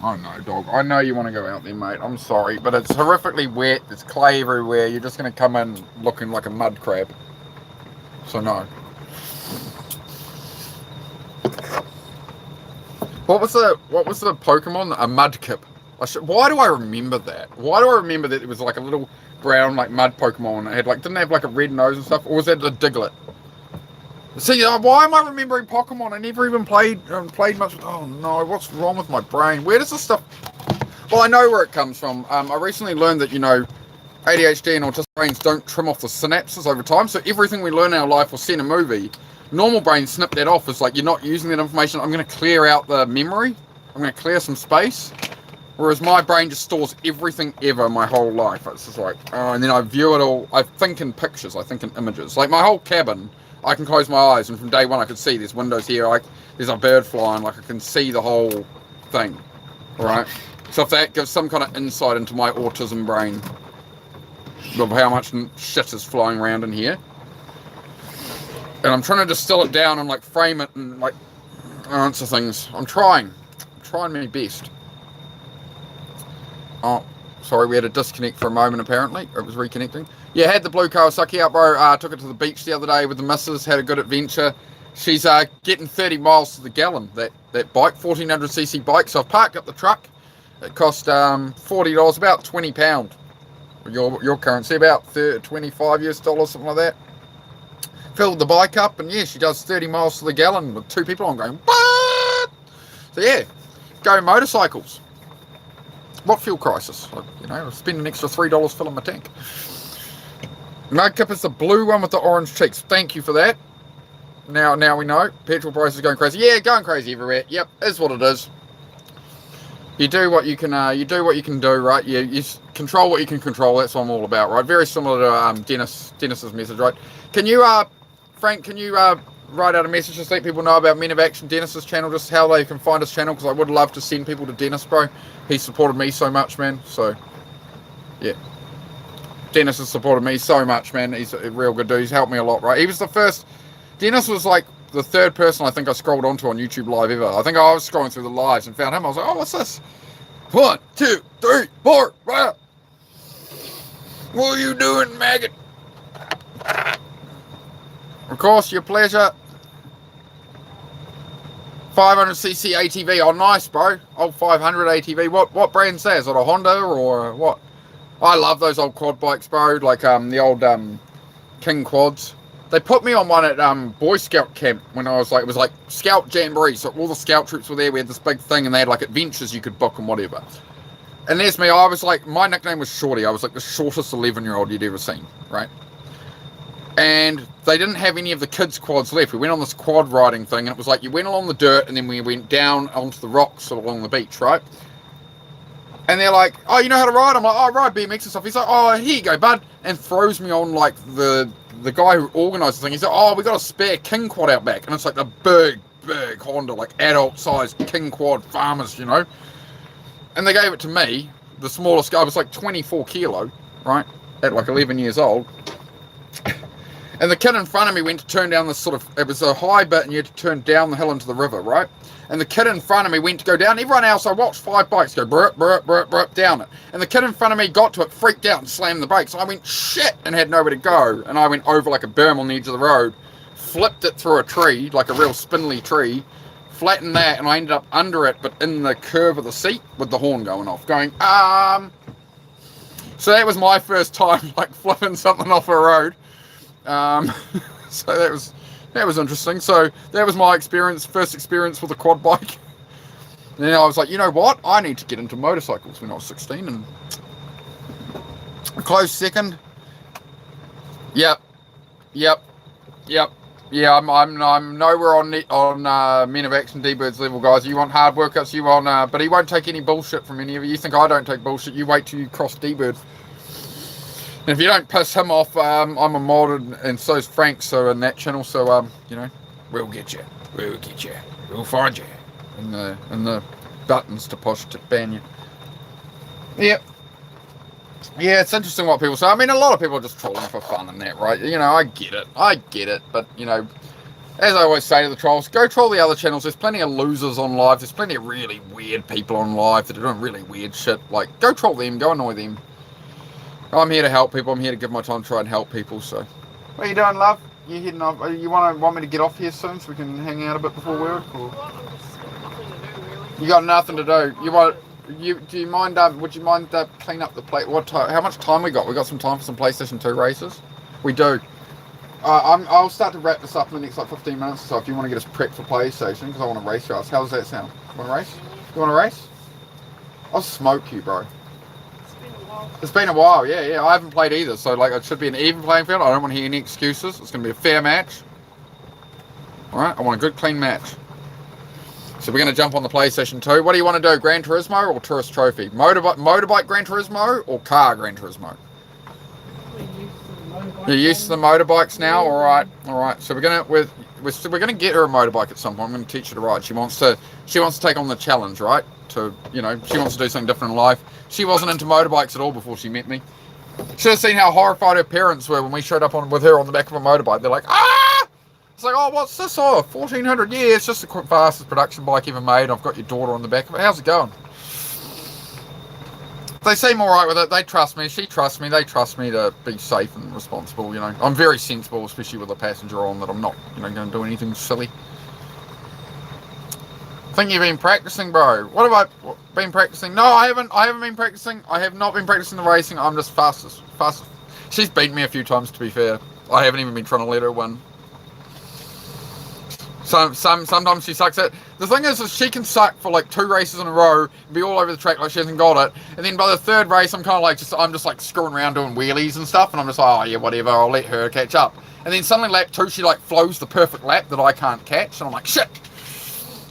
I know, dog. I know you want to go out there, mate. I'm sorry, but it's horrifically wet. There's clay everywhere. You're just going to come in looking like a mud crab. So no. What was the Pokemon? A Mudkip. Why do I remember that? Why do I remember that it was like a little brown like mud Pokemon? It had didn't have like a red nose and stuff, or was that a Diglett? See, why am I remembering Pokemon? I never even played much. Oh no, what's wrong with my brain? Where does this stuff? Well, I know where it comes from. I recently learned that ADHD and autistic brains don't trim off the synapses over time, so everything we learn in our life or see in a movie, normal brains snip that off. It's like, you're not using that information, I'm going to clear out the memory, I'm going to clear some space. Whereas my brain just stores everything ever my whole life. It's just like, oh, and then I view it all, I think in pictures, I think in images. Like my whole cabin, I can close my eyes and from day one I could see there's windows here, there's a bird flying, like I can see the whole thing, right? So if that gives some kind of insight into my autism brain, of how much shit is flying around in here. And I'm trying to distill it down and like frame it and like answer things. I'm trying my best. Oh, sorry, we had a disconnect for a moment apparently. It was reconnecting. Yeah, had the blue Kawasaki out, bro. Took it to the beach the other day with the missus, had a good adventure. She's getting 30 miles to the gallon, that bike, 1400cc bike. So I've parked up the truck. It cost $40, about £20. Your currency, about 25 US dollars, something like that. Filled the bike up, and yeah, she does 30 miles to the gallon with 2 people on going, what? So yeah, go motorcycles. What fuel crisis? You know, I'll spend an extra $3 filling my tank. Mudkip is the blue one with the orange cheeks. Thank you for that. Now we know. Petrol prices going crazy. Yeah, going crazy everywhere. Yep, is what it is. You do what you can. You do what you can do, right? You control what you can control. That's what I'm all about, right? Very similar to Dennis's message, right? Can you, Frank? Can you write out a message to let people know about Men of Action, Dennis's channel, just how they can find his channel? Because I would love to send people to Dennis, bro. He supported me so much, man. So yeah, Dennis has supported me so much, man. He's a real good dude. He's helped me a lot, right? He was the first. Dennis was like the third person I think I scrolled onto on YouTube Live ever. I think I was scrolling through the lives and found him. I was like, oh, what's this? 1, 2, 3, 4, 5. What are you doing, maggot? Of course, your pleasure. 500cc ATV. Oh, nice, bro. Old 500 ATV. What brand's that? Is it a Honda or what? I love those old quad bikes, bro. Like the old King quads. They put me on one at Boy Scout camp when I was like, it was like Scout Jamboree, so all the Scout troops were there, we had this big thing, and they had like adventures you could book and whatever. And there's me, I was like, my nickname was Shorty, I was like the shortest 11-year-old you'd ever seen, right? And they didn't have any of the kids' quads left. We went on this quad riding thing, and it was like, you went along the dirt, and then we went down onto the rocks along the beach, right? And they're like, oh, you know how to ride? I'm like, oh, I ride BMX and stuff. He's like, oh, here you go, bud. And throws me on like the guy who organised the thing. He's like, oh, we got a spare King quad out back. And it's like the big Honda, like adult-sized King quad farmers, you know. And they gave it to me, the smallest guy. Was like 24 kilo, right? At like 11 years old. And the kid in front of me went to turn down this sort of, it was a high bit and you had to turn down the hill into the river, right? And the kid in front of me went to go down. Everyone else, I watched 5 bikes go burp, burp, burp, burp down it. And the kid in front of me got to it, freaked out and slammed the brakes. I went, shit, and had nowhere to go. And I went over like a berm on the edge of the road, flipped it through a tree, like a real spindly tree, flattened that, and I ended up under it, but in the curve of the seat with the horn going off, going, So that was my first time, like, flipping something off a road. So that was interesting. So that was my first experience with a quad bike. And then I was like, you know what? I need to get into motorcycles when I was 16. And a close second. Yep. Yeah, I'm nowhere on Men of Action D-Bird's level, guys. You want hard workouts, you want, but he won't take any bullshit from any of you. You think I don't take bullshit? You wait till you cross D-Bird. And if you don't piss him off, I'm a mod, and so's Frank, so in that channel, so, you know, we'll get you. We'll find you. In the buttons to push to ban you. Yep. Yeah, it's interesting what people say. I mean, a lot of people are just trolling for fun and that, right? You know, I get it. But, you know, as I always say to the trolls, go troll the other channels. There's plenty of losers on live. There's plenty of really weird people on live that are doing really weird shit. Like, go troll them. Go annoy them. I'm here to help people. I'm here to give my time to try and help people, so. What are you doing, love? You heading off? You want me to get off here soon so we can hang out a bit before work? Or? You got nothing to do. Do you mind? Would you mind clean up the plate? What time? How much time we got? We got some time for some PlayStation 2 races. We do. I'll start to wrap this up in the next like 15 minutes or so. If you want to get us prepped for PlayStation, because I want to race you. How does that sound? You want to race? You want to race? I'll smoke you, bro. It's been a while while. It's been a while, yeah. I haven't played either, so like it should be an even playing field. I don't want to hear any excuses. It's going to be a fair match. Alright, I want a good clean match. So we're going to jump on the PlayStation 2. What do you want to do, Gran Turismo or Tourist Trophy? Motorbike Gran Turismo or car Gran Turismo? You're used to the motorbikes now? Alright. So we're going to get her a motorbike at some point. I'm going to teach her to ride. She wants to take on the challenge, right? To, she wants to do something different in life. She wasn't into motorbikes at all before she met me. Should have seen how horrified her parents were when we showed up with her on the back of a motorbike. They're like, ah! It's like, oh, what's this? Oh, 1400. Yeah, it's just the fastest production bike ever made. I've got your daughter on the back of it. How's it going? They seem alright with it. They trust me. She trusts me. They trust me to be safe and responsible, I'm very sensible, especially with a passenger on, that I'm not, going to do anything silly. I think you've been practicing, bro. What have I been practicing? No, I haven't been practicing. I have not been practicing the racing. I'm just fastest. She's beaten me a few times, to be fair. I haven't even been trying to let her win. Sometimes she sucks at. The thing is she can suck for like 2 races in a row and be all over the track like she hasn't got it, and then by the 3rd race I'm kind of like I'm just like screwing around doing wheelies and stuff, and I'm just like, oh yeah, whatever, I'll let her catch up. And then suddenly lap 2 she like flows the perfect lap that I can't catch, and I'm like, shit,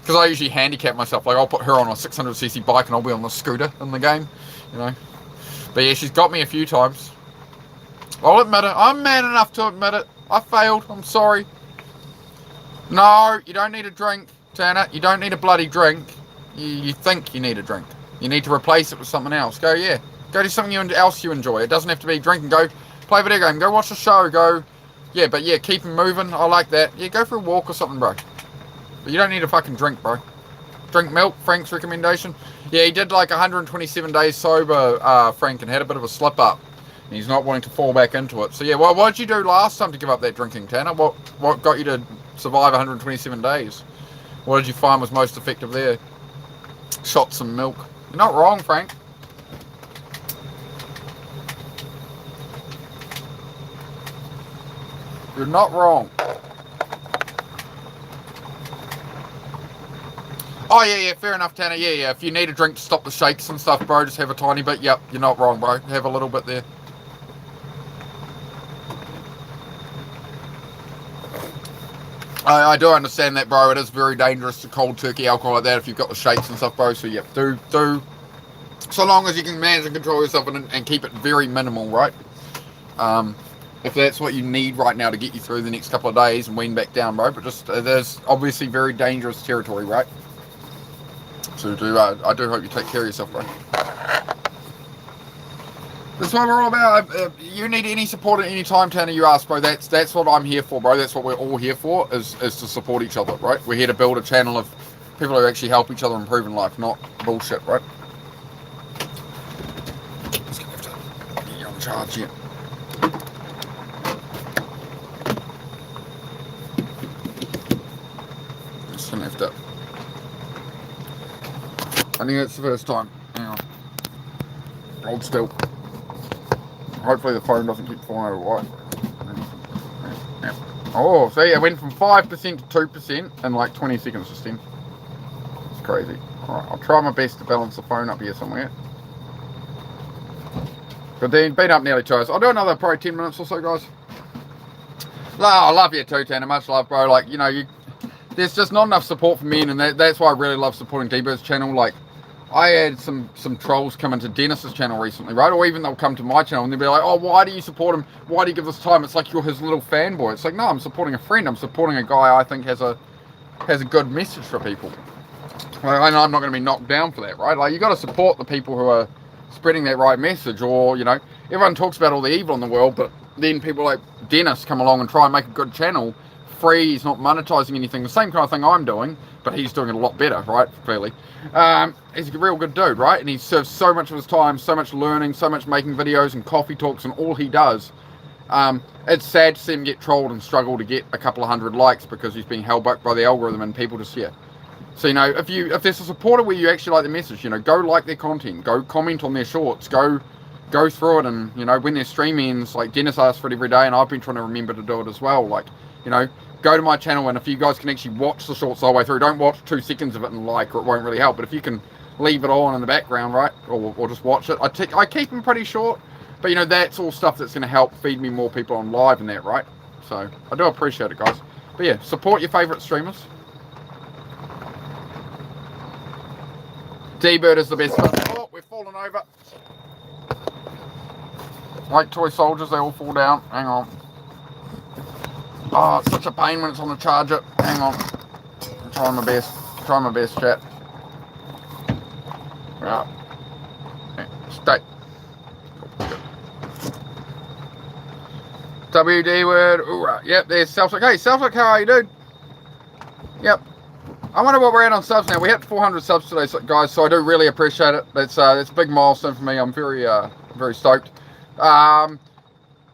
because I usually handicap myself. Like I'll put her on a 600cc bike and I'll be on the scooter in the game, But yeah, she's got me a few times. I'll admit it. I'm man enough to admit it. I failed. I'm sorry. No, you don't need a drink, Tanner. You don't need a bloody drink. You think you need a drink. You need to replace it with something else. Go do something else you enjoy. It doesn't have to be drinking. Go play a video game. Go watch a show. Keep him moving. I like that. Yeah, go for a walk or something, bro. But you don't need a fucking drink, bro. Drink milk, Frank's recommendation. Yeah, he did like 127 days sober, Frank, and had a bit of a slip up. And he's not wanting to fall back into it. So yeah, what did you do last time to give up that drinking, Tanner? What got you to survive 127 days? What did you find was most effective there? Shot some milk. You're not wrong, Frank. You're not wrong. Oh yeah, fair enough, Tanner. Yeah. If you need a drink to stop the shakes and stuff, bro, just have a tiny bit. Yep, you're not wrong, bro. Have a little bit there. I do understand that, bro. It is very dangerous to cold turkey alcohol like that if you've got the shakes and stuff, bro. So yeah, do so long as you can manage and control yourself and keep it very minimal, right? If that's what you need right now to get you through the next couple of days and wean back down, bro. But just there's obviously very dangerous territory, right? So I do hope you take care of yourself, bro. That's what we're all about. You need any support at any time, Tanner, you ask, bro. That's what I'm here for, bro. That's what we're all here for, is to support each other, right? We're here to build a channel of people who actually help each other improve in life, not bullshit, right? Just gonna have to get you on charge here. Just gonna have to. I think that's the first time. Hang on. Hold still. Hopefully the phone doesn't keep falling out of light. Yeah. Oh, see, I went from 5% to 2% in like 20 seconds just then. It's crazy. Alright, I'll try my best to balance the phone up here somewhere. But then, been up nearly 2 hours. I'll do another probably 10 minutes or so, guys. I love you too, Tanner. Much love, bro. Like, there's just not enough support for men, and that's why I really love supporting D-Bird's channel. Like, I had some trolls come into Dennis's channel recently, right? Or even they'll come to my channel and they'll be like, oh, why do you support him? Why do you give this time? It's like you're his little fanboy. It's like, no, I'm supporting a friend. I'm supporting a guy I think has a good message for people. I know I'm not going to be knocked down for that, right? Like, you got to support the people who are spreading that right message. Or, everyone talks about all the evil in the world, but then people like Dennis come along and try and make a good channel. Free, he's not monetizing anything. The same kind of thing I'm doing, but he's doing it a lot better, right? Clearly. He's a real good dude, right? And he serves so much of his time, so much learning, so much making videos and coffee talks and all he does. It's sad to see him get trolled and struggle to get a couple of 100 likes because he's being held back by the algorithm and people just, So, if there's a supporter where you actually like the message, go like their content, go comment on their shorts, go through it, and, when their stream ends, like Dennis asks for it every day, and I've been trying to remember to do it as well, like, go to my channel, and if you guys can actually watch the shorts the whole way through, don't watch 2 seconds of it and like, or it won't really help, but if you can leave it on in the background, right? Or just watch it. I keep them pretty short, but you know, that's all stuff that's going to help feed me more people on live and that, right? So I do appreciate it, guys. But yeah, support your favourite streamers. D-Bird is the best one. Oh, we've fallen over. Like toy soldiers, they all fall down. Hang on. Oh, it's such a pain when it's on the charger. Hang on. I'm trying my best. Trying my best, chat. Right. Stay. WD word. Ooh, right. Yep, there's Selflick. Hey, Selflick, how are you, dude? Yep. I wonder what we're at on subs now. We hit 400 subs today, guys, so I do really appreciate it. That's a big milestone for me. I'm very stoked.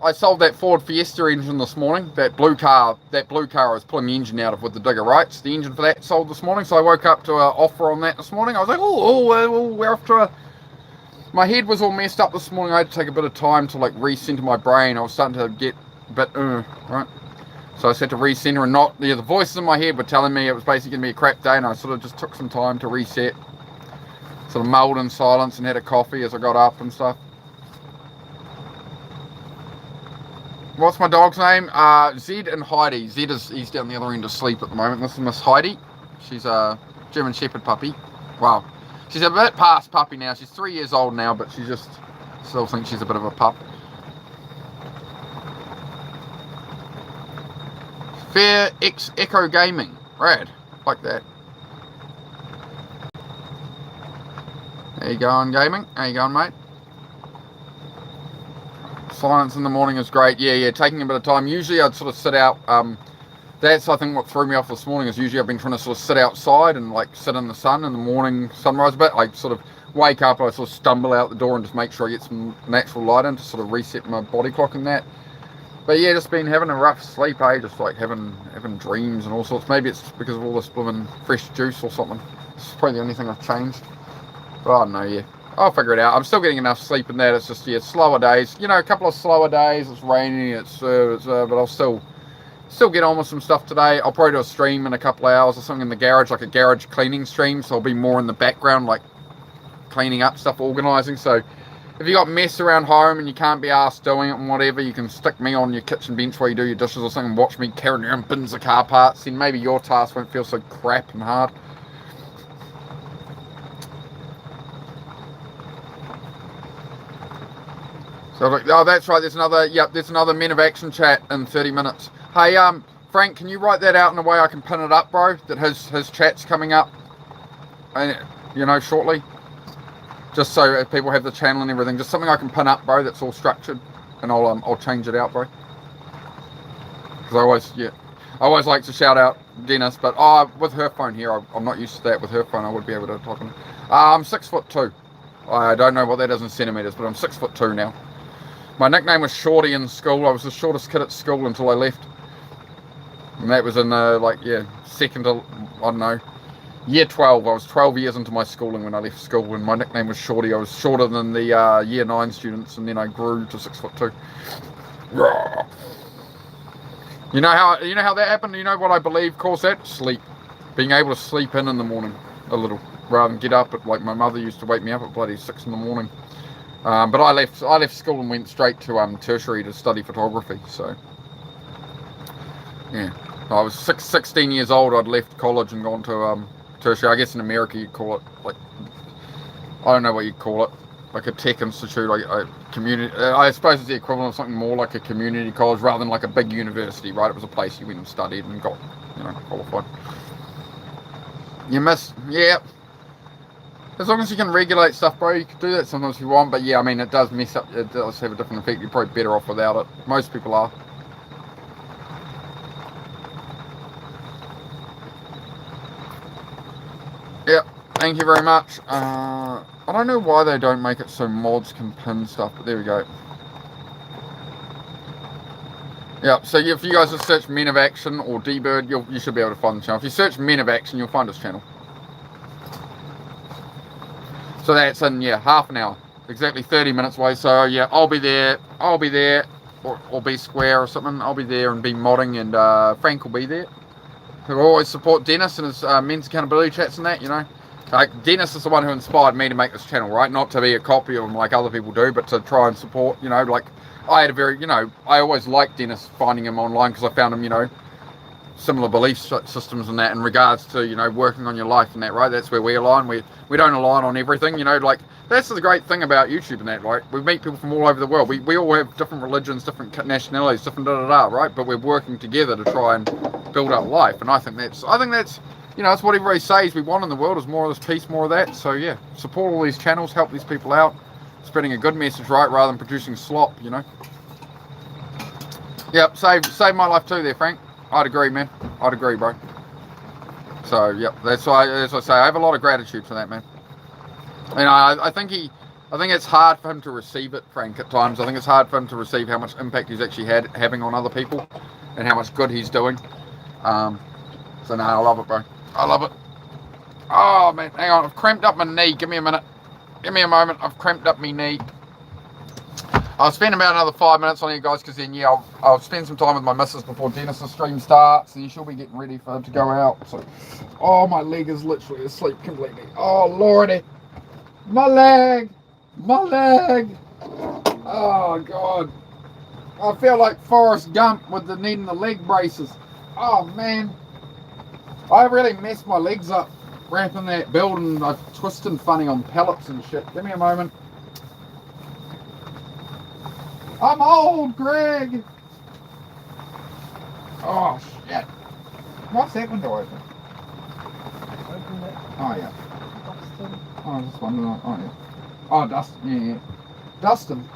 I sold that Ford Fiesta engine this morning. That blue car I was pulling the engine out of with the digger, right? So the engine for that sold this morning. So I woke up to an offer on that this morning. I was like, we're off to a... My head was all messed up this morning. I had to take a bit of time to like recenter my brain. I was starting to get a bit, right? So I just had to recenter and not... the voices in my head were telling me it was basically going to be a crap day, and I sort of just took some time to reset. Sort of mulled in silence and had a coffee as I got up and stuff. What's my dog's name? Zed and Heidi. He's down the other end asleep at the moment. This is Miss Heidi. She's a German Shepherd puppy. Wow. She's a bit past puppy now. She's 3 years old now, but she just still thinks she's a bit of a pup. Fair X Echo Gaming. Rad. Like that. How you going, gaming? How you going, mate? Silence in the morning is great. Yeah, taking a bit of time. Usually I'd sort of sit out. That's, I think, what threw me off this morning is usually I've been trying to sort of sit outside and like sit in the sun in the morning sunrise a bit. I sort of wake up, I sort of stumble out the door and just make sure I get some natural light in to sort of reset my body clock and that. But yeah, just been having a rough sleep, just like having dreams and all sorts. Maybe it's because of all this blooming fresh juice or something. It's probably the only thing I've changed. But I don't know, yeah. I'll figure it out. I'm still getting enough sleep in that. It's just, yeah, slower days. You know, a couple of slower days. It's raining. But I'll still get on with some stuff today. I'll probably do a stream in a couple of hours or something in the garage, like a garage cleaning stream. So I'll be more in the background, like cleaning up stuff, organising. So if you got mess around home and you can't be asked doing it and whatever, you can stick me on your kitchen bench while you do your dishes or something and watch me carrying around bins of car parts. Then maybe your task won't feel so crap and hard. So, oh, that's right. There's another Men of Action chat in 30 minutes. Hey, Frank, can you write that out in a way I can pin it up, bro? That his chat's coming up, you know, shortly. Just so people have the channel and everything. Just something I can pin up, bro. That's all structured, and I'll change it out, bro. Because I always like to shout out Dennis, but with her phone here, I'm not used to that. With her phone, I would be able to talk on it. I'm 6'2". I don't know what that is in centimeters, but I'm 6'2" now. My nickname was Shorty in school. I was the shortest kid at school until I left. And that was in second to, I don't know, year 12. I was 12 years into my schooling when I left school, and my nickname was Shorty. I was shorter than the year 9 students, and then I grew to 6'2". You know how that happened? You know what I believe caused that? Sleep. Being able to sleep in the morning a little, rather than get up at, like my mother used to wake me up at bloody 6 in the morning. But I left school and went straight to tertiary to study photography. So yeah, I was 16 years old. I'd left college and gone to tertiary. I guess in America you'd call it, like, I don't know what you'd call it, like a tech institute, like a community. I suppose it's the equivalent of something more like a community college rather than like a big university, right? It was a place you went and studied and got, qualified. Yeah. As long as you can regulate stuff, bro, you can do that sometimes if you want. But yeah, I mean, it does mess up. It does have a different effect. You're probably better off without it. Most people are. Yeah, thank you very much. I don't know why they don't make it so mods can pin stuff, but there we go. Yeah, so if you guys just search Men of Action or D-Bird, you should be able to find the channel. If you search Men of Action, you'll find this channel. So that's in, half an hour. Exactly 30 minutes away. So yeah, I'll be there, or be square or something. I'll be there and be modding, and Frank will be there. He'll always support Dennis and his men's accountability chats and that, Like, Dennis is the one who inspired me to make this channel, right? Not to be a copy of him like other people do, but to try and support, you know, like, I had a very, you know, I always liked Dennis, finding him online, because I found him, you know, similar belief systems and that in regards to, you know, working on your life and that, right? That's where we align. We don't align on everything, you know, like, that's the great thing about YouTube and that, right? We meet people from all over the world. We all have different religions, different nationalities, different da-da-da, right? But we're working together to try and build our life, and I think that's, you know, it's what everybody says we want in the world, is more of this peace, more of that. So yeah, support all these channels, help these people out, spreading a good message, right, rather than producing slop, you know. Yep, save my life too there, Frank. I'd agree, man. I'd agree, bro. So, yep, that's why, as I say, I have a lot of gratitude for that, man. And I think it's hard for him to receive it, Frank, at times. I think it's hard for him to receive how much impact he's actually having on other people and how much good he's doing. So, no, I love it, bro. I love it. Oh, man, hang on. I've cramped up my knee. Give me a minute. Give me a moment. I've cramped up my knee. I'll spend about another 5 minutes on you guys, because then, yeah, I'll spend some time with my missus before Dennis' stream starts, and she'll be getting ready for her to go out. So, oh, my leg is literally asleep completely. Oh, lordy. My leg. My leg. Oh, God. I feel like Forrest Gump with the needing the leg braces. Oh, man. I really messed my legs up wrapping that building. I twisted funny on pallets and shit. Give me a moment. I'm old, Greg. Oh, shit. What's that window open? Open it. Oh, yeah. Dustin. Oh, I was just wondering. Oh, yeah. Oh, Dustin. Yeah. Dustin.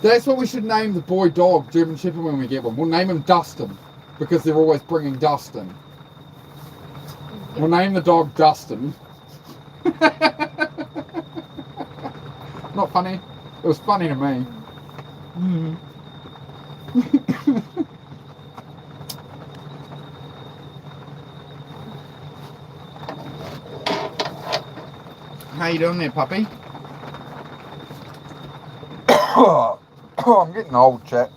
That's what we should name the boy dog, German Shepherd, when we get one. We'll name him Dustin, because they're always bringing Dustin. We'll name the dog Dustin. Not funny. It was funny to me. How you doing there, puppy? Oh, I'm getting old, chat.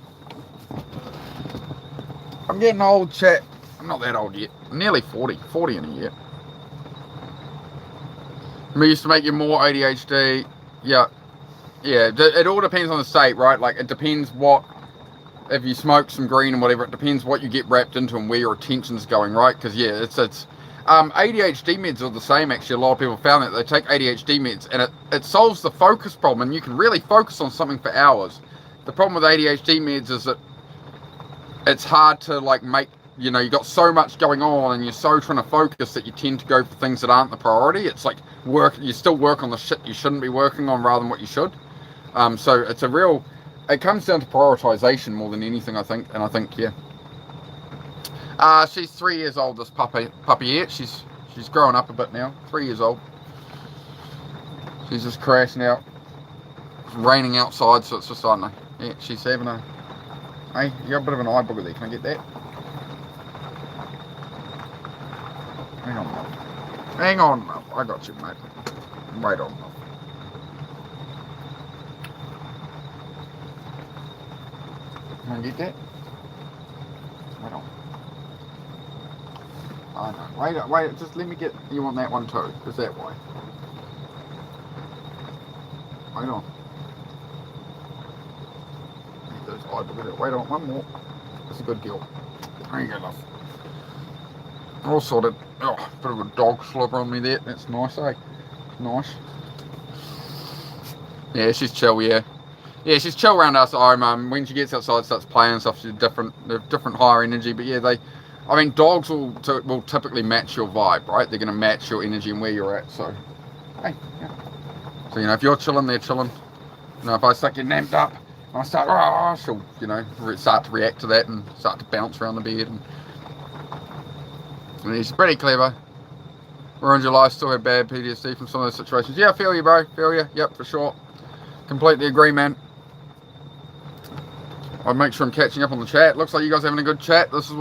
I'm getting old, chat. I'm not that old yet. I'm nearly 40. 40 in a year. We used to make you more ADHD. Yeah. Yeah, it all depends on the state, right? Like, it depends what, if you smoke some green and whatever, it depends what you get wrapped into and where your attention's going, right? Because, yeah, it's ADHD meds are the same, actually. A lot of people found that they take ADHD meds, and it solves the focus problem, and you can really focus on something for hours. The problem with ADHD meds is that it's hard to, like, make, you know, you got so much going on, and you're so trying to focus that you tend to go for things that aren't the priority. It's like you still work on the shit you shouldn't be working on rather than what you should. So it's it comes down to prioritization more than anything, I think. And I think, yeah. She's 3 years old, this puppy here. She's growing up a bit now. 3 years old. She's just crashing out. It's raining outside, so it's just, I don't know. Yeah, she's having a, hey, you got a bit of an eye booger there. Can I get that? Hang on, Mum. Hang on, Mum. I got you, mate. Wait on, Mum. Can I get that? Wait on. Oh no, wait, just let me get, you want that one too, is that why? Wait on. Wait on, one more. That's a good deal. There you go, love. All sorted. Oh, bit of a dog slobber on me there, that's nice, eh? Nice. Yeah, she's chill, yeah. Yeah, she's chill around us at home. When she gets outside, starts playing and stuff, she's different. They're different, higher energy. But yeah, I mean, dogs will typically match your vibe, right? They're going to match your energy and where you're at. So, hey, yeah. So, you know, if you're chilling, they're chilling. You know, if I start getting amped up, and I start, she'll, you know, start to react to that and start to bounce around the bed. And she's pretty clever. Ruins your life, still have bad PTSD from some of those situations. Yeah, I feel you, bro. Feel you. Yep, for sure. Completely agree, man. I'll make sure I'm catching up on the chat. Looks like you guys are having a good chat. This is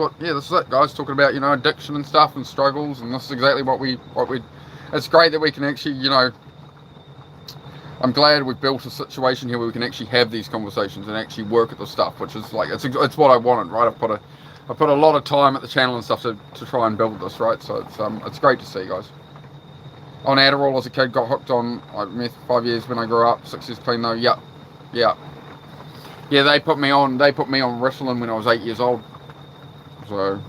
it, guys. Talking about, you know, addiction and stuff and struggles, and this is exactly what we. It's great that we can actually, you know. I'm glad we've built a situation here where we can actually have these conversations and actually work at the stuff, which is like it's what I wanted, right? I put a lot of time at the channel and stuff to try and build this, right? So it's great to see, guys. on Adderall as a kid, got hooked on meth 5 years when I grew up, 6 years clean though. Yeah. They put me on Ritalin when I was 8 years old. So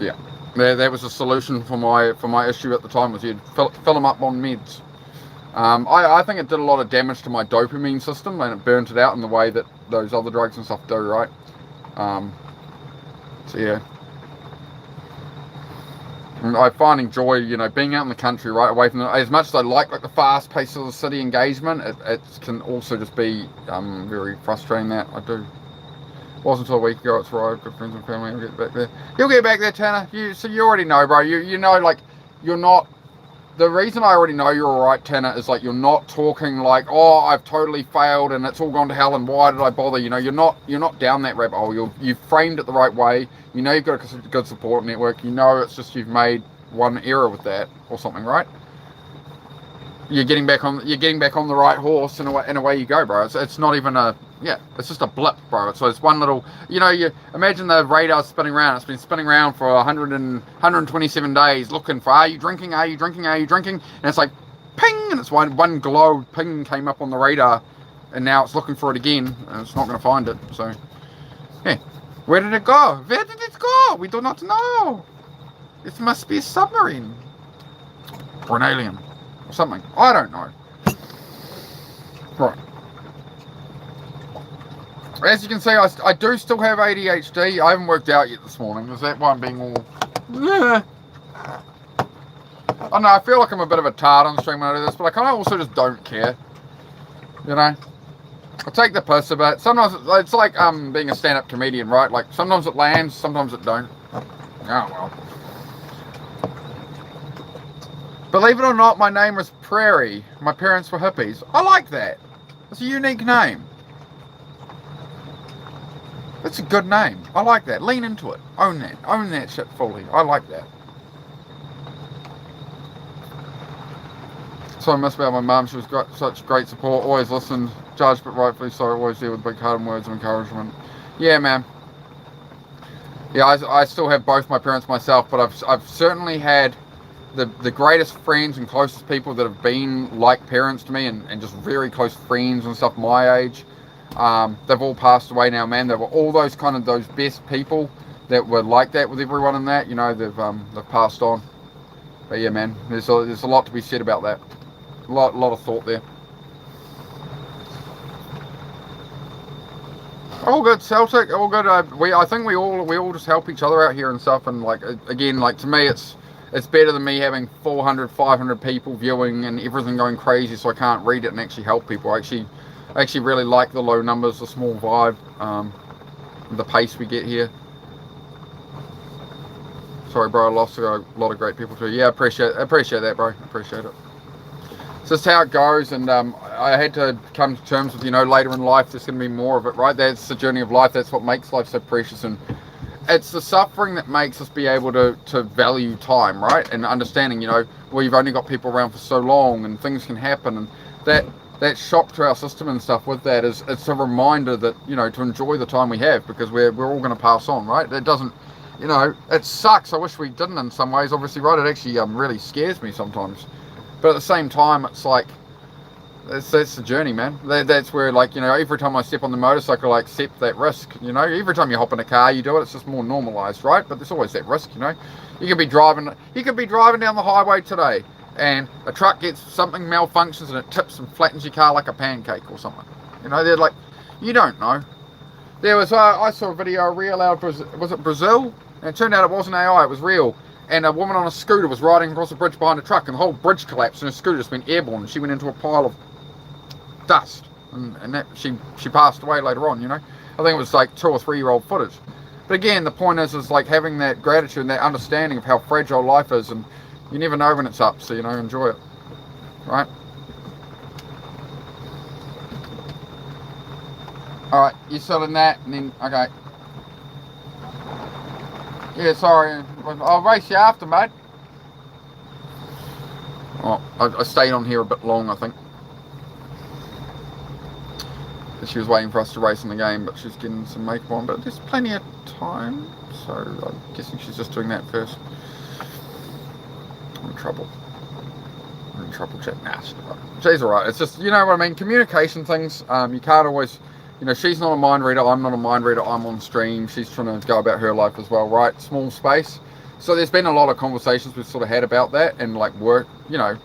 yeah, that was a solution for my issue at the time, was you'd fill them up on meds. I think it did a lot of damage to my dopamine system, and it burnt it out in the way that those other drugs and stuff do, right? So yeah. And I finding joy, being out in the country, right, away from as much as I like the fast pace of the city engagement, it can also just be very frustrating. That I do. Wasn't until a week ago. It's right. Good friends and family. I'll get back there. You'll get back there, Tanner. So you already know, bro. You know, like, you're not. The reason I already know you're alright, Tanner, is like you're not talking like, oh, I've totally failed and it's all gone to hell and why did I bother? You're not down that rabbit hole. You've framed it the right way. You've got a good support network. It's just you've made one error with that or something, right? You're getting back on the right horse, and away you go, bro. It's not even it's just a blip, bro. So it's one little, you imagine the radar spinning around. It's been spinning around for 127 days, looking for, are you drinking? And it's like, ping, and it's one glow ping came up on the radar, and now it's looking for it again, and it's not going to find it. So, yeah, where did it go? Where did it go? We do not know. It must be a submarine or an alien or something. I don't know. Right. As you can see, I do still have ADHD. I haven't worked out yet this morning. Is that why I'm being all... I don't know, I feel like I'm a bit of a tart on the stream when I do this, but I kind of also just don't care. I take the piss a bit. Sometimes it's like being a stand-up comedian, right? Like, sometimes it lands, sometimes it don't. Oh, well. Believe it or not, my name was Prairie. My parents were hippies. I like that. It's a unique name. It's a good name. I like that. Lean into it. Own that. Own that shit fully. I like that. So I miss about my mum. She was such great support. Always listened. Judged, but rightfully so. Always there with big heart and words of encouragement. Yeah, man. Yeah, I still have both my parents myself, but I've certainly had the greatest friends and closest people that have been like parents to me, and just very close friends and stuff my age. They've all passed away now, man. They were all those best people that were like that with everyone in that. They've passed on. But yeah, man, there's a lot to be said about that. A lot of thought there. All good, Celtic. All good. I think we all just help each other out here and stuff. And like, again, like, to me, it's better than me having 400, 500 people viewing and everything going crazy, so I can't read it and actually help people. I actually really like the low numbers, the small vibe, the pace we get here. Sorry, bro, I lost a lot of great people too. Yeah, I appreciate that, bro. Appreciate it. It's just how it goes, and I had to come to terms with, later in life there's going to be more of it, right? That's the journey of life. That's what makes life so precious, and it's the suffering that makes us be able to value time, right? And understanding, you've only got people around for so long, and things can happen, and that shock to our system and stuff with that it's a reminder that, to enjoy the time we have, because we're all going to pass on, right? It doesn't, it sucks. I wish we didn't in some ways, obviously, right? It actually really scares me sometimes. But at the same time, it's like, that's the journey, man. That's where, like, every time I step on the motorcycle, I accept that risk, Every time you hop in a car, you do it. It's just more normalized, right? But there's always that risk, You could be driving down the highway today, and a truck gets something malfunctions and it tips and flattens your car like a pancake or something. They're like, you don't know. There was I saw a video, a reel out of, was it Brazil? And it turned out it wasn't AI, it was real. And a woman on a scooter was riding across a bridge behind a truck, and the whole bridge collapsed, and her scooter just went airborne, and she went into a pile of dust, and that she passed away later on. I think it was like 2 or 3 year old footage. But again, the point is like having that gratitude and that understanding of how fragile life is, and you never know when it's up, so enjoy it, right? All right, you selling that, and then okay. Yeah, sorry, I'll race you after, mate. Oh, I stayed on here a bit long, I think. She was waiting for us to race in the game, but she's getting some makeup on. But there's plenty of time, so I'm guessing she's just doing that first. I'm in trouble. I'm in trouble, chat. Nah, she's alright. It's just, you know what I mean, communication things, you can't always, you know, she's not a mind reader, I'm not a mind reader, I'm on stream, she's trying to go about her life as well, right? Small space. So there's been a lot of conversations we've sort of had about that, and like work, you know,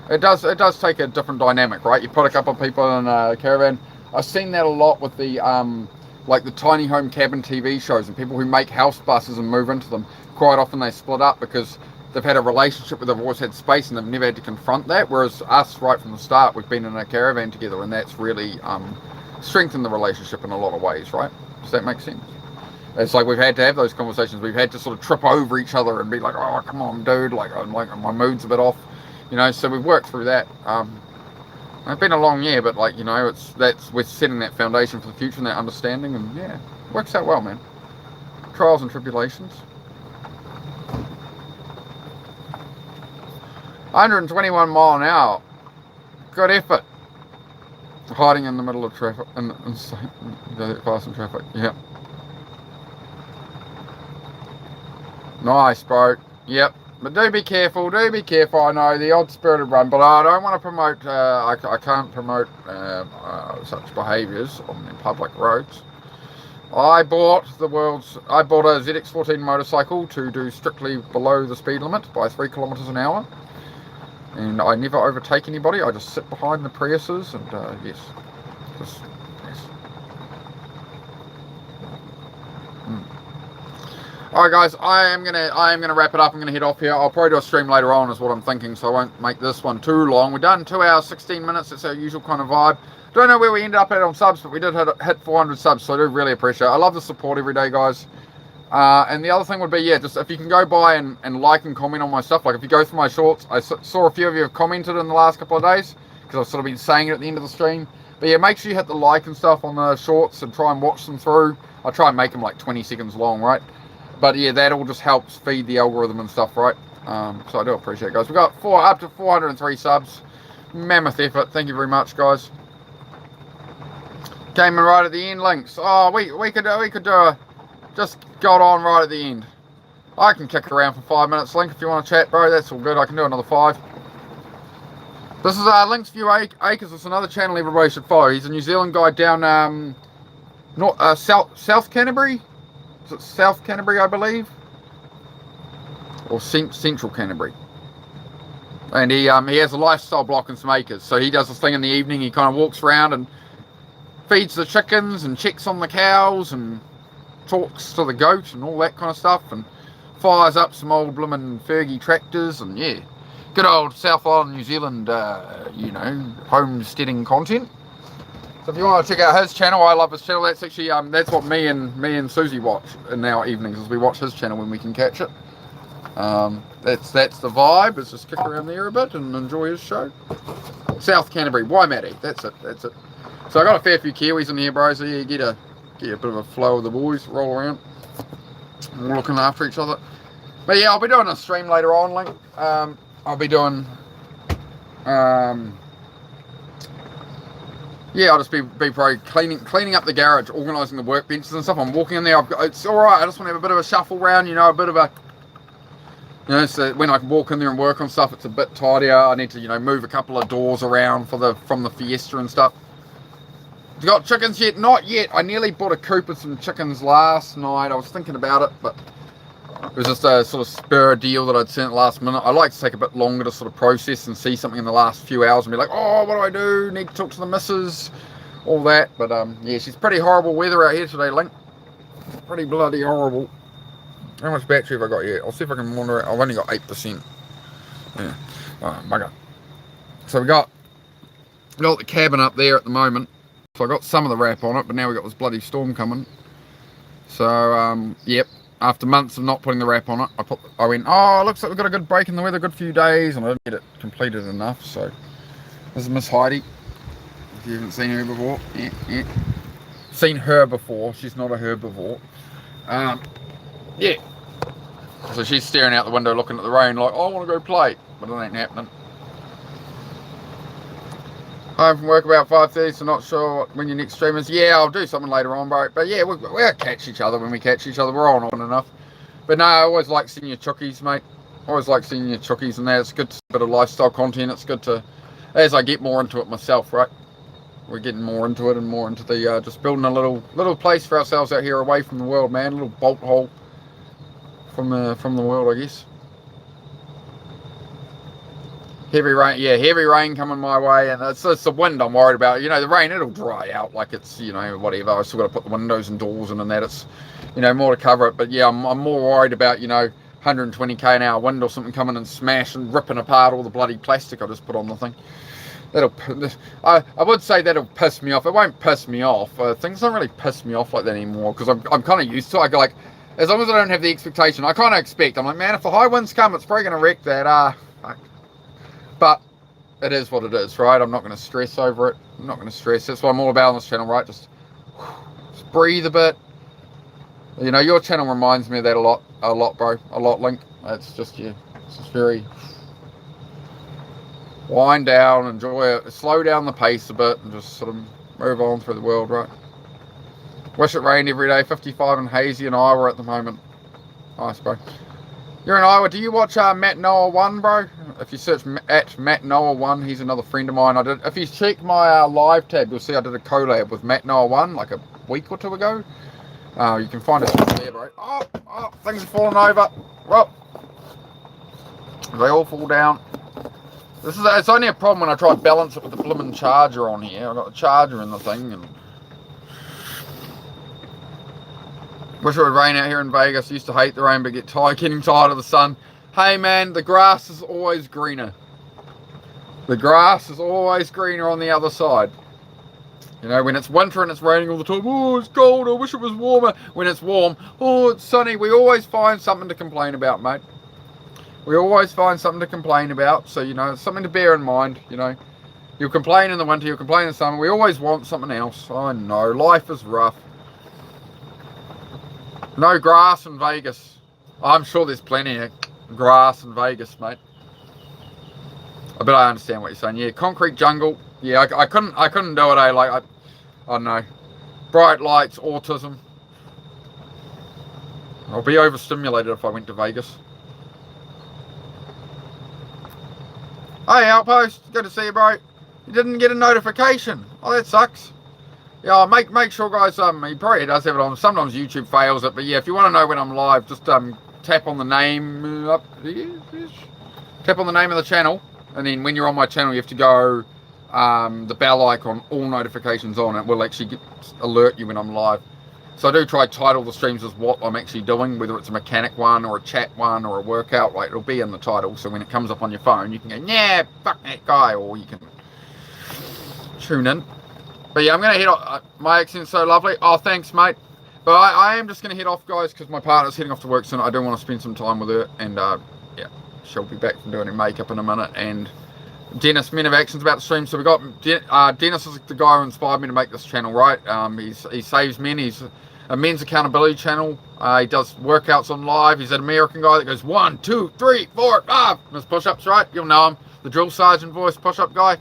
it does take a different dynamic, right? You put a couple of people in a caravan. I've seen that a lot with the like the tiny home cabin TV shows, and people who make house buses and move into them. Quite often they split up because they've had a relationship where they've always had space and they've never had to confront that. Whereas us, right from the start, we've been in a caravan together, and that's really strengthened the relationship in a lot of ways, right? Does that make sense? It's like we've had to have those conversations. We've had to sort of trip over each other and be like, "Oh, come on, dude! Like my mood's a bit off," you know. So we've worked through that. It's been a long year, but like, you know, we're setting that foundation for the future and that understanding, and yeah, it works out well, man. Trials and tribulations. 121 mile an hour. Good effort. Hiding in the middle of traffic and fast in traffic. Yeah. Nice, bro. Yep. But do be careful. Do be careful. I know the odd spirited run, but I don't want to promote. I can't promote such behaviours on the public roads. I bought a ZX14 motorcycle to do strictly below the speed limit by 3 kilometres an hour. And I never overtake anybody. I just sit behind the Priuses and yes. Alright guys, I am gonna wrap it up. I'm gonna head off here. I'll probably do a stream later on is what I'm thinking, so I won't make this one too long. We're done 2 hours 16 minutes. That's our usual kind of vibe. Don't know where we ended up at on subs, but we did hit 400 subs, so I do really appreciate it. I love the support every day, guys. And the other thing would be, yeah, just if you can go by and like and comment on my stuff. Like if you go through my shorts, I saw a few of you have commented in the last couple of days because I've sort of been saying it at the end of the stream. But yeah, make sure you hit the like and stuff on the shorts and try and watch them through. I try and make them like 20 seconds long, right? But yeah, that all just helps feed the algorithm and stuff, right? So I do appreciate it, guys. We've got up to 403 subs. Mammoth effort. Thank you very much, guys. Came in right at the end, links. Oh, we could do a just got on right at the end. I can kick around for 5 minutes, Link, if you want to chat, bro. That's all good. I can do another 5. This is Link's View Acres. It's another channel everybody should follow. He's a New Zealand guy down South Canterbury. Is it South Canterbury, I believe, or Central Canterbury? And he has a lifestyle block and some acres. So he does this thing in the evening. He kind of walks around and feeds the chickens and checks on the cows and talks to the goat and all that kind of stuff, and fires up some old bloomin' Fergie tractors, and yeah, good old South Island, New Zealand, you know, homesteading content. So if you want to check out his channel, I love his channel. That's actually that's what me and Susie watch in our evenings, as we watch his channel when we can catch it. That's the vibe. Is just kick around there a bit and enjoy his show. South Canterbury, Waimate. That's it. So I got a fair few Kiwis in here, bro. So yeah, you get a bit of a flow of the boys, roll around, and we're looking after each other. But yeah, I'll be doing a stream later on, Link. I'll be doing yeah, I'll just be probably cleaning up the garage, organising the workbenches and stuff. I'm walking in there, it's alright, I just want to have a bit of a shuffle round, you know, a bit of a, you know, so when I can walk in there and work on stuff, it's a bit tidier. I need to, you know, move a couple of doors around from the Fiesta and stuff. You got chickens yet? Not yet. I nearly bought a coop with some chickens last night. I was thinking about it, but it was just a sort of spur deal that I'd seen at the last minute. I like to take a bit longer to sort of process and see something in the last few hours and be like, oh, what do I do? Need to talk to the missus, all that. But yeah, she's pretty horrible weather out here today, Link. Pretty bloody horrible. How much battery have I got yet? I'll see if I can wander it. I've only got 8%. Yeah. Bugger. So we got the cabin up there at the moment. So I got some of the wrap on it, but now we got this bloody storm coming. So yep. After months of not putting the wrap on it, I went, oh, looks like we've got a good break in the weather, good few days, and I didn't get it completed enough. So this is Miss Heidi. If you haven't seen her before, yeah. Seen her before. She's not a herbivore. Yeah. So she's staring out the window, looking at the rain, like, oh, I want to go play, but it ain't happening. Home from work about 5:30, so not sure when your next stream is. Yeah, I'll do something later on, bro. But yeah, we'll catch each other when we catch each other. We're on enough. But no, I always like seeing your chookies, mate. Always like seeing your chookies and that. It's good to see a bit of lifestyle content. It's good to, as I get more into it myself, right? We're getting more into it and more into the just building a little place for ourselves out here away from the world, man. A little bolt hole from the world, I guess. Heavy rain, yeah, heavy rain coming my way, and it's the wind I'm worried about. You know, the rain, it'll dry out, like it's, you know, whatever. I still got to put the windows and doors in and that. It's, you know, more to cover it. But yeah, I'm more worried about, you know, 120k an hour wind or something coming and smash and ripping apart all the bloody plastic I just put on the thing. I would say that'll piss me off. It won't piss me off. Things don't really piss me off like that anymore because I'm kind of used to it. I go like, as long as I don't have the expectation, I kind of expect. I'm like, man, if the high winds come, it's probably going to wreck that. Fuck. But it is what it is, right? I'm not going to stress over it. I'm not going to stress. That's what I'm all about on this channel, right? Just breathe a bit. You know, your channel reminds me of that a lot, bro. A lot, Link. It's just, yeah, it's just very wind down, enjoy it, slow down the pace a bit, and just sort of move on through the world, right? Wish it rained every day. 55 and hazy in Iowa at the moment. Nice, bro. You're in Iowa. Do you watch Matt Noah 1, bro? If you search at Matt Noah 1, he's another friend of mine. If you check my live tab, you'll see I did a collab with Matt Noah 1 like a week or two ago. You can find us there, bro. Oh, things are falling over. Well, they all fall down. It's only a problem when I try to balance it with the blimmin' charger on here. I've got the charger in the thing. And wish it would rain out here in Vegas. Used to hate the rain, but getting tired of the sun. Hey man, the grass is always greener. The grass is always greener on the other side. You know, when it's winter and it's raining all the time, oh, it's cold, I wish it was warmer. When it's warm, oh, it's sunny. We always find something to complain about, mate. We always find something to complain about. So, you know, it's something to bear in mind, you know. You'll complain in the winter, you'll complain in the summer. We always want something else. I know, life is rough. No grass in Vegas. I'm sure there's plenty of grass in Vegas, mate. But I understand what you're saying. Yeah, concrete jungle. Yeah, I couldn't do it, eh? Like, I don't know. Bright lights, autism. I'll be overstimulated if I went to Vegas. Hey, Outpost. Good to see you, bro. You didn't get a notification. Oh, that sucks. Yeah, make sure, guys, he probably does have it on. Sometimes YouTube fails it. But yeah, if you want to know when I'm live, just tap on the name up. Tap on the name of the channel. And then when you're on my channel, you have to go the bell icon, all notifications on. It will actually alert you when I'm live. So I do try to title the streams as what I'm actually doing, whether it's a mechanic one or a chat one or a workout. Like, it'll be in the title. So when it comes up on your phone, you can go, yeah, fuck that guy. Or you can tune in. But yeah, I'm going to head off. My accent's so lovely. Oh, thanks, mate. But I am just going to head off, guys, because my partner's heading off to work soon. I do want to spend some time with her. And yeah, she'll be back from doing her makeup in a minute. And Dennis, Men of Action's about to stream. So we got Dennis is the guy who inspired me to make this channel, right? He saves men. He's a men's accountability channel. He does workouts on live. He's an American guy that goes 1, 2, 3, 4, 5. His push-ups, right? You'll know him. The drill sergeant voice push-up guy.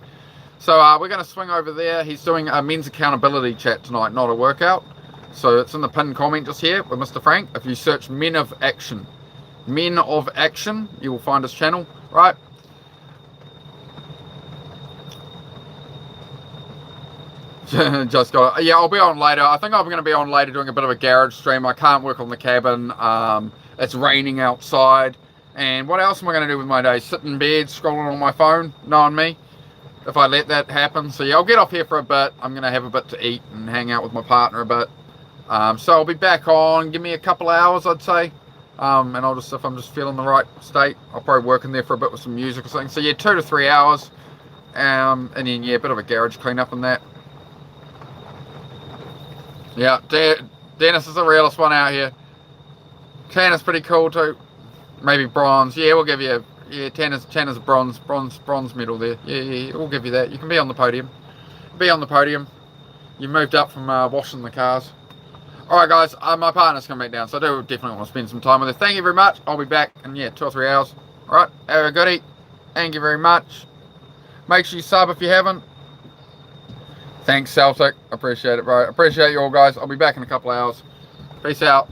So we're going to swing over there. He's doing a men's accountability chat tonight, not a workout. So it's in the pinned comment just here with Mr. Frank. If you search Men of Action, Men of Action, you will find his channel, right? Just got it. Yeah, I'll be on later. I think I'm going to be on later doing a bit of a garage stream. I can't work on the cabin. It's raining outside. And what else am I going to do with my day? Sit in bed, scrolling on my phone, knowing me. If I let that happen. So yeah, I'll get off here for a bit. I'm going to have a bit to eat and hang out with my partner a bit. So I'll be back on. Give me a couple hours, I'd say. And I'll just, if I'm just feeling the right state, I'll probably work in there for a bit with some music or something. So yeah, 2 to 3 hours. And then yeah, a bit of a garage cleanup and that. Yeah, Dennis is the realest one out here. Tan is pretty cool too. Maybe bronze. Yeah, we'll give you. Yeah, Tan is a bronze medal there. Yeah, we'll give you that. You can be on the podium. Be on the podium. You moved up from washing the cars. Alright guys, my partner's coming back down, so I do definitely want to spend some time with her. Thank you very much. I'll be back in, yeah, 2 or 3 hours. Alright, have a goodie. Thank you very much. Make sure you sub if you haven't. Thanks, Celtic. Appreciate it, bro. Appreciate you all, guys. I'll be back in a couple hours. Peace out.